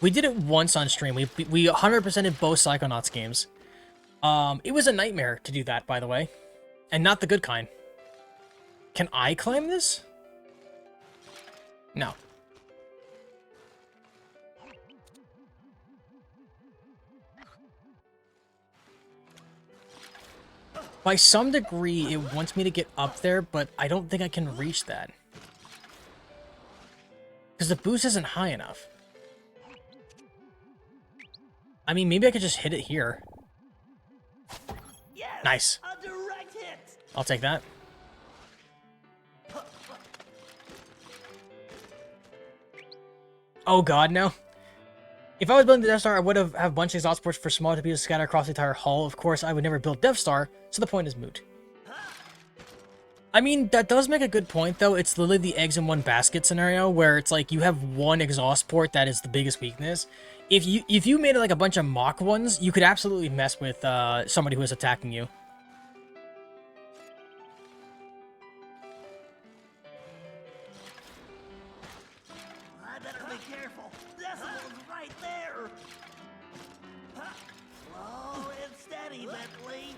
[SPEAKER 1] We did it once on stream. We 100%ed both Psychonauts games. It was a nightmare to do that, by the way. And not the good kind. Can I climb this? No. By some degree, it wants me to get up there, but I don't think I can reach that. Because the boost isn't high enough. I mean, maybe I could just hit it here.
[SPEAKER 2] Yes,
[SPEAKER 1] nice.
[SPEAKER 2] A direct hit.
[SPEAKER 1] I'll take that. Oh god, no. If I was building the Death Star, I would have a bunch of exhaust ports for small torpedoes scattered across the entire hull. Of course, I would never build Death Star, so the point is moot. I mean, that does make a good point, though. It's literally the eggs in one basket scenario, where it's like you have one exhaust port that is the biggest weakness. If you made it like a bunch of mock ones, you could absolutely mess with somebody who is attacking you.
[SPEAKER 2] I better be careful. Decibel's right there. Slow and steady, Bentley.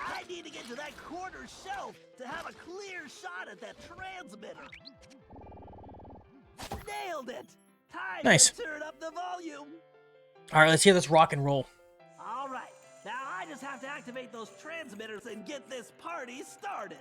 [SPEAKER 2] I need to get to that corner shelf to have a clear shot at that transmitter. Nailed it! Time
[SPEAKER 1] Nice.
[SPEAKER 2] to turn up the volume.
[SPEAKER 1] All right, let's hear this rock and roll.
[SPEAKER 2] All right, now I just have to activate those transmitters and get this party started.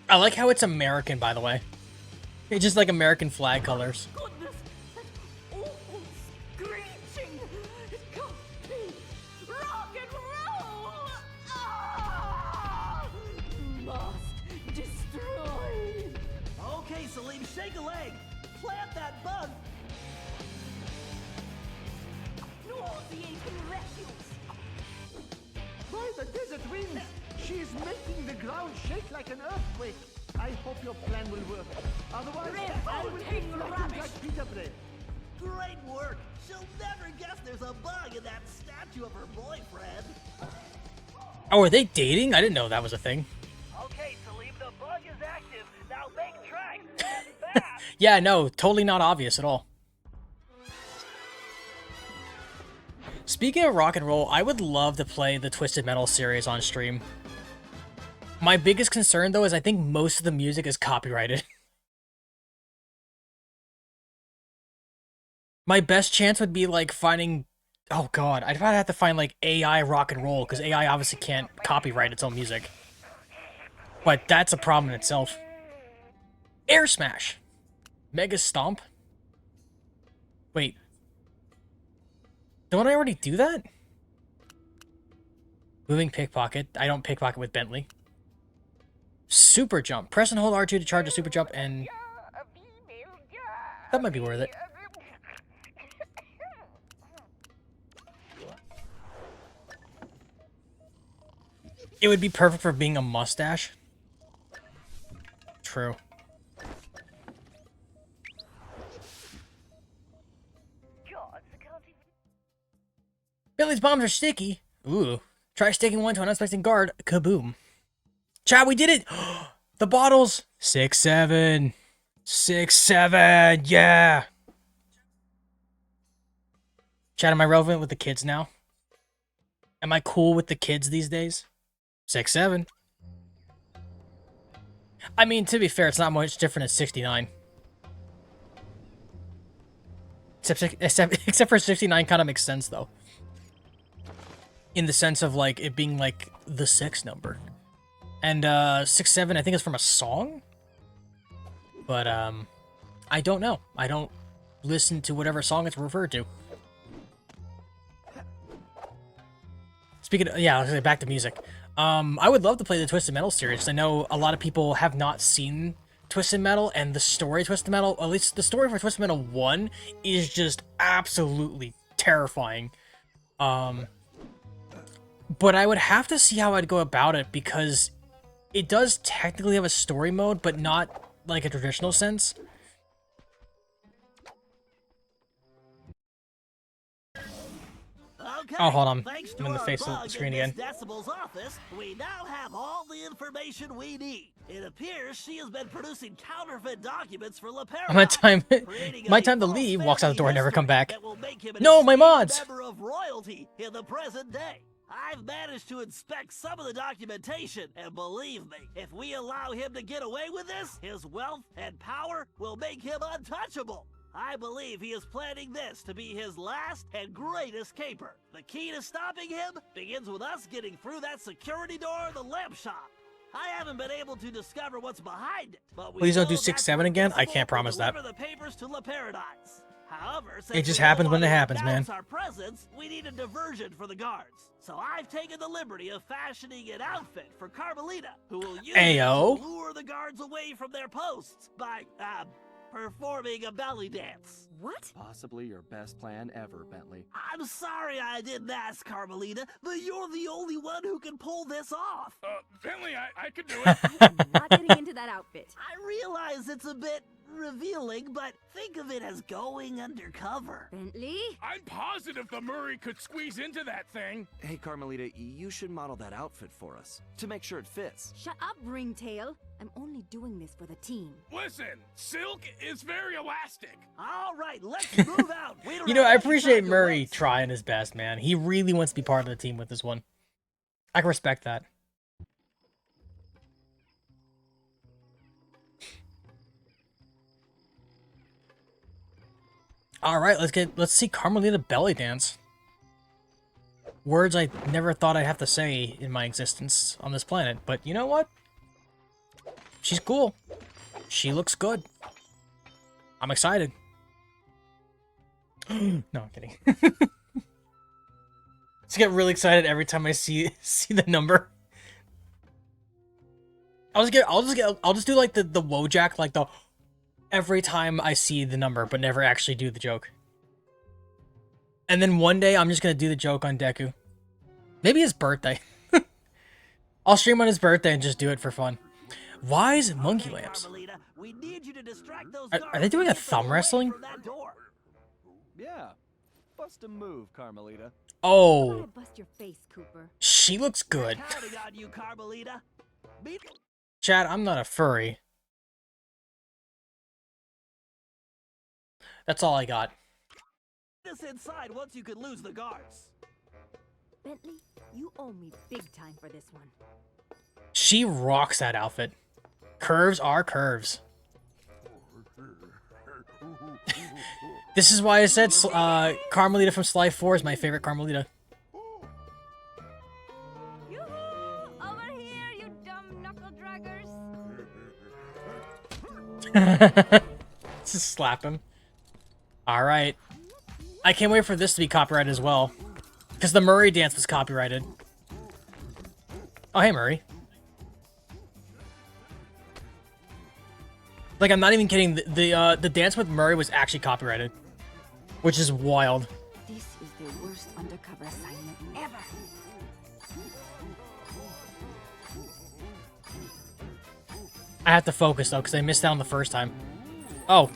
[SPEAKER 1] I like how it's American, by the way. It's just like American flag colors.
[SPEAKER 6] Goodness, that awful screeching! It can't be! Rock and roll! Ah! Must destroy!
[SPEAKER 2] Okay, Salim, shake a leg. Plant that bug.
[SPEAKER 6] Nauseating refuse!
[SPEAKER 8] By the desert winds, she is making the ground shake like an earthquake. I hope your plan will work. Otherwise, I will
[SPEAKER 6] Revolting
[SPEAKER 8] eat like
[SPEAKER 6] rubbish.
[SPEAKER 8] like pita bread.
[SPEAKER 2] Great work. She'll never guess there's a bug in that statue of her boyfriend.
[SPEAKER 1] Oh, are they dating? I didn't know that was a thing.
[SPEAKER 2] Okay, Salim, the bug is active. Now make tracks and fast.
[SPEAKER 1] Yeah, no, totally not obvious at all. Speaking of rock and roll, I would love to play the Twisted Metal series on stream. My biggest concern, though, is I think most of the music is copyrighted. My best chance would be, like, finding... Oh, God. I'd probably have to find, like, AI rock and roll, because AI obviously can't copyright its own music. But that's a problem in itself. Air Smash! Mega Stomp? Wait. Don't I already do that? Moving Pickpocket. I don't pickpocket with Bentley. Super Jump. Press and hold R2 to charge a Super Jump, and... That might be worth it. It would be perfect for being a mustache. True. Billy's bombs are sticky. Ooh. Try sticking one to an unsuspecting guard. Kaboom. Chad, we did it! The bottles! 6-7. 6-7, yeah! Chad, am I relevant with the kids now? Am I cool with the kids these days? 6-7. I mean, to be fair, it's not much different than 69. Except for 69 kind of makes sense, though. In the sense of, like, it being, like, the 6 number. And, 6-7, I think, is from a song? But, I don't know. I don't listen to whatever song it's referred to. Speaking of, yeah, let's get back to music. I would love to play the Twisted Metal series. I know a lot of people have not seen Twisted Metal, and the story of Twisted Metal, at least the story for Twisted Metal 1, is just absolutely terrifying. But I would have to see how I'd go about it, because it does technically have a story mode, but not like a traditional sense.
[SPEAKER 2] Okay.
[SPEAKER 1] Oh, hold on.
[SPEAKER 2] Thanks to
[SPEAKER 1] I'm in the
[SPEAKER 2] our
[SPEAKER 1] face of the
[SPEAKER 2] bug
[SPEAKER 1] screen
[SPEAKER 2] in
[SPEAKER 1] again.
[SPEAKER 2] Miss Decibel's office, we now have all the information we need. It appears she has been producing counterfeit documents for LaPera.
[SPEAKER 1] My time to
[SPEAKER 2] false
[SPEAKER 1] leave. Walks out the door and never come
[SPEAKER 2] history
[SPEAKER 1] back.
[SPEAKER 2] that will make him an
[SPEAKER 1] No, my
[SPEAKER 2] esteemed
[SPEAKER 1] mods.
[SPEAKER 2] member of royalty in the present day. I've managed to inspect some of the documentation, and believe me, if we allow him to get away with this, his wealth and power will make him untouchable. I believe he is planning this to be his last and greatest caper. The key to stopping him begins with us getting through that security door in the lamp shop. I haven't been able to discover what's behind it, but
[SPEAKER 1] Please don't do
[SPEAKER 2] know
[SPEAKER 1] 6-7
[SPEAKER 2] that's when
[SPEAKER 1] again. I
[SPEAKER 2] Decibel
[SPEAKER 1] can't
[SPEAKER 2] will
[SPEAKER 1] promise that.
[SPEAKER 2] deliver the papers to La Paradise. However, since
[SPEAKER 1] It just
[SPEAKER 2] we no
[SPEAKER 1] happens when it
[SPEAKER 2] longer
[SPEAKER 1] happens, man.
[SPEAKER 2] announce our presence, we need a diversion for the guards. So I've taken the liberty of fashioning an outfit for Carmelita, who will use it
[SPEAKER 1] Ayo.
[SPEAKER 2] to lure the guards away from their posts by, performing a belly dance.
[SPEAKER 6] What?
[SPEAKER 3] Possibly your best plan ever, Bentley.
[SPEAKER 2] I'm sorry I didn't ask, Carmelita, but you're the only one who can pull this off.
[SPEAKER 9] Bentley, I could do it.
[SPEAKER 6] I'm not getting into that outfit.
[SPEAKER 2] I realize it's a bit revealing, but think of it as going undercover.
[SPEAKER 6] Bentley?
[SPEAKER 9] I'm positive the Murray could squeeze into that thing.
[SPEAKER 3] Hey, Carmelita, you should model that outfit for us to make sure it fits.
[SPEAKER 6] Shut up, Ringtail. I'm only doing this for the team.
[SPEAKER 9] Listen, silk is very elastic.
[SPEAKER 2] All right, let's move out. We don't
[SPEAKER 1] You know,
[SPEAKER 2] have
[SPEAKER 1] I
[SPEAKER 2] any
[SPEAKER 1] appreciate
[SPEAKER 2] time to
[SPEAKER 1] Murray
[SPEAKER 2] waste.
[SPEAKER 1] trying his best, man. He really wants to be part of the team with this one. I can respect that. All right, let's see Carmelita belly dance. Words I never thought I'd have to say in my existence on this planet, but you know what? She's cool. She looks good. I'm excited. No, I'm kidding. Just get really excited every time I see the number. I'll just do like the Wojak, like the every time I see the number, but never actually do the joke. And then one day I'm just gonna do the joke on Deku. Maybe his birthday. I'll stream on his birthday and just do it for fun. Wise monkey
[SPEAKER 2] Okay,
[SPEAKER 1] lamps.
[SPEAKER 2] Carmelita, we need you to distract those
[SPEAKER 1] Are
[SPEAKER 2] guards
[SPEAKER 1] they doing a
[SPEAKER 2] and get them
[SPEAKER 1] thumb
[SPEAKER 2] away
[SPEAKER 1] wrestling?
[SPEAKER 2] from that door.
[SPEAKER 3] Yeah, bust a move, Carmelita.
[SPEAKER 1] Oh,
[SPEAKER 6] Bust your face, Cooper.
[SPEAKER 1] she looks good.
[SPEAKER 2] Counting on you, Carmelita. Meet
[SPEAKER 1] Chad, I'm not a furry. That's all I got.
[SPEAKER 2] us inside once you can lose the guards.
[SPEAKER 6] Bentley, you owe me big time for this one.
[SPEAKER 1] She rocks that outfit. Curves are curves. This is why I said Carmelita from Sly 4 is my favorite Carmelita.
[SPEAKER 6] Yoo-hoo! Over here, you dumb knuckle draggers!
[SPEAKER 1] Just slap him. Alright. I can't wait for this to be copyrighted as well. Because the Murray dance was copyrighted. Oh, hey, Murray. Like, I'm not even kidding. The dance with Murray was actually copyrighted. Which is wild.
[SPEAKER 6] This is the worst undercover assignment ever.
[SPEAKER 1] I have to focus, though, because I missed out on the first time. Oh.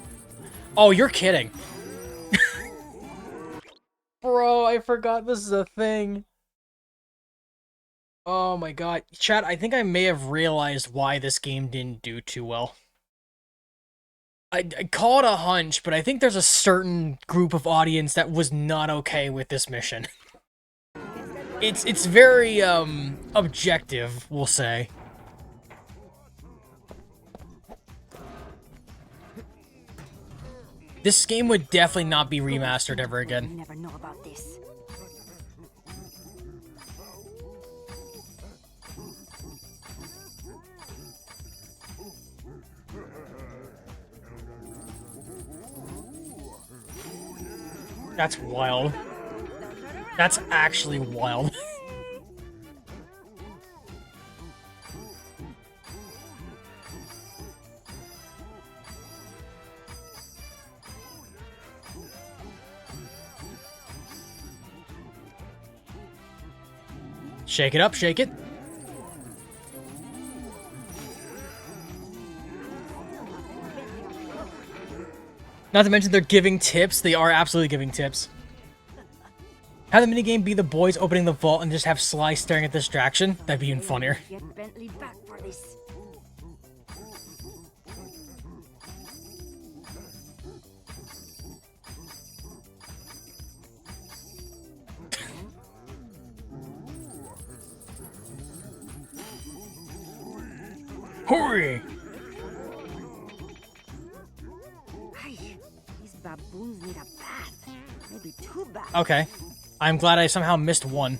[SPEAKER 1] Oh, you're kidding. Bro, I forgot this is a thing. Oh my god. Chat, I think I may have realized why this game didn't do too well. I call it a hunch, but I think there's a certain group of audience that was not okay with this mission. It's very, objective, we'll say. This game would definitely not be remastered ever
[SPEAKER 6] You
[SPEAKER 1] again.
[SPEAKER 6] never know about this.
[SPEAKER 1] That's wild. That's actually wild. Shake it up, shake it. Not to mention they're giving tips. They are absolutely giving tips. Have the minigame be the boys opening the vault and just have Sly staring at the distraction. That'd be even funnier.
[SPEAKER 6] Get Bentley back for this.
[SPEAKER 1] Hurry!
[SPEAKER 6] Hey, these baboons need a bath. Maybe 2 baths.
[SPEAKER 1] Okay. I'm glad I somehow missed one.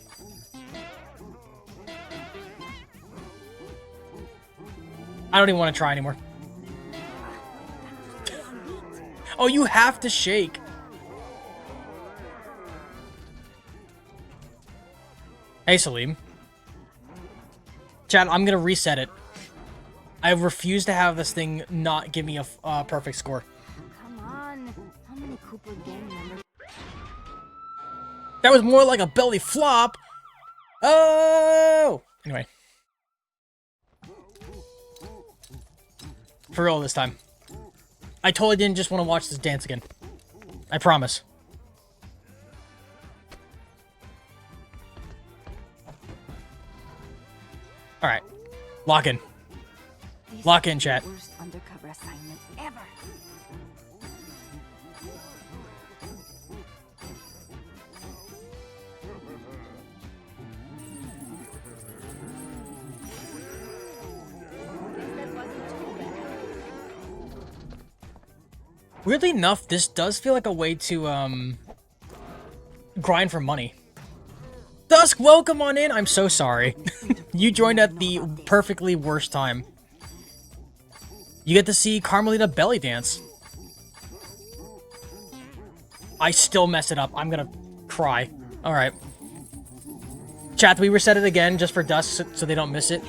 [SPEAKER 1] I don't even want to try anymore. Oh, you have to shake. Hey, Salim. Chad, I'm gonna reset it. I refuse to have this thing not give me a perfect score.
[SPEAKER 6] Come on. How many Cooper gang members?
[SPEAKER 1] That was more like a belly flop. Oh! Anyway. For real this time. I totally didn't just want to watch this dance again. I promise. Alright. Lock in. Lock in, chat.
[SPEAKER 6] Worst undercover assignment ever.
[SPEAKER 1] Weirdly enough, this does feel like a way to, grind for money. Dusk, welcome on in! I'm so sorry. You joined at the perfectly worst time. You get to see Carmelita belly dance. I still mess it up. I'm gonna cry. Alright. Chat, we reset it again just for Dusk so they don't miss it.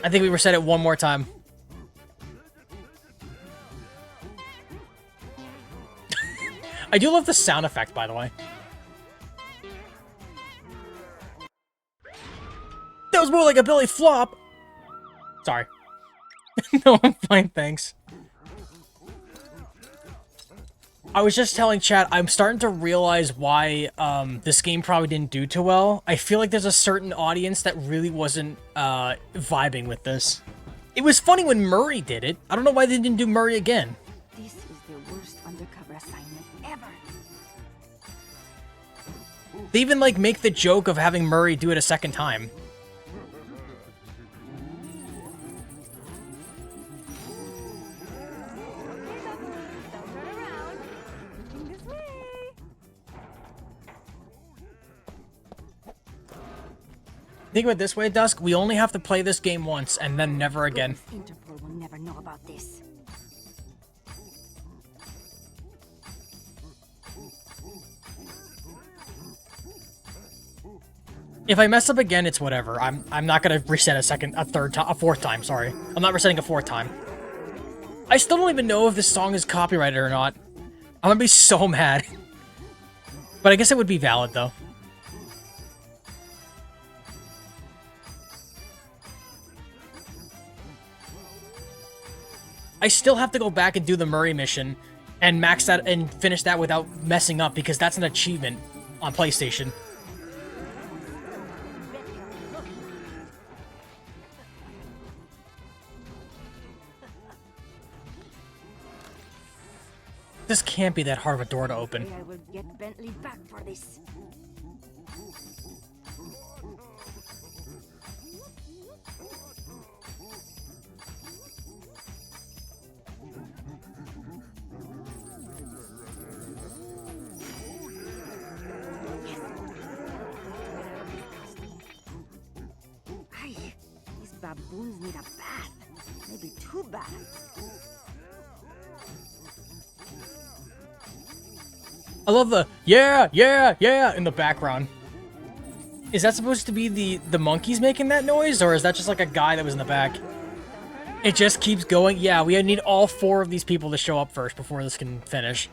[SPEAKER 1] I think we reset it one more time. I do love the sound effect, by the way. That was more like a belly flop! Sorry. No, I'm fine, thanks. I was just telling chat, I'm starting to realize why this game probably didn't do too well. I feel like there's a certain audience that really wasn't vibing with this. It was funny when Murray did it. I don't know why they didn't do Murray again.
[SPEAKER 6] This is the worst undercover assignment ever.
[SPEAKER 1] They even, like, make the joke of having Murray do it a second time. Think of it this way, Dusk. We only have to play this game once, and then never again.
[SPEAKER 6] Interpol will never know about this.
[SPEAKER 1] If I mess up again, it's whatever. I'm not gonna reset a fourth time. Sorry, I'm not resetting a fourth time. I still don't even know if this song is copyrighted or not. I'm gonna be so mad. But I guess it would be valid though. I still have to go back and do the Murray mission and max that and finish that without messing up because that's an achievement on PlayStation. This can't be that hard of a door to open.
[SPEAKER 6] I will get Bentley back for this. Ay, these baboons need a bath. Maybe 2 baths.
[SPEAKER 1] I love the yeah, yeah, yeah in the background. Is that supposed to be the monkeys making that noise, or is that just like a guy that was in the back? It just keeps going. Yeah, we need all 4 of these people to show up first before this can finish.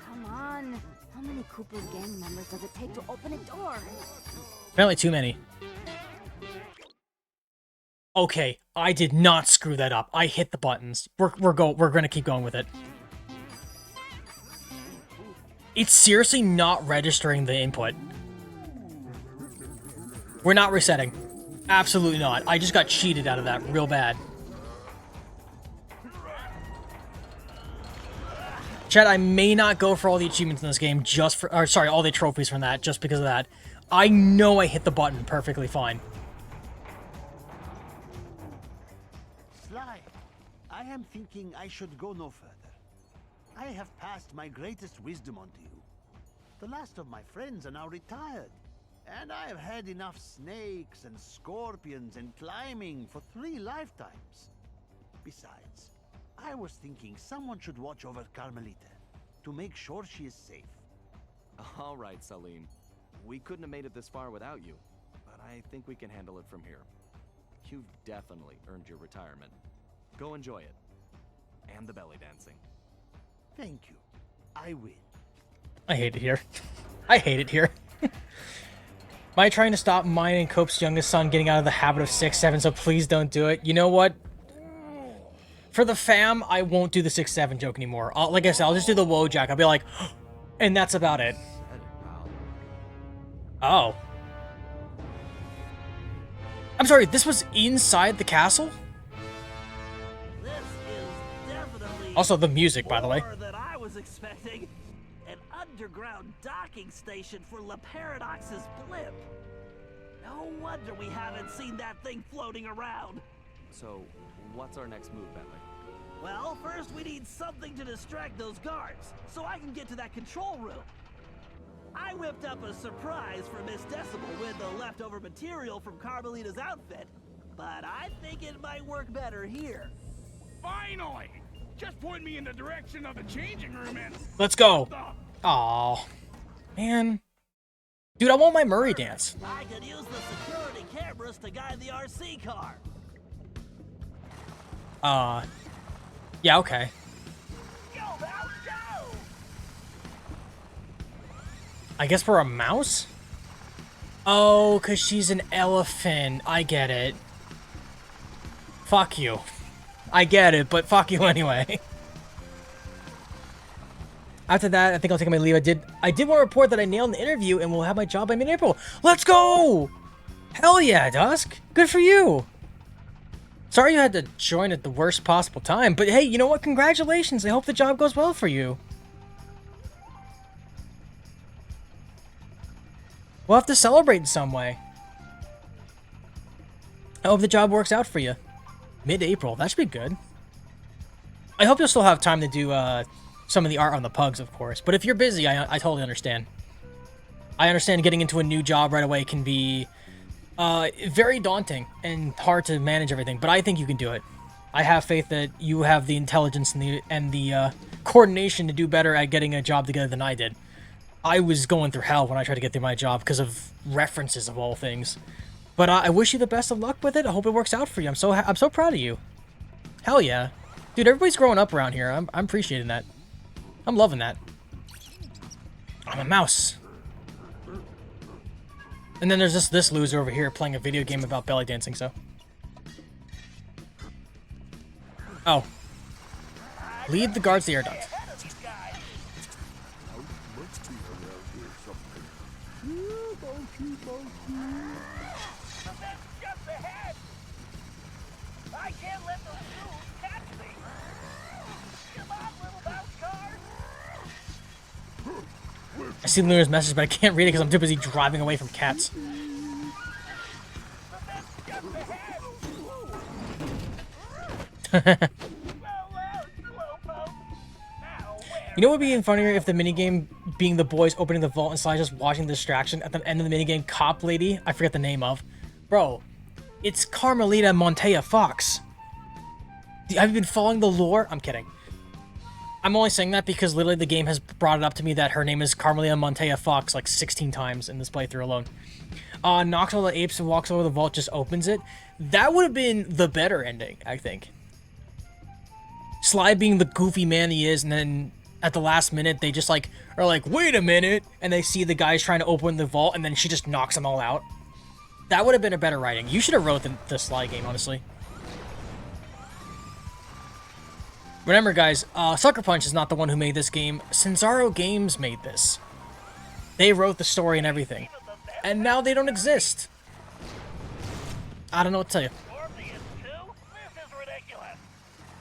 [SPEAKER 6] Come on. How many Cooper gang members does it take to open a door?
[SPEAKER 1] Apparently too many. Okay, I did not screw that up. I hit the buttons. We're gonna keep going with it. It's seriously not registering the input. We're not resetting. Absolutely not. I just got cheated out of that real bad. Chat, I may not go for all the achievements in this game just for, or sorry, all the trophies from that just because of that. I know I hit the button perfectly fine.
[SPEAKER 8] Sly, I am thinking I should go no further. I have passed my greatest wisdom on to you. The last of my friends are now retired. And I have had enough snakes and scorpions and climbing for 3 lifetimes. Besides, I was thinking someone should watch over Carmelita to make sure she is safe.
[SPEAKER 3] All right, Salim. We couldn't have made it this far without you, but I think we can handle it from here. You've definitely earned your retirement. Go enjoy it. And the belly dancing.
[SPEAKER 8] Thank you. I will.
[SPEAKER 1] I hate it here. I hate it here. Am I trying to stop mine and Cope's youngest son getting out of the habit of 6-7, so please don't do it? You know what? For the fam, I won't do the 6-7 joke anymore. Like I said, I'll just do the Wojak. I'll be like, and that's about it. Oh. I'm sorry, this was inside the castle?
[SPEAKER 2] This is definitely
[SPEAKER 1] Also, the music, by the way.
[SPEAKER 2] more than I was expecting. An underground docking station for La Paradox's blimp. No wonder we haven't seen that thing floating around.
[SPEAKER 3] So, what's our next move, Bentley?
[SPEAKER 2] Well, first we need something to distract those guards, so I can get to that control room. I whipped up a surprise for Miss Decibel with the leftover material from Carmelita's outfit, but I think it might work better here.
[SPEAKER 9] Finally! Just point me in the direction of the changing room and...
[SPEAKER 1] Let's go. Aw. Man. Dude, I want my Murray dance.
[SPEAKER 2] I could use the security cameras to guide the RC car.
[SPEAKER 1] Yeah, okay.
[SPEAKER 2] Go, mouse, go!
[SPEAKER 1] I guess we're a mouse? Oh, because she's an elephant. I get it. Fuck you. I get it, but fuck you anyway. After that, I think I'll take my leave. I did want to report that I nailed the interview and will have my job by mid-April. Let's go! Hell yeah, Dusk. Good for you. Sorry you had to join at the worst possible time, but hey, you know what? Congratulations. I hope the job goes well for you. We'll have to celebrate in some way. I hope the job works out for you. Mid-April. That should be good. I hope you'll still have time to do some of the art on the pugs, of course. But if you're busy, I totally understand. I understand getting into a new job right away can be very daunting and hard to manage everything, but I think you can do it. I have faith that you have the intelligence and the coordination to do better at getting a job together than I did. I was going through hell when I tried to get through my job because of references of all things. But I wish you the best of luck with it. I hope it works out for you. I'm so proud of you. Hell yeah. Dude, everybody's growing up around here. I'm appreciating that. I'm loving that. I'm a mouse. And then there's just this loser over here playing a video game about belly dancing, so. Oh. Lead the guards to the air duct.
[SPEAKER 2] I can't let those fools catch me. Come on, little mouse car.
[SPEAKER 1] I see Luna's message, but I can't read it because I'm too busy driving away from cats. You know what would be even funnier if the minigame being the boys opening the vault and Sly just watching the distraction at the end of the minigame, cop lady, I forget the name of. Bro, it's Carmelita Montoya Fox. Have you been following the lore? I'm kidding. I'm only saying that because literally the game has brought it up to me that her name is Carmelita Montoya Fox like 16 times in this playthrough alone. Knocks all the apes and walks over the vault, just opens it. That would have been the better ending, I think. Sly being the goofy man he is, and then at the last minute, they just like are like, wait a minute, and they see the guys trying to open the vault, and then she just knocks them all out. That would have been a better writing. You should have wrote the Sly game, honestly. Remember, guys, Sucker Punch is not the one who made this game. Senzaro Games made this. They wrote the story and everything. And now they don't exist. I don't know what to tell you.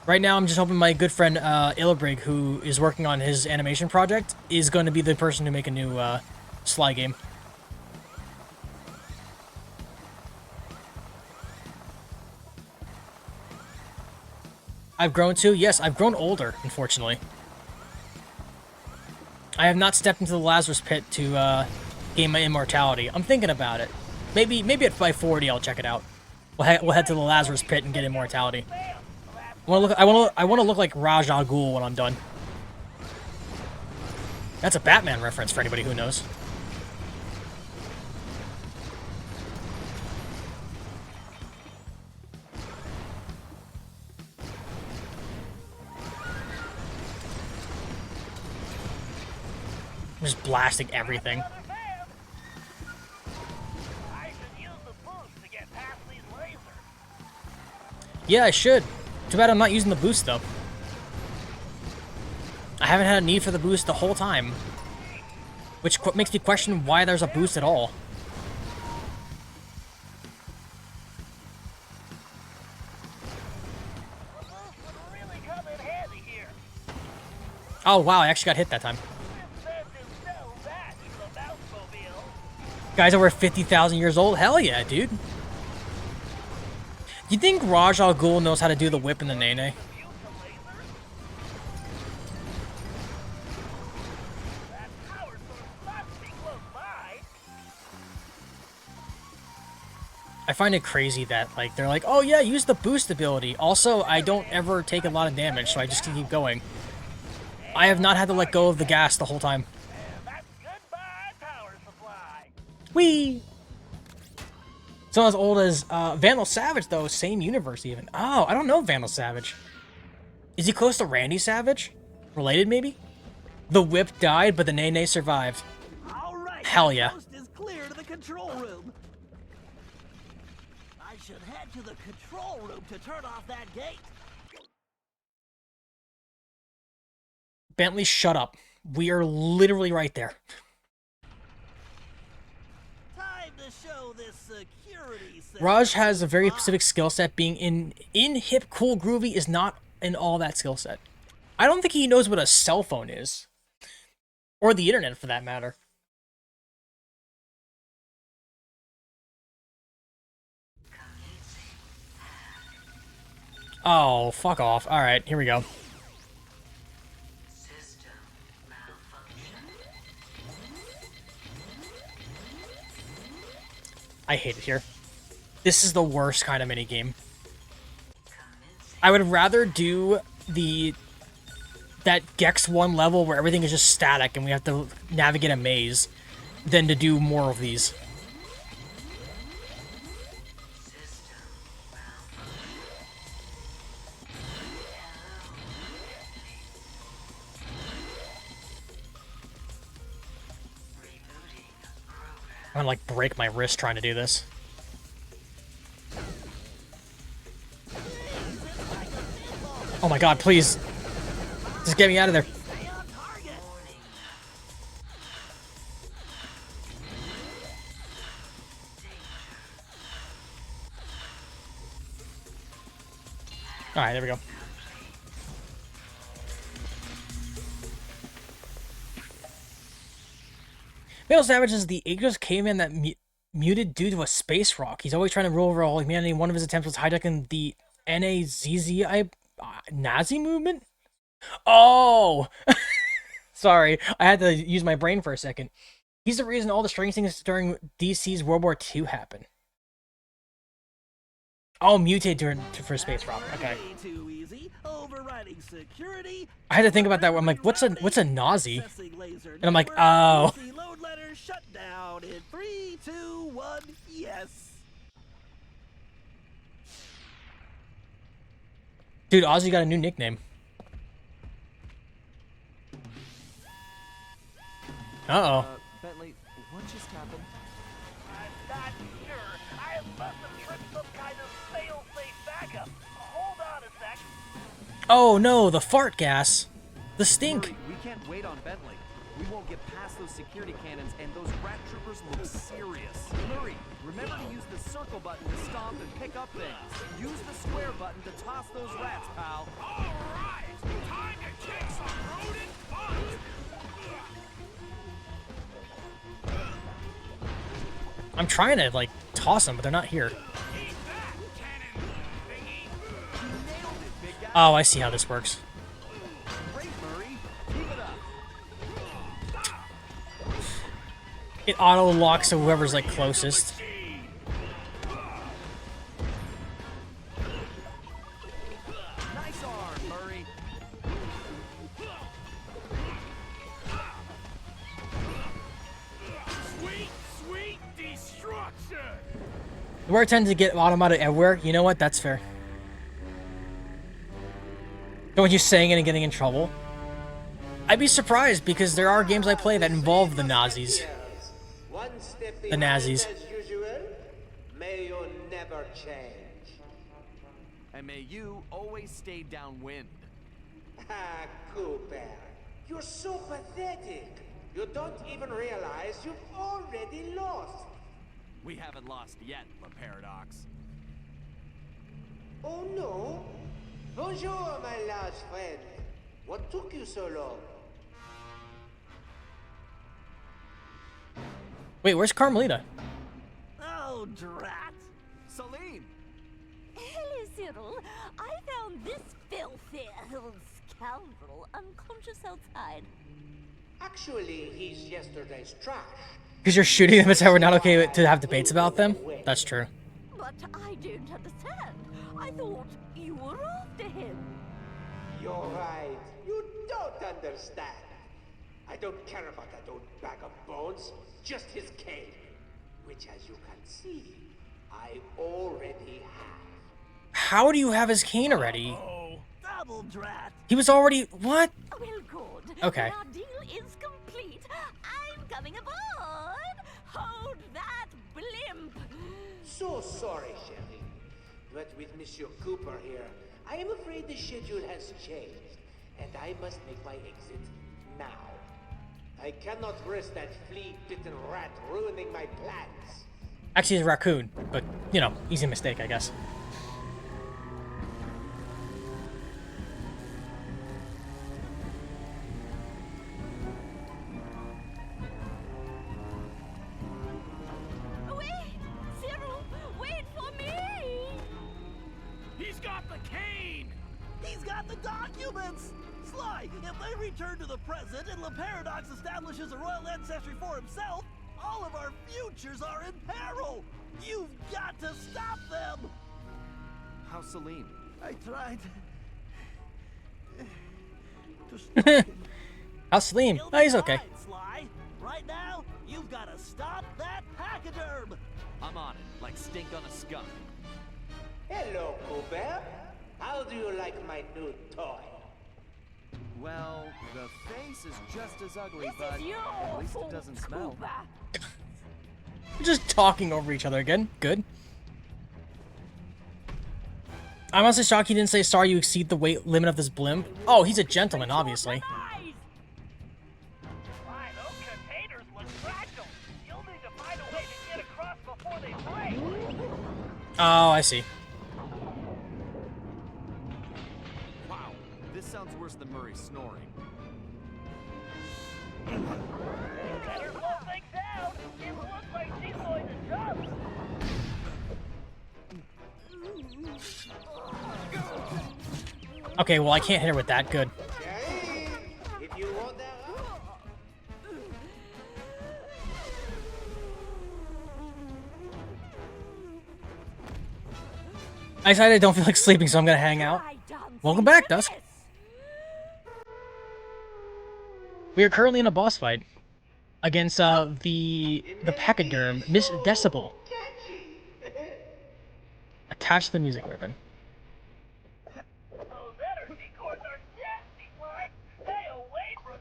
[SPEAKER 1] Right now, I'm just hoping my good friend Illabrig, who is working on his animation project, is going to be the person to make a new Sly game. I've grown too? Yes, I've grown older, unfortunately. I have not stepped into the Lazarus Pit to gain my immortality. I'm thinking about it. Maybe at 540 I'll check it out. We'll head to the Lazarus Pit and get immortality. I want to look like Raj Al Ghul when I'm done. That's a Batman reference for anybody who knows. I'm just blasting everything. Yeah, I should. Too bad I'm not using the boost, though. I haven't had a need for the boost the whole time. Which makes me question why there's a boost at all. Oh, wow, I actually got hit that time. Guy's over 50,000 years old? Hell yeah, dude. You think Raj Al Ghul knows how to do the whip and the nene? I find it crazy that, like, they're like, oh yeah, use the boost ability. Also, I don't ever take a lot of damage, so I just keep going. I have not had to let go of the gas the whole time. Whee! So as old as Vandal Savage, though, same universe even. Oh, I don't know Vandal Savage. Is he close to Randy Savage? Related, maybe? The whip died, but the Nene survived.
[SPEAKER 2] All right,
[SPEAKER 1] hell yeah.
[SPEAKER 2] The coast is clear to the control room. I should head to the control room to turn off that gate.
[SPEAKER 1] Bentley, shut up. We are literally right there.
[SPEAKER 2] Time to show this security set.
[SPEAKER 1] Raj has a very specific skill set. Being in hip, cool, groovy is not in all that skill set. I don't think he knows what a cell phone is. Or the internet, for that matter. Oh, fuck off. Alright, here we go. I hate it here. This is the worst kind of minigame. I would rather do that Gex 1 level where everything is just static and we have to navigate a maze than to do more of these. I'm gonna, like, break my wrist trying to do this. Oh my god, please. Just get me out of there. Alright, there we go. Vandal Savage is the ageless caveman that muted due to a space rock. He's always trying to rule over all humanity. One of his attempts was hijacking the Nazi movement? Oh! Sorry, I had to use my brain for a second. He's the reason all the strange things during DC's World War II happened. Oh, mutate for space rock. Okay. I had to think about that. I'm like, what's a Nazi? And I'm like, oh.
[SPEAKER 2] Load letter shut down in 3, 2, 1, yes.
[SPEAKER 1] Dude, Ozzy got a new nickname. Uh-oh.
[SPEAKER 3] Bentley, what just happened?
[SPEAKER 2] I'm not sure. I must have tripped some kind of fail-safe backup. Hold on a sec.
[SPEAKER 1] Oh no, the fart gas. The stink.
[SPEAKER 3] Hurry, we can't wait on Bentley. We won't get past those security cannons, and those rat troopers look serious. Hurry, remember to use the circle button to stomp and pick up things. Use the square button to toss those rats, pal.
[SPEAKER 9] All right, time to kick some rodent butt.
[SPEAKER 1] I'm trying to, like, toss them, but they're not here. Oh, I see how this works.
[SPEAKER 3] Great, Murray. Keep it up.
[SPEAKER 1] It auto locks to whoever's like closest.
[SPEAKER 5] Nice arm, Murray.
[SPEAKER 9] Sweet, sweet destruction!
[SPEAKER 1] Where I tend to get automated everywhere, you know what? That's fair. Don't you saying it and getting in trouble? I'd be surprised because there are games I play that involve the Nazis. The Nazis.
[SPEAKER 10] As usual, may you never change.
[SPEAKER 5] And may you always stay downwind.
[SPEAKER 10] Ah, Cooper, you're so pathetic. You don't even realize you've already lost.
[SPEAKER 5] We haven't lost yet, the Paradox.
[SPEAKER 10] Oh no? Bonjour, my large friend. What took you so long?
[SPEAKER 1] Wait, where's Carmelita?
[SPEAKER 5] Oh, drat! Celine!
[SPEAKER 6] Hello, Cyril. I found this filthy scoundrel unconscious outside.
[SPEAKER 10] Actually, he's yesterday's trash.
[SPEAKER 1] Because you're shooting them, it's how we're not okay to have debates about them? That's true.
[SPEAKER 6] But I don't understand. I thought you were after him.
[SPEAKER 10] You're right. You don't understand. I don't care about that old bag of bones. Just his cane. Which, as you can see, I already have.
[SPEAKER 1] How do you have his cane already?
[SPEAKER 9] Oh,
[SPEAKER 5] Double drat!
[SPEAKER 1] He was already... What?
[SPEAKER 6] Well, good.
[SPEAKER 1] Okay.
[SPEAKER 6] Our deal is complete. I'm coming aboard. Hold that blimp.
[SPEAKER 10] So sorry, Sherry. But with Monsieur Cooper here, I am afraid the schedule has changed, and I must make my exit now. I cannot risk that flea-bitten rat ruining my plans.
[SPEAKER 1] Actually, it's a raccoon, but, you know, easy mistake, I guess.
[SPEAKER 6] Wait, Cyril, wait for me.
[SPEAKER 9] he's got the cane!
[SPEAKER 11] He's got the documents! Sly, if they return to the present and the Paradox establishes a royal ancestry for himself, all of our futures are in peril! You've got to stop them!
[SPEAKER 5] How's Celine?
[SPEAKER 11] I tried to stop him.
[SPEAKER 1] How's Salim?
[SPEAKER 11] He'll
[SPEAKER 1] Oh,
[SPEAKER 11] be
[SPEAKER 1] he's okay.
[SPEAKER 11] fine, Sly. Right now, you've got to stop that pachyderm!
[SPEAKER 5] I'm on it, like stink on a skunk.
[SPEAKER 10] Hello, Cooper. How do you like my new toy?
[SPEAKER 5] Well, the face is just as ugly,
[SPEAKER 6] This
[SPEAKER 5] but
[SPEAKER 6] is your
[SPEAKER 5] at least
[SPEAKER 6] fault,
[SPEAKER 5] it doesn't smell.
[SPEAKER 6] Cooper.
[SPEAKER 1] We're just talking over each other again. Good. I'm honestly shocked he didn't say, sorry, you exceed the weight limit of this blimp. Oh, he's a gentleman, obviously.
[SPEAKER 2] Why, those containers look fragile. You'll need to find a way to get across before they break.
[SPEAKER 1] Oh, I see.
[SPEAKER 5] Wow, this sounds worse than Murray snoring.
[SPEAKER 2] Better slow things down. It looks like she's going to jump.
[SPEAKER 1] Okay, well, I can't hit her with that. Good.
[SPEAKER 10] Sherry, if you want that
[SPEAKER 1] I decided I don't feel like sleeping, so I'm gonna hang out. Welcome back, Dusk. We are currently in a boss fight against the pachyderm, Miss Decibel. Attach the music ribbon.
[SPEAKER 2] Those energy cores are nasty, Mike. Stay away from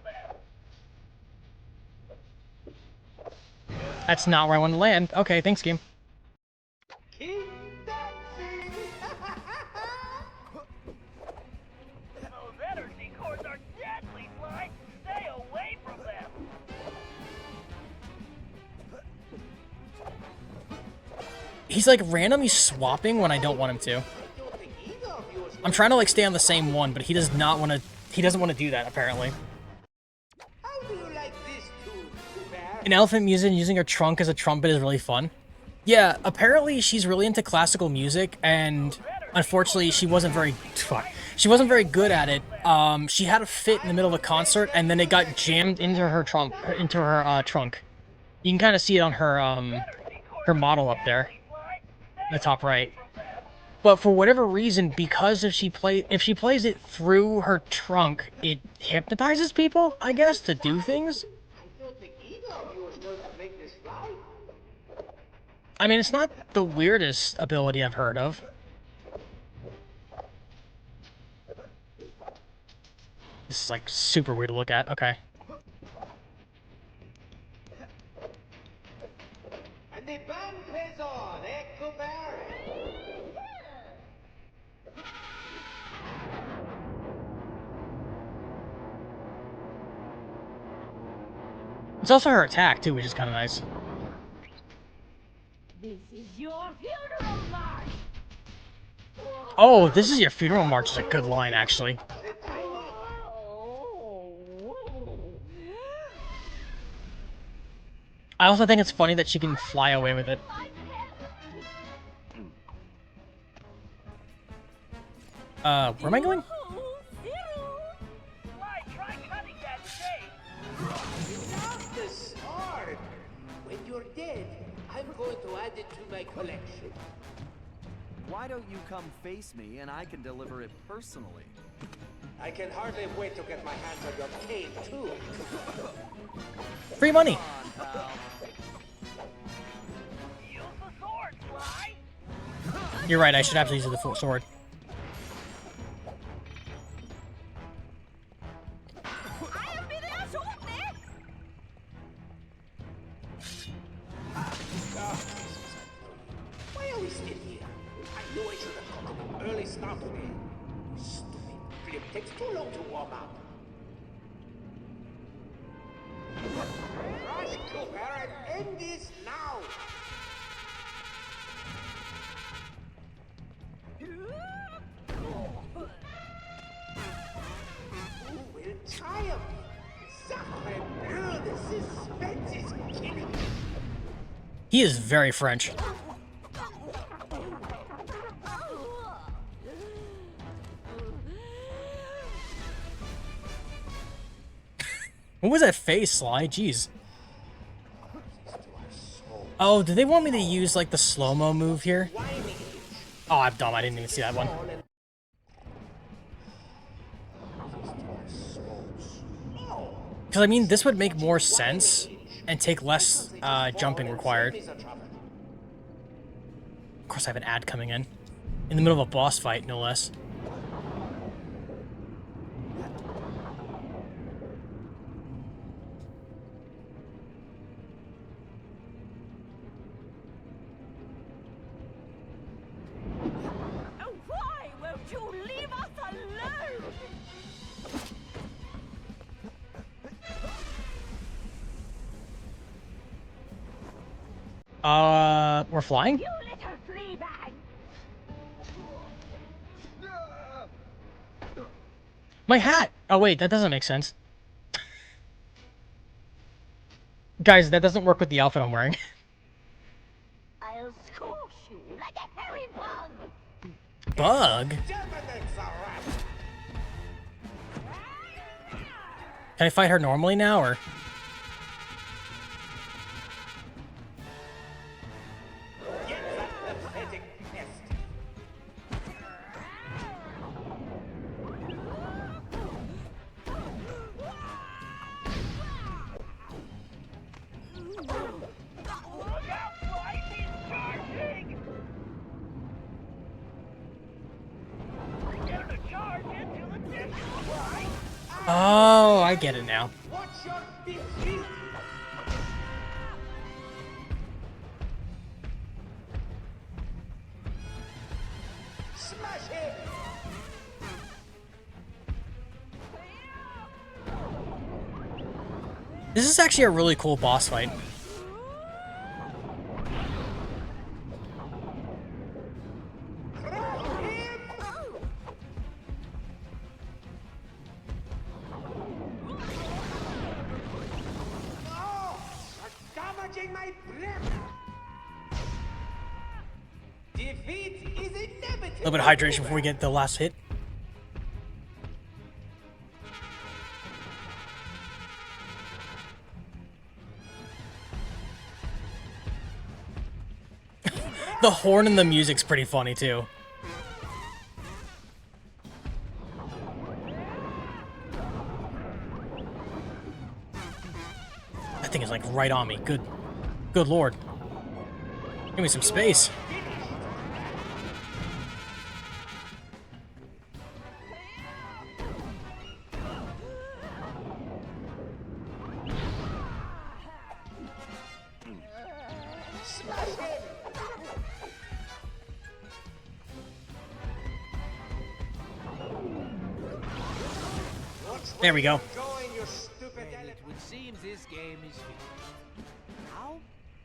[SPEAKER 2] them.
[SPEAKER 1] That's not where I want to land. Okay, thanks, game.
[SPEAKER 10] keep dancing.
[SPEAKER 2] Those energy cores are deadly, Mike. Stay away from them.
[SPEAKER 1] He's like randomly swapping when I don't want him to. I'm trying to like stay on the same one, but he does not want to. He doesn't want to do that apparently.
[SPEAKER 10] How do you like this tune, Cooper?
[SPEAKER 1] An elephant musician using her trunk as a trumpet is really fun. Yeah, apparently she's really into classical music, and unfortunately she wasn't very she wasn't very good at it. She had a fit in the middle of a concert, and then it got jammed into her trunk. You can kind of see it on her model up there, in the top right. But for whatever reason, because if she plays it through her trunk, it hypnotizes people, I guess, to do things. I mean, it's not the weirdest ability I've heard of. This is like super weird to look at. Okay.
[SPEAKER 10] And the band plays on, eh, Cooper?
[SPEAKER 1] It's also her attack too, which is kind of nice.
[SPEAKER 6] This is your funeral march.
[SPEAKER 1] Oh, this is your funeral march is a good line, actually. I also think it's funny that she can fly away with it. Where am I going?
[SPEAKER 2] Try cutting that shade.
[SPEAKER 10] Not the sword. When you're dead, I'm going to add it to my collection.
[SPEAKER 3] Why don't you come face me and I can deliver it personally?
[SPEAKER 10] I can hardly wait to get my hands on your cane, too.
[SPEAKER 1] Free money.
[SPEAKER 3] Come on, pal.
[SPEAKER 2] Use the sword, Sly.
[SPEAKER 1] You're right, I should absolutely use the full sword.
[SPEAKER 10] Why are we still here? I knew I should have gotten an early start today. Stupid flip takes too long to warm up. Rush, Cooper, and end this now! Who will triumph? Sacre bleu, the suspense is killing me.
[SPEAKER 1] He is very French. What was that face, Sly? Jeez. Oh, did they want me to use, like, the slow-mo move here? Oh, I'm dumb. I didn't even see that one. Because, I mean, this would make more sense and take less jumping required. Of course, I have an ad coming in. In the middle of a boss fight, no less.
[SPEAKER 6] Why won't you leave us alone?
[SPEAKER 1] We're flying?
[SPEAKER 6] You little flea bag.
[SPEAKER 1] My hat! Oh wait, that doesn't make sense. Guys, that doesn't work with the outfit I'm wearing.
[SPEAKER 6] I'll squash you like a hairy bug.
[SPEAKER 1] Bug? Can I fight her normally now, or? Oh, I get it now.
[SPEAKER 10] Smash it!
[SPEAKER 1] This is actually a really cool boss fight.
[SPEAKER 10] Defeat is inevitable.
[SPEAKER 1] A little bit of hydration before we get the last hit. The horn and the music's pretty funny too. That thing is like right on me. Good lord. Give me some space. There we go.
[SPEAKER 7] Well, it would seem this game is finished. How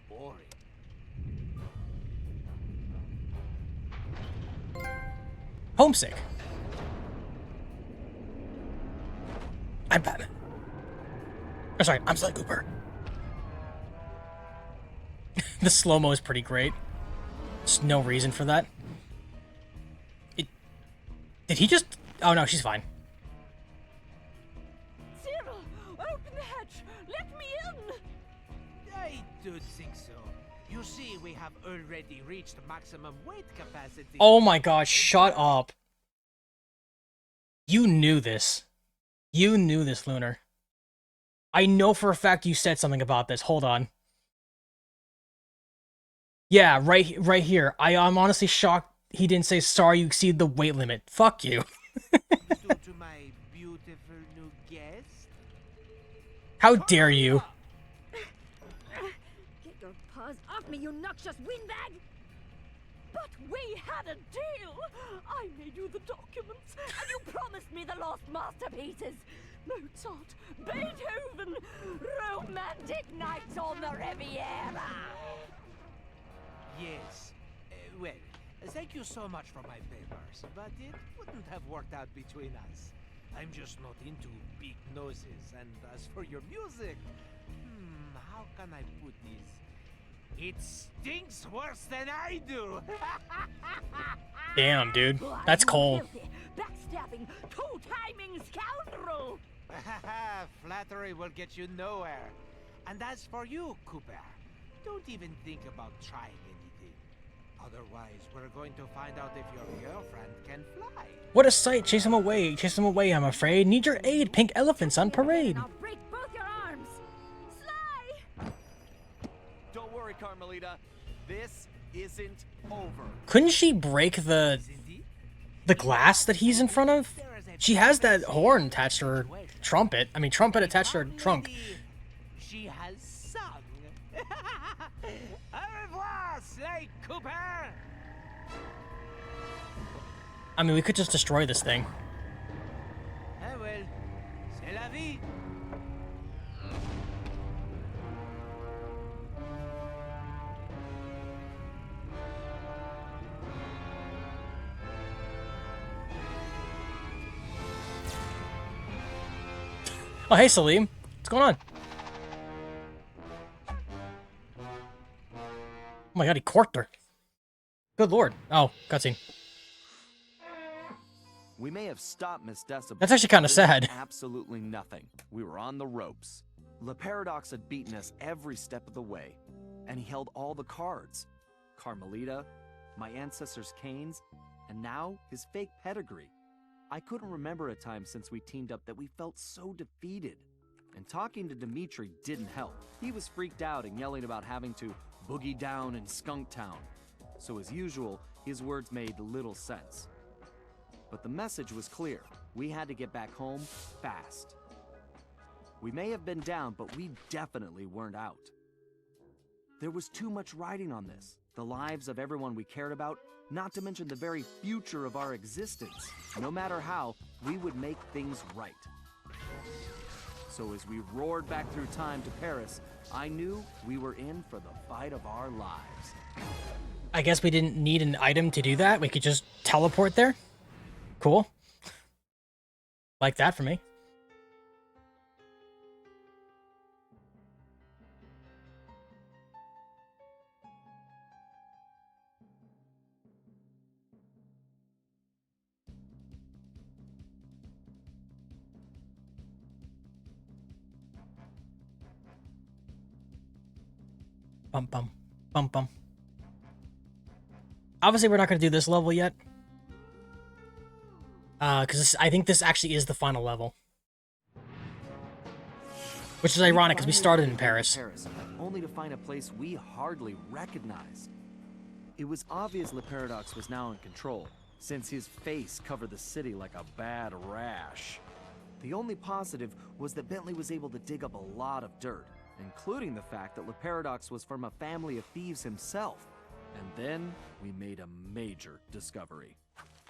[SPEAKER 7] boring.
[SPEAKER 1] Homesick. I'm Batman. Oh, sorry, I'm Sly Cooper. The slow-mo is pretty great. There's no reason for that. Did he just... Oh no, she's fine.
[SPEAKER 6] Cyril, open the hatch. Let me in.
[SPEAKER 7] I do think so. You see, we have already reached maximum weight capacity.
[SPEAKER 1] Oh my god, shut up. You knew this. You knew this, Lunar. I know for a fact you said something about this. Hold on. Yeah, right here. I'm honestly shocked he didn't say, sorry, you exceeded the weight limit. Fuck you.
[SPEAKER 7] Due to my beautiful new guest.
[SPEAKER 1] How dare you?
[SPEAKER 6] Get your paws off me, you noxious windbag! But we had a deal! I made you the documents, and you promised me the lost masterpieces! Mozart, Beethoven, romantic nights on the Riviera!
[SPEAKER 7] Yes. Well, thank you so much for my papers, but it wouldn't have worked out between us. I'm just not into big noses, and as for your music, how can I put this? It stinks worse than I do!
[SPEAKER 1] Damn, dude. That's cold.
[SPEAKER 6] Filthy, backstabbing, two-timing scoundrel!
[SPEAKER 7] Flattery will get you nowhere. And as for you, Cooper, don't even think about trying anything. Otherwise, we're going to find out if your girlfriend can fly.
[SPEAKER 1] What a sight. Chase him away. Chase him away, I'm afraid. Need your aid. Pink elephants on parade.
[SPEAKER 6] I'll break both your arms! Sly!
[SPEAKER 3] Don't worry, Carmelita. This isn't over.
[SPEAKER 1] Couldn't she break the glass that he's in front of? She has that horn attached to her trumpet. I mean, trumpet attached to her trunk.
[SPEAKER 7] She has sung. Au revoir, Sly Cooper!
[SPEAKER 1] I mean, we could just destroy this thing.
[SPEAKER 7] Ah well, c'est la vie.
[SPEAKER 1] Oh, hey, Salim. What's going on? Oh my god, he corked her. Good lord. Oh, cutscene.
[SPEAKER 3] We may have stopped Miss Decibel.
[SPEAKER 1] That's actually kinda
[SPEAKER 3] but it was
[SPEAKER 1] sad.
[SPEAKER 3] Absolutely nothing. We were on the ropes. Le Paradox had beaten us every step of the way, and he held all the cards. Carmelita, my ancestors' canes, and now his fake pedigree. I couldn't remember a time since we teamed up that we felt so defeated. And talking to Dimitri didn't help. He was freaked out and yelling about having to boogie down in Skunk Town. So as usual, his words made little sense. But the message was clear. We had to get back home fast. We may have been down, but we definitely weren't out. There was too much riding on this. The lives of everyone we cared about, not to mention the very future of our existence. No matter how, we would make things right. So as we roared back through time to Paris, I knew we were in for the fight of our lives.
[SPEAKER 1] I guess we didn't need an item to do that. We could just teleport there. Cool. Like that for me. Bum bum. Bum bum. Obviously, we're not going to do this level yet. Because I think this actually is the final level. Which is ironic, because we started in Paris.
[SPEAKER 3] Only to find a place we hardly recognized. It was obvious Le Paradox was now in control, since his face covered the city like a bad rash. The only positive was that Bentley was able to dig up a lot of dirt, including the fact that Le Paradox was from a family of thieves himself. And then we made a major discovery.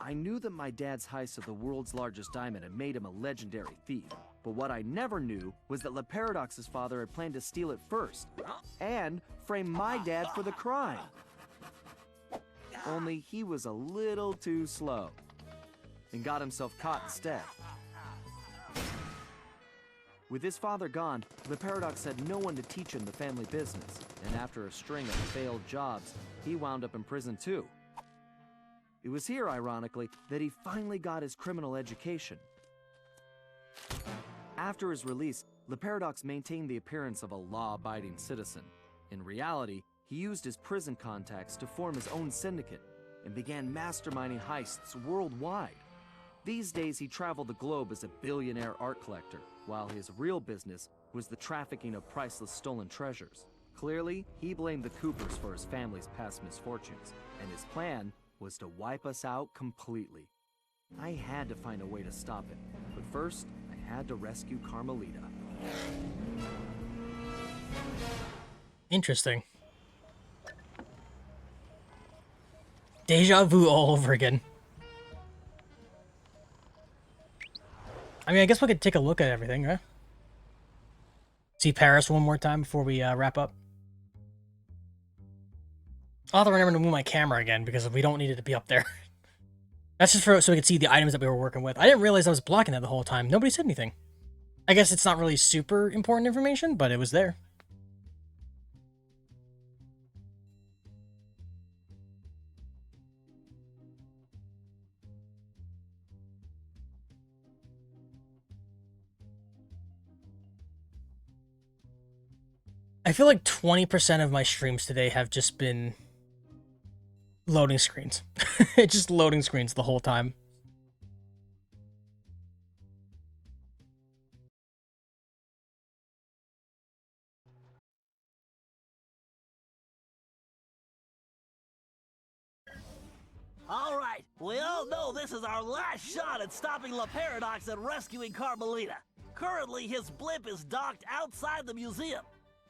[SPEAKER 3] I knew that my dad's heist of the world's largest diamond had made him a legendary thief, but what I never knew was that Le Paradox's father had planned to steal it first, and frame my dad for the crime. Only he was a little too slow, and got himself caught instead. With his father gone, Le Paradox had no one to teach him the family business, and after a string of failed jobs, he wound up in prison too. It was here, ironically, that he finally got his criminal education. After his release, Le Paradox maintained the appearance of a law-abiding citizen. In reality, he used his prison contacts to form his own syndicate and began masterminding heists worldwide. These days, he traveled the globe as a billionaire art collector, while his real business was the trafficking of priceless stolen treasures. Clearly, he blamed the Coopers for his family's past misfortunes, and his plan was to wipe us out completely. I had to find a way to stop it, but first, I had to rescue Carmelita.
[SPEAKER 1] Interesting. Deja vu all over again. I mean, I guess we could take a look at everything, right? See Paris one more time before we wrap up. I'll have to remember to move my camera again because we don't need it to be up there. That's just so we could see the items that we were working with. I didn't realize I was blocking that the whole time. Nobody said anything. I guess it's not really super important information, but it was there. I feel like 20% of my streams today have just been loading screens. It's just loading screens the whole time.
[SPEAKER 11] All right, we all know this is our last shot at stopping Le Paradox and rescuing Carmelita. Currently, his blimp is docked outside the museum.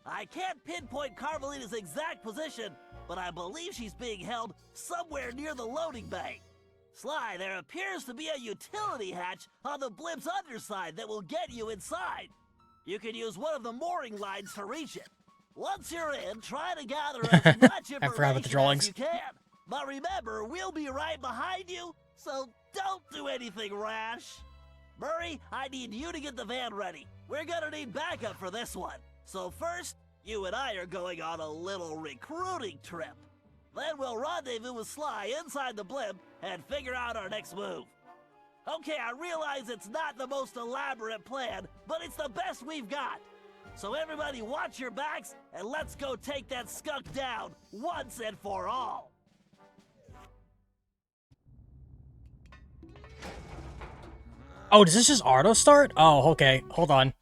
[SPEAKER 11] I can't pinpoint Carmelita's exact position, but I believe she's being held somewhere near the loading bay. Sly, there appears to be a utility hatch on the blimp's underside that will get you inside. You can use one of the mooring lines to reach it. Once you're in, try to gather as much
[SPEAKER 1] I forgot about the
[SPEAKER 11] information
[SPEAKER 1] drawings.
[SPEAKER 11] as you can. But remember, we'll be right behind you, so don't do anything rash. Murray, I need you to get the van ready. We're gonna need backup for this one. So first, you and I are going on a little recruiting trip. Then we'll rendezvous with Sly inside the blimp and figure out our next move. Okay, I realize it's not the most elaborate plan, but it's the best we've got. So everybody watch your backs, and let's go take that skunk down once and for all.
[SPEAKER 1] Oh, does this just auto start? Oh, okay. Hold on.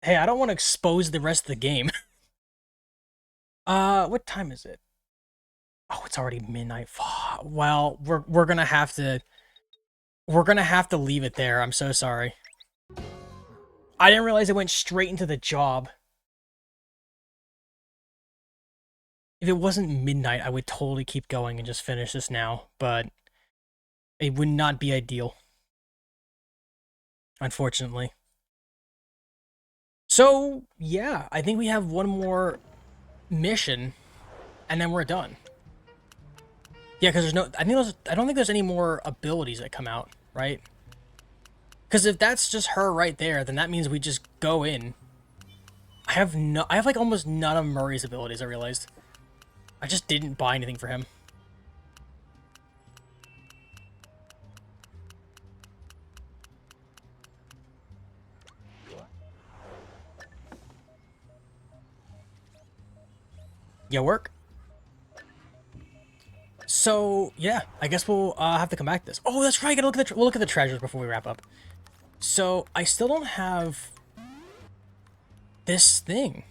[SPEAKER 1] Hey, I don't want to expose the rest of the game. What time is it? Oh, it's already midnight. Well, we're gonna have to leave it there. I'm so sorry. I didn't realize it went straight into the job. If it wasn't midnight, I would totally keep going and just finish this now, but it would not be ideal, unfortunately. So, yeah, I think we have one more mission, and then we're done. Yeah, because I don't think there's any more abilities that come out, right? Because if that's just her right there, then that means we just go in. I have like almost none of Murray's abilities, I realized. I just didn't buy anything for him. Yeah, work? So yeah, I guess we'll have to come back to this. Oh, that's right. Gotta look at we'll look at the treasures before we wrap up. So I still don't have this thing.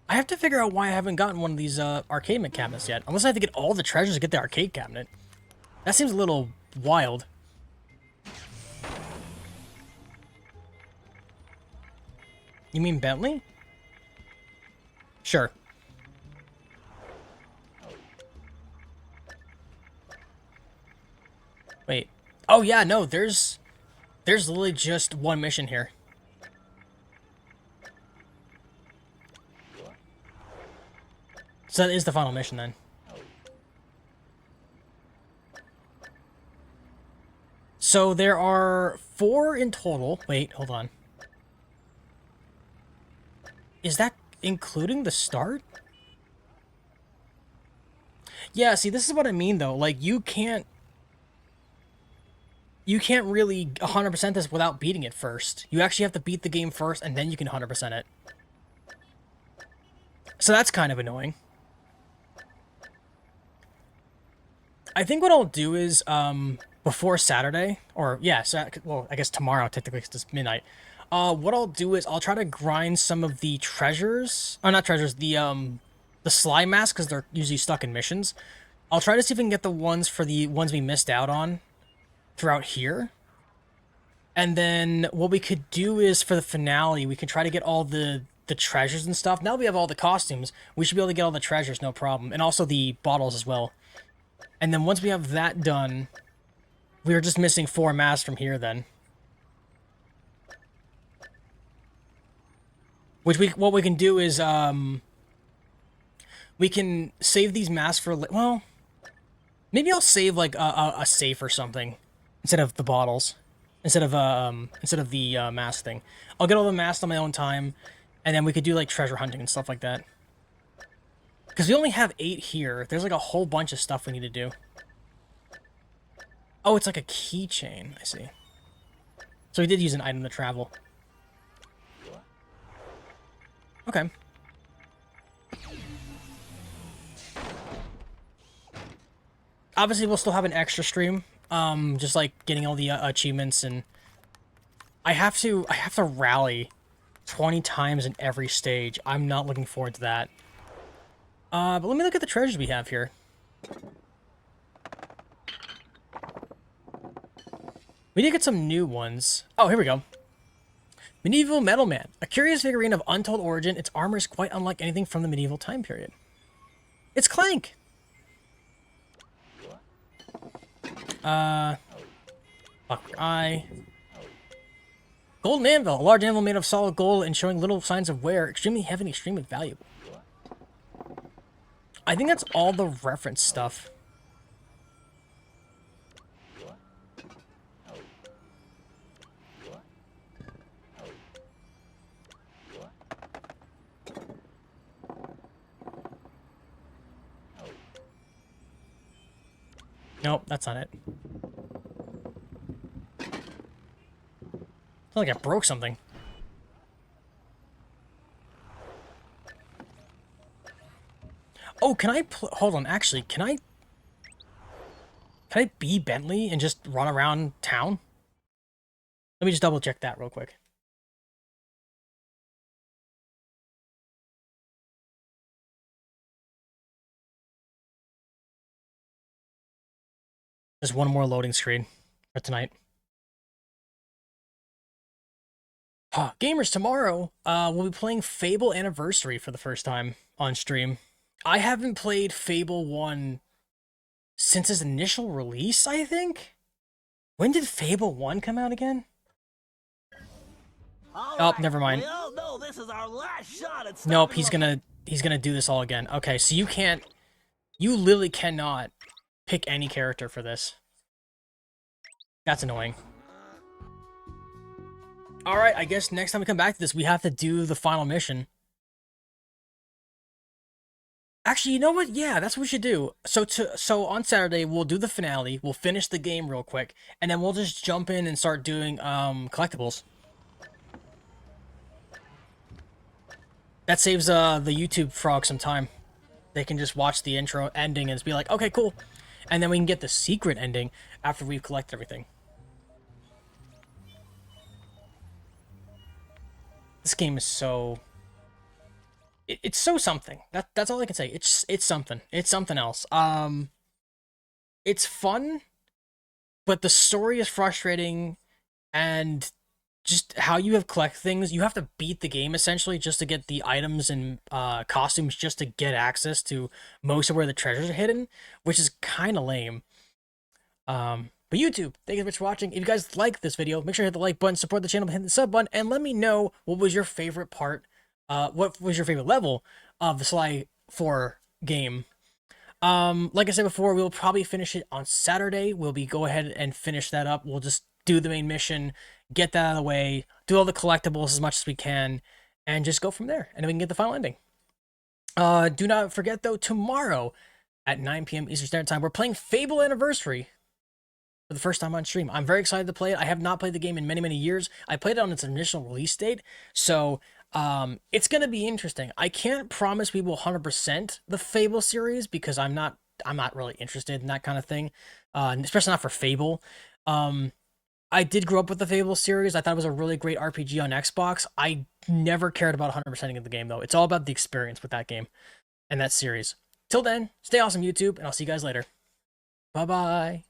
[SPEAKER 1] I have to figure out why I haven't gotten one of these arcade cabinets yet. Unless I have to get all the treasures to get the arcade cabinet. That seems a little wild. You mean Bentley? Sure. Wait. Oh yeah, no, there's literally just one mission here. So that is the final mission then. So there are 4 in total. Wait, hold on. Is that including the start? Yeah, see, this is what I mean though. Like, you can't really 100% this without beating it first. You actually have to beat the game first, and then you can 100% it. So that's kind of annoying. I think what I'll do is, before Saturday, or yeah, so, well, I guess tomorrow, technically, because it's midnight. What I'll do is I'll try to grind some of the treasures, or not treasures, the slime masks, because they're usually stuck in missions. I'll try to see if we can get the ones for the ones we missed out on throughout here. And then what we could do is for the finale, we can try to get all the treasures and stuff. Now that we have all the costumes, we should be able to get all the treasures, no problem. And also the bottles as well. And then once we have that done, we are just missing 4 masks from here then. Which what we can do is, we can save these masks for, well, maybe I'll save like a safe or something instead of the bottles, instead of the mask thing. I'll get all the masks on my own time, and then we could do like treasure hunting and stuff like that. Because we only have 8 here. There's like a whole bunch of stuff we need to do. Oh, it's like a keychain. I see. So we did use an item to travel. Okay. Obviously, we'll still have an extra stream. Just like getting all the achievements, and I have to rally 20 times in every stage. I'm not looking forward to that. But let me look at the treasures we have here. We did get some new ones. Oh, here we go. Medieval Metal Man. A curious figurine of untold origin. Its armor is quite unlike anything from the medieval time period. It's Clank! Eye. Golden Anvil. A large anvil made of solid gold and showing little signs of wear. Extremely heavy and extremely valuable. I think that's all the reference stuff. Nope, that's not it. I feel like I broke something. Oh, can I hold on, actually, can I be Bentley and just run around town? Let me just double check that real quick. Just one more loading screen for tonight. Gamers, tomorrow, we'll be playing Fable Anniversary for the first time on stream. I haven't played Fable 1 since its initial release, I think? When did Fable 1 come out again? Oh, never mind.
[SPEAKER 11] We all know this is our last shot at
[SPEAKER 1] Nope, he's gonna do this all again. Okay, so you literally cannot pick any character for this. That's annoying. Alright, I guess next time we come back to this, we have to do the final mission. Actually, you know what? Yeah, that's what we should do. So on Saturday, we'll do the finale, we'll finish the game real quick, and then we'll just jump in and start doing collectibles. That saves the YouTube frog some time. They can just watch the intro ending and just be like, okay, cool. And then we can get the secret ending after we've collected everything. This game is so... It's so something. That's all I can say. It's something. It's something else. It's fun, but the story is frustrating, and just how you have collect things. You have to beat the game essentially just to get the items and costumes, just to get access to most of where the treasures are hidden, which is kind of lame. But YouTube, thank you so much for watching. If you guys like this video, make sure to hit the like button, support the channel, hit the sub button, and let me know what was your favorite part. What was your favorite level of the Sly 4 game? Like I said before, we'll probably finish it on Saturday. We'll go ahead and finish that up. We'll just do the main mission, get that out of the way, do all the collectibles as much as we can, and just go from there. And then we can get the final ending. Do not forget, though, tomorrow at 9 p.m. Eastern Standard Time, we're playing Fable Anniversary for the first time on stream. I'm very excited to play it. I have not played the game in many, many years. I played it on its initial release date, so it's going to be interesting. I can't promise we will 100% the Fable series because I'm not really interested in that kind of thing, especially not for Fable. I did grow up with the Fable series. I thought it was a really great RPG on Xbox. I never cared about 100%ing of the game, though. It's all about the experience with that game and that series. Till then, stay awesome, YouTube, and I'll see you guys later. Bye-bye.